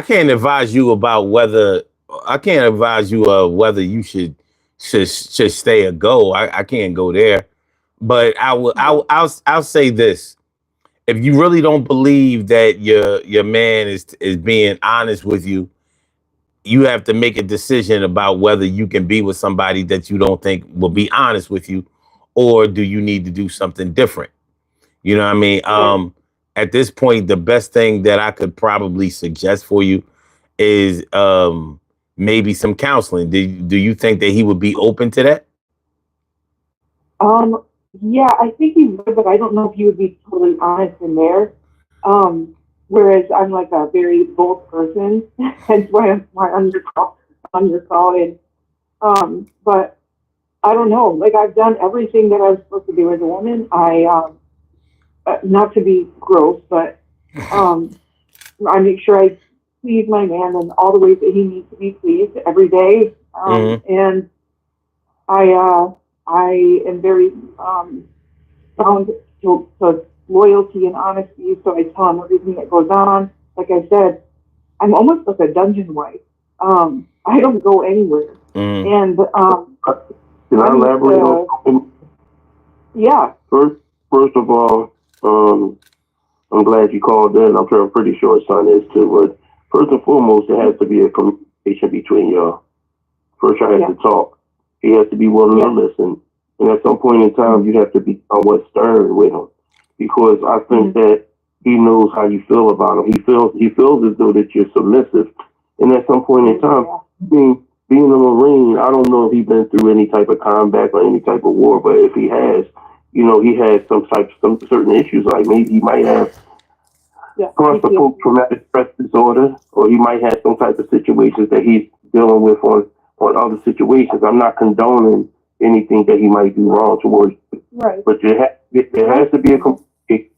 can't advise you whether you should stay or go. I can't go there, but I'll say this: if you really don't believe that your man is being honest with you, you have to make a decision about whether you can be with somebody that you don't think will be honest with you, or do you need to do something different? You know what I mean? At this point, the best thing that I could probably suggest for you is maybe some counseling. Do you think that he would be open to that? Yeah, I think he would, but I don't know if he would be totally honest in there. Whereas I'm like a very bold person, hence why I'm your call, and but I don't know. Like I've done everything that I was supposed to do as a woman. Not to be gross, but I make sure I please my man in all the ways that he needs to be pleased every day. And I am very bound to loyalty and honesty, so I tell him everything that goes on. Like I said, I'm almost like a dungeon wife. I don't go anywhere. And can I elaborate on? Yeah. First of all, I'm glad you called in. I'm pretty sure his son is too. But first and foremost, there has to be a communication between y'all. First, I have to talk. He has to be willing to listen. And at some point in time, you have to be somewhat stern with him, because I think that he knows how you feel about him. He feels as though that you're submissive. And at some point in time, being a Marine, I don't know if he's been through any type of combat or any type of war, but if he has, you know, he has some certain issues, like maybe he might have post-traumatic stress disorder, or he might have some type of situations that he's dealing with on other situations. I'm not condoning anything that he might do wrong towards you. Right. But there has to be a communication.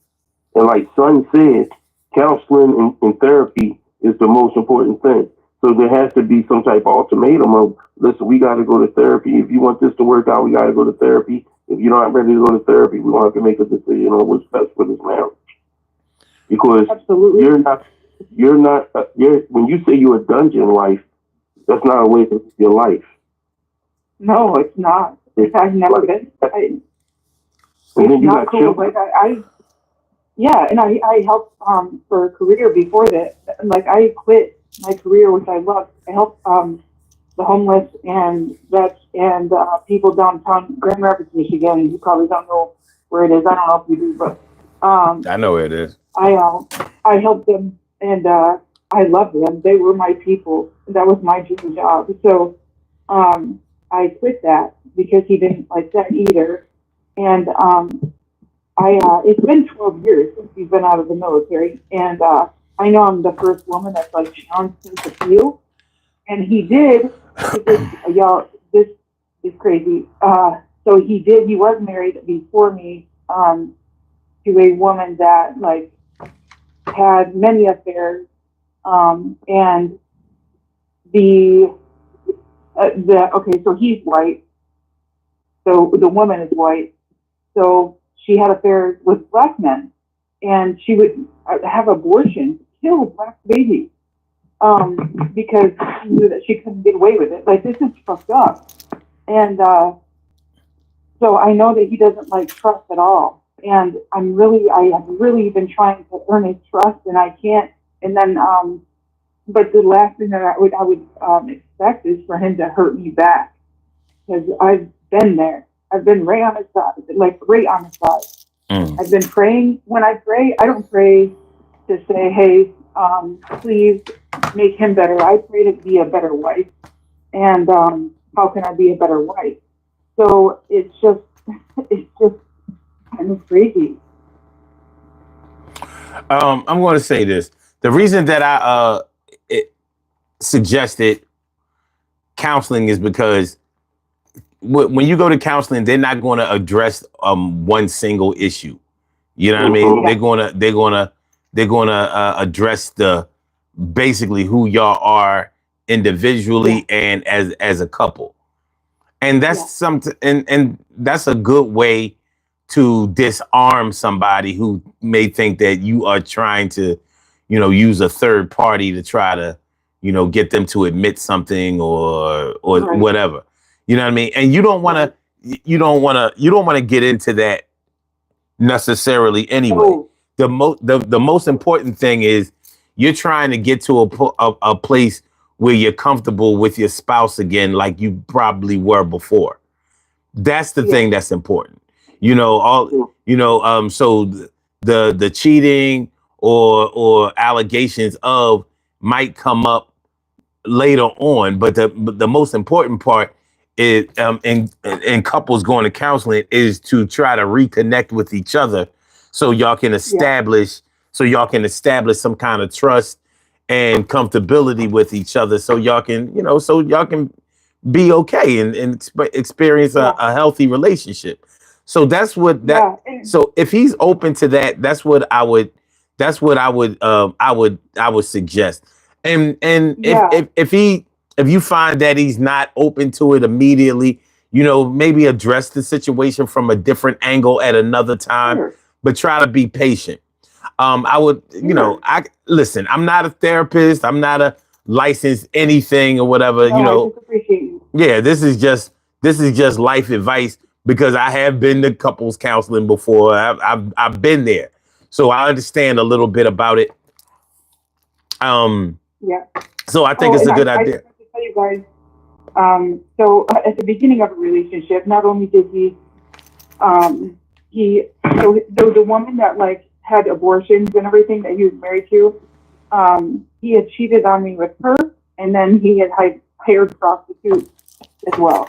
And like Son said, counseling and therapy is the most important thing. So there has to be some type of ultimatum of, listen, we got to go to therapy. If you want this to work out, we got to go to therapy. If you're not ready to go to therapy, we don't have to make a decision on what's best for this marriage. Because you're not, when you say you're a dungeon wife, that's not a way to live your lice. No, it's not. I've never been. And then you got cool. Like and I helped for a career before that. Like I quit my career, which I loved. I helped the homeless and vets and people downtown Grand Rapids, Michigan. You probably don't know where it is. I don't know if you do, but I know where it is. I helped them, and I loved them. They were my people. That was my dream job. So I quit that because he didn't like that either. And it's been 12 years since he's been out of the military, and I know I'm the first woman that's like challenged him to feel, and he did. Y'all, this is crazy. So he did. He was married before me to a woman that like had many affairs, and okay. So he's white. So the woman is white. So she had affairs with black men, and she would have abortions, kill black babies, because she knew that she couldn't get away with it. Like, this is fucked up. And so I know that he doesn't like trust at all. And I have really been trying to earn his trust, and I can't. And then, but the last thing that I would expect is for him to hurt me back, because I've been there. I've been right on his side, like right on his side. I've been praying. When I pray, I don't pray to say, hey, please make him better. I pray to be a better wife. And how can I be a better wife? So it's just kind of crazy. I'm going to say this. The reason that I suggested counseling is because when you go to counseling, they're not going to address one single issue. You know what I mean? Yeah. They're gonna address the basically who y'all are individually and as a couple, and that's and that's a good way to disarm somebody who may think that you are trying to, use a third party to try to, get them to admit something or whatever. You know what I mean? And you don't want to get into that necessarily anyway. Oh. The most important thing is you're trying to get to a place where you're comfortable with your spouse again, like you probably were before. That's the thing that's important. So the cheating or allegations of might come up later on, but the most important part is in couples going to counseling is to try to reconnect with each other so y'all can establish some kind of trust and comfortability with each other so y'all can be okay and experience a healthy relationship. So that's what so if he's open to that, that's what I would suggest. And if you find that he's not open to it immediately, maybe address the situation from a different angle at another time, but try to be patient. I would, listen, I'm not a therapist. I'm not a licensed anything or whatever, I just appreciate you. Yeah, this is just life advice because I have been to couples counseling before. I've been there. So I understand a little bit about it. So I think it's a good idea. I have to tell you guys, so at the beginning of a relationship, not only did the woman that like had abortions and everything that he was married to, he had cheated on me with her, and then he had hired prostitutes as well.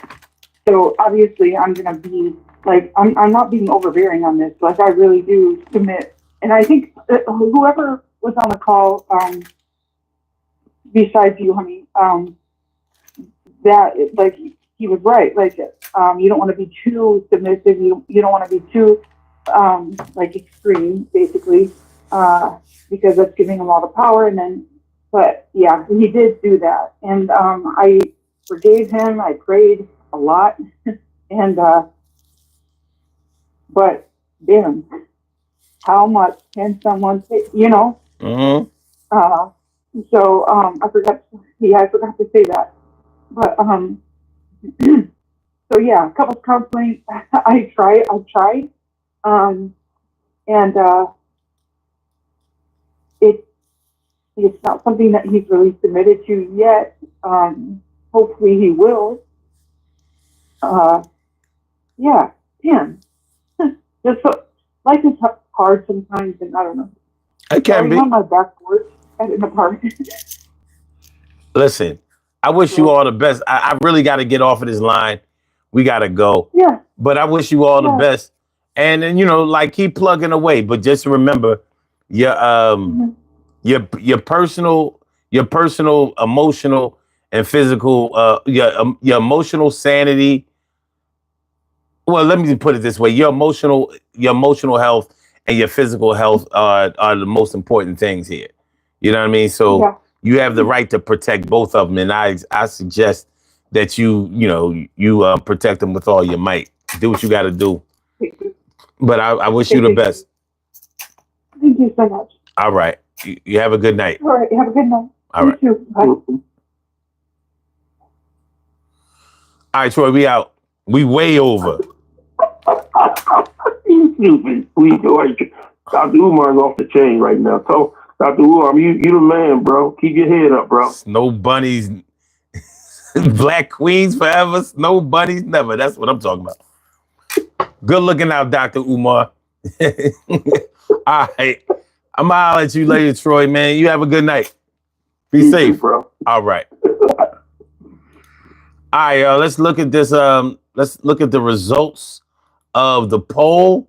So obviously I'm gonna be like, I'm not being overbearing on this. Like, I really do submit, and I think whoever was on the call, besides you, honey, that like he was right. Like, you don't want to be too submissive. You don't want to be too like extreme, basically, because that's giving him all the power. And then, but yeah, he did do that, and I forgave him. I prayed a lot, and but damn, how much can someone say? Mm-hmm. So I forgot to say that. But so yeah, couples counseling. I've tried, and it's not something that he's really submitted to yet. Hopefully he will. Yeah, Tim. Just life is hard sometimes, and I don't know. It can be. On my back porch in the park. Listen, I wish you all the best. I really got to get off of this line. We got to go. Yeah. But I wish you all the best. And then, you know, like, keep plugging away. But just remember your personal, emotional, and physical, your emotional sanity. Well, let me put it this way: your emotional health and your physical health are the most important things here. You know what I mean? So you have the right to protect both of them, and I suggest that you protect them with all your might. Do what you got to do. But I wish you the best. Thank you so much. All right. You have a good night. All right. Have a good night. All right. You too. Bye. All right, Troy, we out. We way over. You stupid. Dr. Umar's off the chain right now. So, Dr. Umar, you the man, bro. Keep your head up, bro. Snow bunnies, black queens forever, snow bunnies never. That's what I'm talking about. Good looking out, Dr. Umar. All right. I'm going to holler at you later, Troy, man. You have a good night. Be safe, bro. All right. All right, y'all. Let's look at this. Let's look at the results of the poll.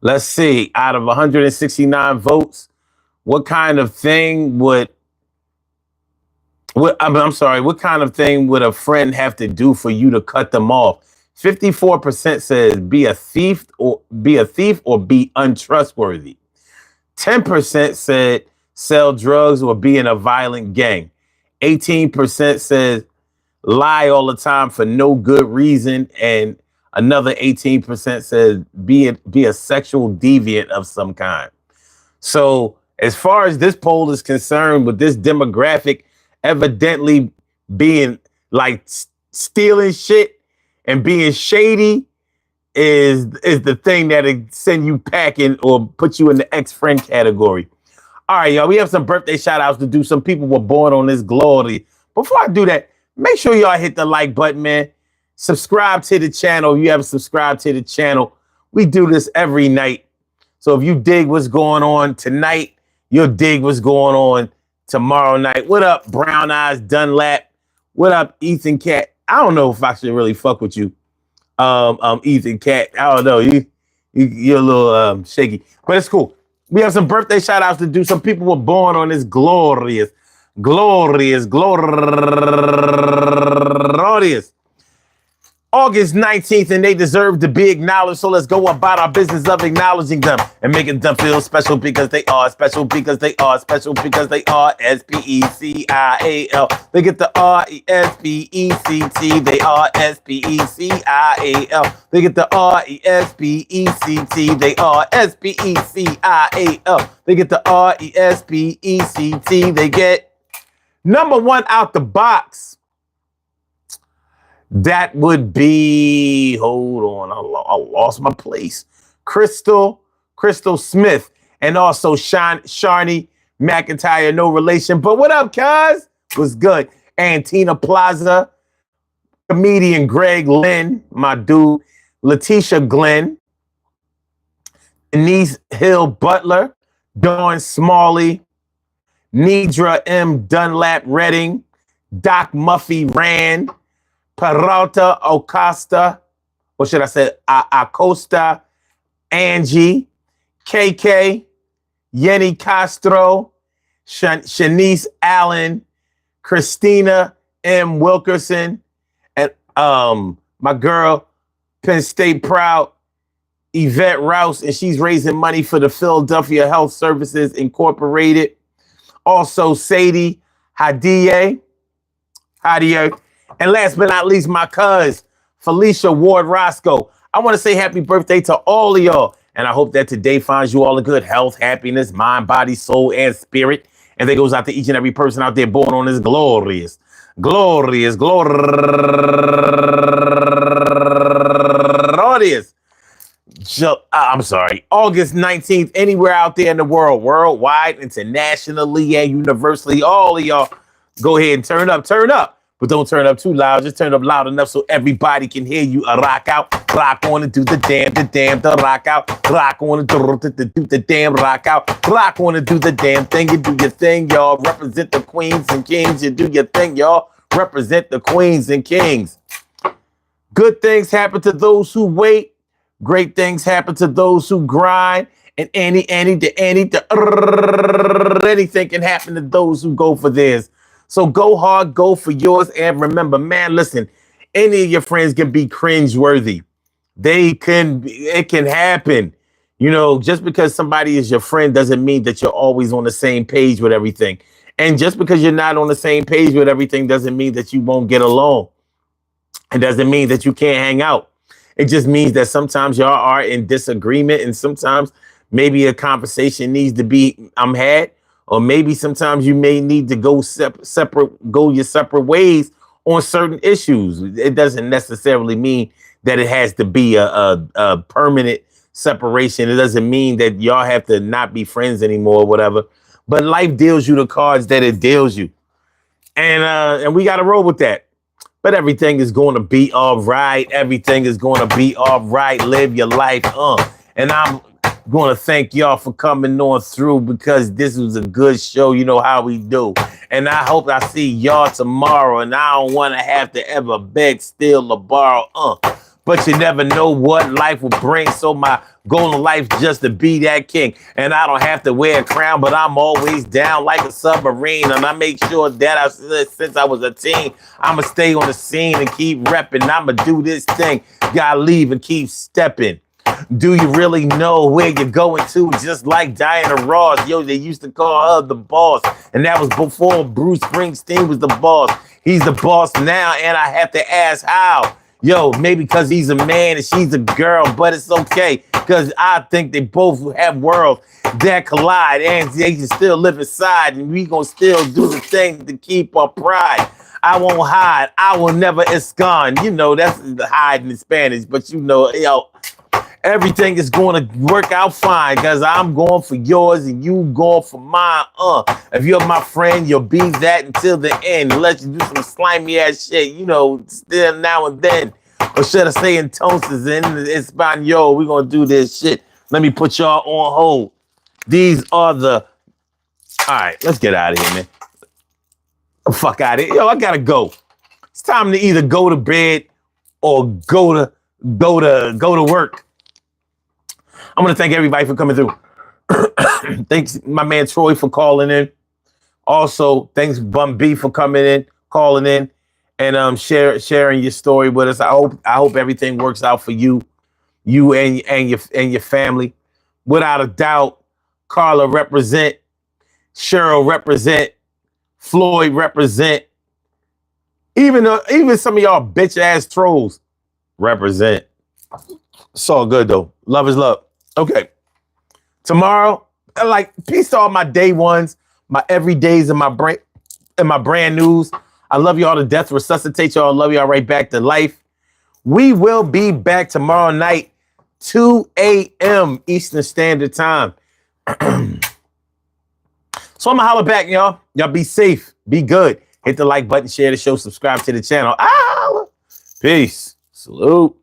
Let's see. Out of 169 votes, what kind of thing would what kind of thing would a friend have to do for you to cut them off? 54% says be a thief or be untrustworthy. 10% said sell drugs or be in a violent gang. 18% says lie all the time for no good reason, and another 18% says be a sexual deviant of some kind. So as far as this poll is concerned, with this demographic evidently being like stealing shit and being shady is the thing that'll send you packing or put you in the ex-friend category. All right, y'all, we have some birthday shout outs to do. Some people were born on this glory. Before I do that, make sure y'all hit the like button, man. Subscribe to the channel. If you haven't subscribed to the channel, we do this every night. So if you dig what's going on tonight, you'll dig what's going on tomorrow night. What up, Brown Eyes Dunlap? What up, Ethan Cat? I don't know if I should really fuck with you, Ethan Cat. I don't know. You're a little shaky, but it's cool. We have some birthday shout outs to do. Some people were born on this glorious August 19th, and they deserve to be acknowledged. So let's go about our business of acknowledging them and making them feel special because they are special, because they are special, because they are S-P-E-C-I-A-L. They get the R-E-S-P-E-C-T. They are S-P-E-C-I-A-L. They get the R-E-S-P-E-C-T. They are S-P-E-C-I-A-L. They get the R-E-S-P-E-C-T. They get number one out the box. That would be, hold on, I lost my place. Crystal Smith, and also Sharni McIntyre, no relation. But what up, cuz? Was good. And Tina Plaza, comedian Greg Lynn, my dude, Letitia Glenn, Denise Hill Butler, Dawn Smalley, Nidra M. Dunlap Redding, Doc Muffy Rand, Peralta Acosta, or should I say Acosta, Angie, KK, Yenny Castro, Shanice Allen, Christina M. Wilkerson, and my girl, Penn State proud, Yvette Rouse, and she's raising money for the Philadelphia Health Services Incorporated. Also, Sadie Hadiye. And last but not least, my cuz, Felicia Ward Roscoe. I want to say happy birthday to all of y'all. And I hope that today finds you all in good health, happiness, mind, body, soul, and spirit. And that goes out to each and every person out there born on this glorious August 19th, anywhere out there in the world, worldwide, internationally, and universally. All of y'all, go ahead and turn up. But don't turn up too loud. Just turn up loud enough so everybody can hear you rock out. Rock on and do the damn, the rock out. Rock on and do the damn rock out. Rock on and do the damn thing. You do your thing, y'all. Represent the queens and kings. You do your thing, y'all. Represent the queens and kings. Good things happen to those who wait. Great things happen to those who grind. And anything can happen to those who go for theirs. So go hard, go for yours. And remember, man, listen, any of your friends can be cringeworthy. It can happen. You know, just because somebody is your friend doesn't mean that you're always on the same page with everything. And just because you're not on the same page with everything doesn't mean that you won't get along. It doesn't mean that you can't hang out. It just means that sometimes y'all are in disagreement, and sometimes maybe a conversation needs to be had, or maybe sometimes you may need to go go your separate ways on certain issues. It doesn't necessarily mean that it has to be a permanent separation. It doesn't mean that y'all have to not be friends anymore or whatever. But life deals you the cards that it deals you. And we got to roll with that. But everything is going to be all right. Everything is going to be all right. Live your life. And I'm going to thank y'all for coming on through, because this was a good show. You know how we do. And I hope I see y'all tomorrow. And I don't want to have to ever beg, steal, or borrow. But you never know what life will bring. So my goal in life just to be that king. And I don't have to wear a crown, but I'm always down like a submarine. And I make sure that since I was a teen, I'ma stay on the scene and keep repping. I'ma do this thing. Gotta leave and keep stepping. Do you really know where you're going to? Just like Diana Ross. Yo, they used to call her the boss. And that was before Bruce Springsteen was the boss. He's the boss now, and I have to ask how. Yo, maybe because he's a man and she's a girl, but it's okay, because I think they both have worlds that collide, and they can still live inside, and we gonna still do the thing to keep our pride. I won't hide. I will never escond. You know, that's the hide in Spanish, but you know, yo, everything is going to work out fine, because I'm going for yours and you going for mine. If you're my friend, you'll be that until the end. Unless you do some slimy ass shit, you know, still now and then. Or should I say entonces in Espanol, we're going to do this shit. Let me put y'all on hold. These are the... All right, let's get out of here, man. Fuck out of here. Yo, I got to go. It's time to either go to bed or go to work. I'm going to thank everybody for coming through. Thanks, my man Troy, for calling in. Also, thanks, Bum B, for coming in, calling in, and sharing your story with us. I hope everything works out for you and your family. Without a doubt, Carla represent, Cheryl represent, Floyd represent. Even some of y'all bitch ass trolls represent. It's all good though. Love is love. Okay. Tomorrow, like, peace to all my day ones, my everydays, and my brand news. I love y'all to death. Resuscitate y'all. Love y'all right back to life. We will be back tomorrow night, 2 a.m. Eastern Standard Time. So I'm gonna holler back, y'all. Y'all be safe. Be good. Hit the like button, share the show, subscribe to the channel. Peace. Salute.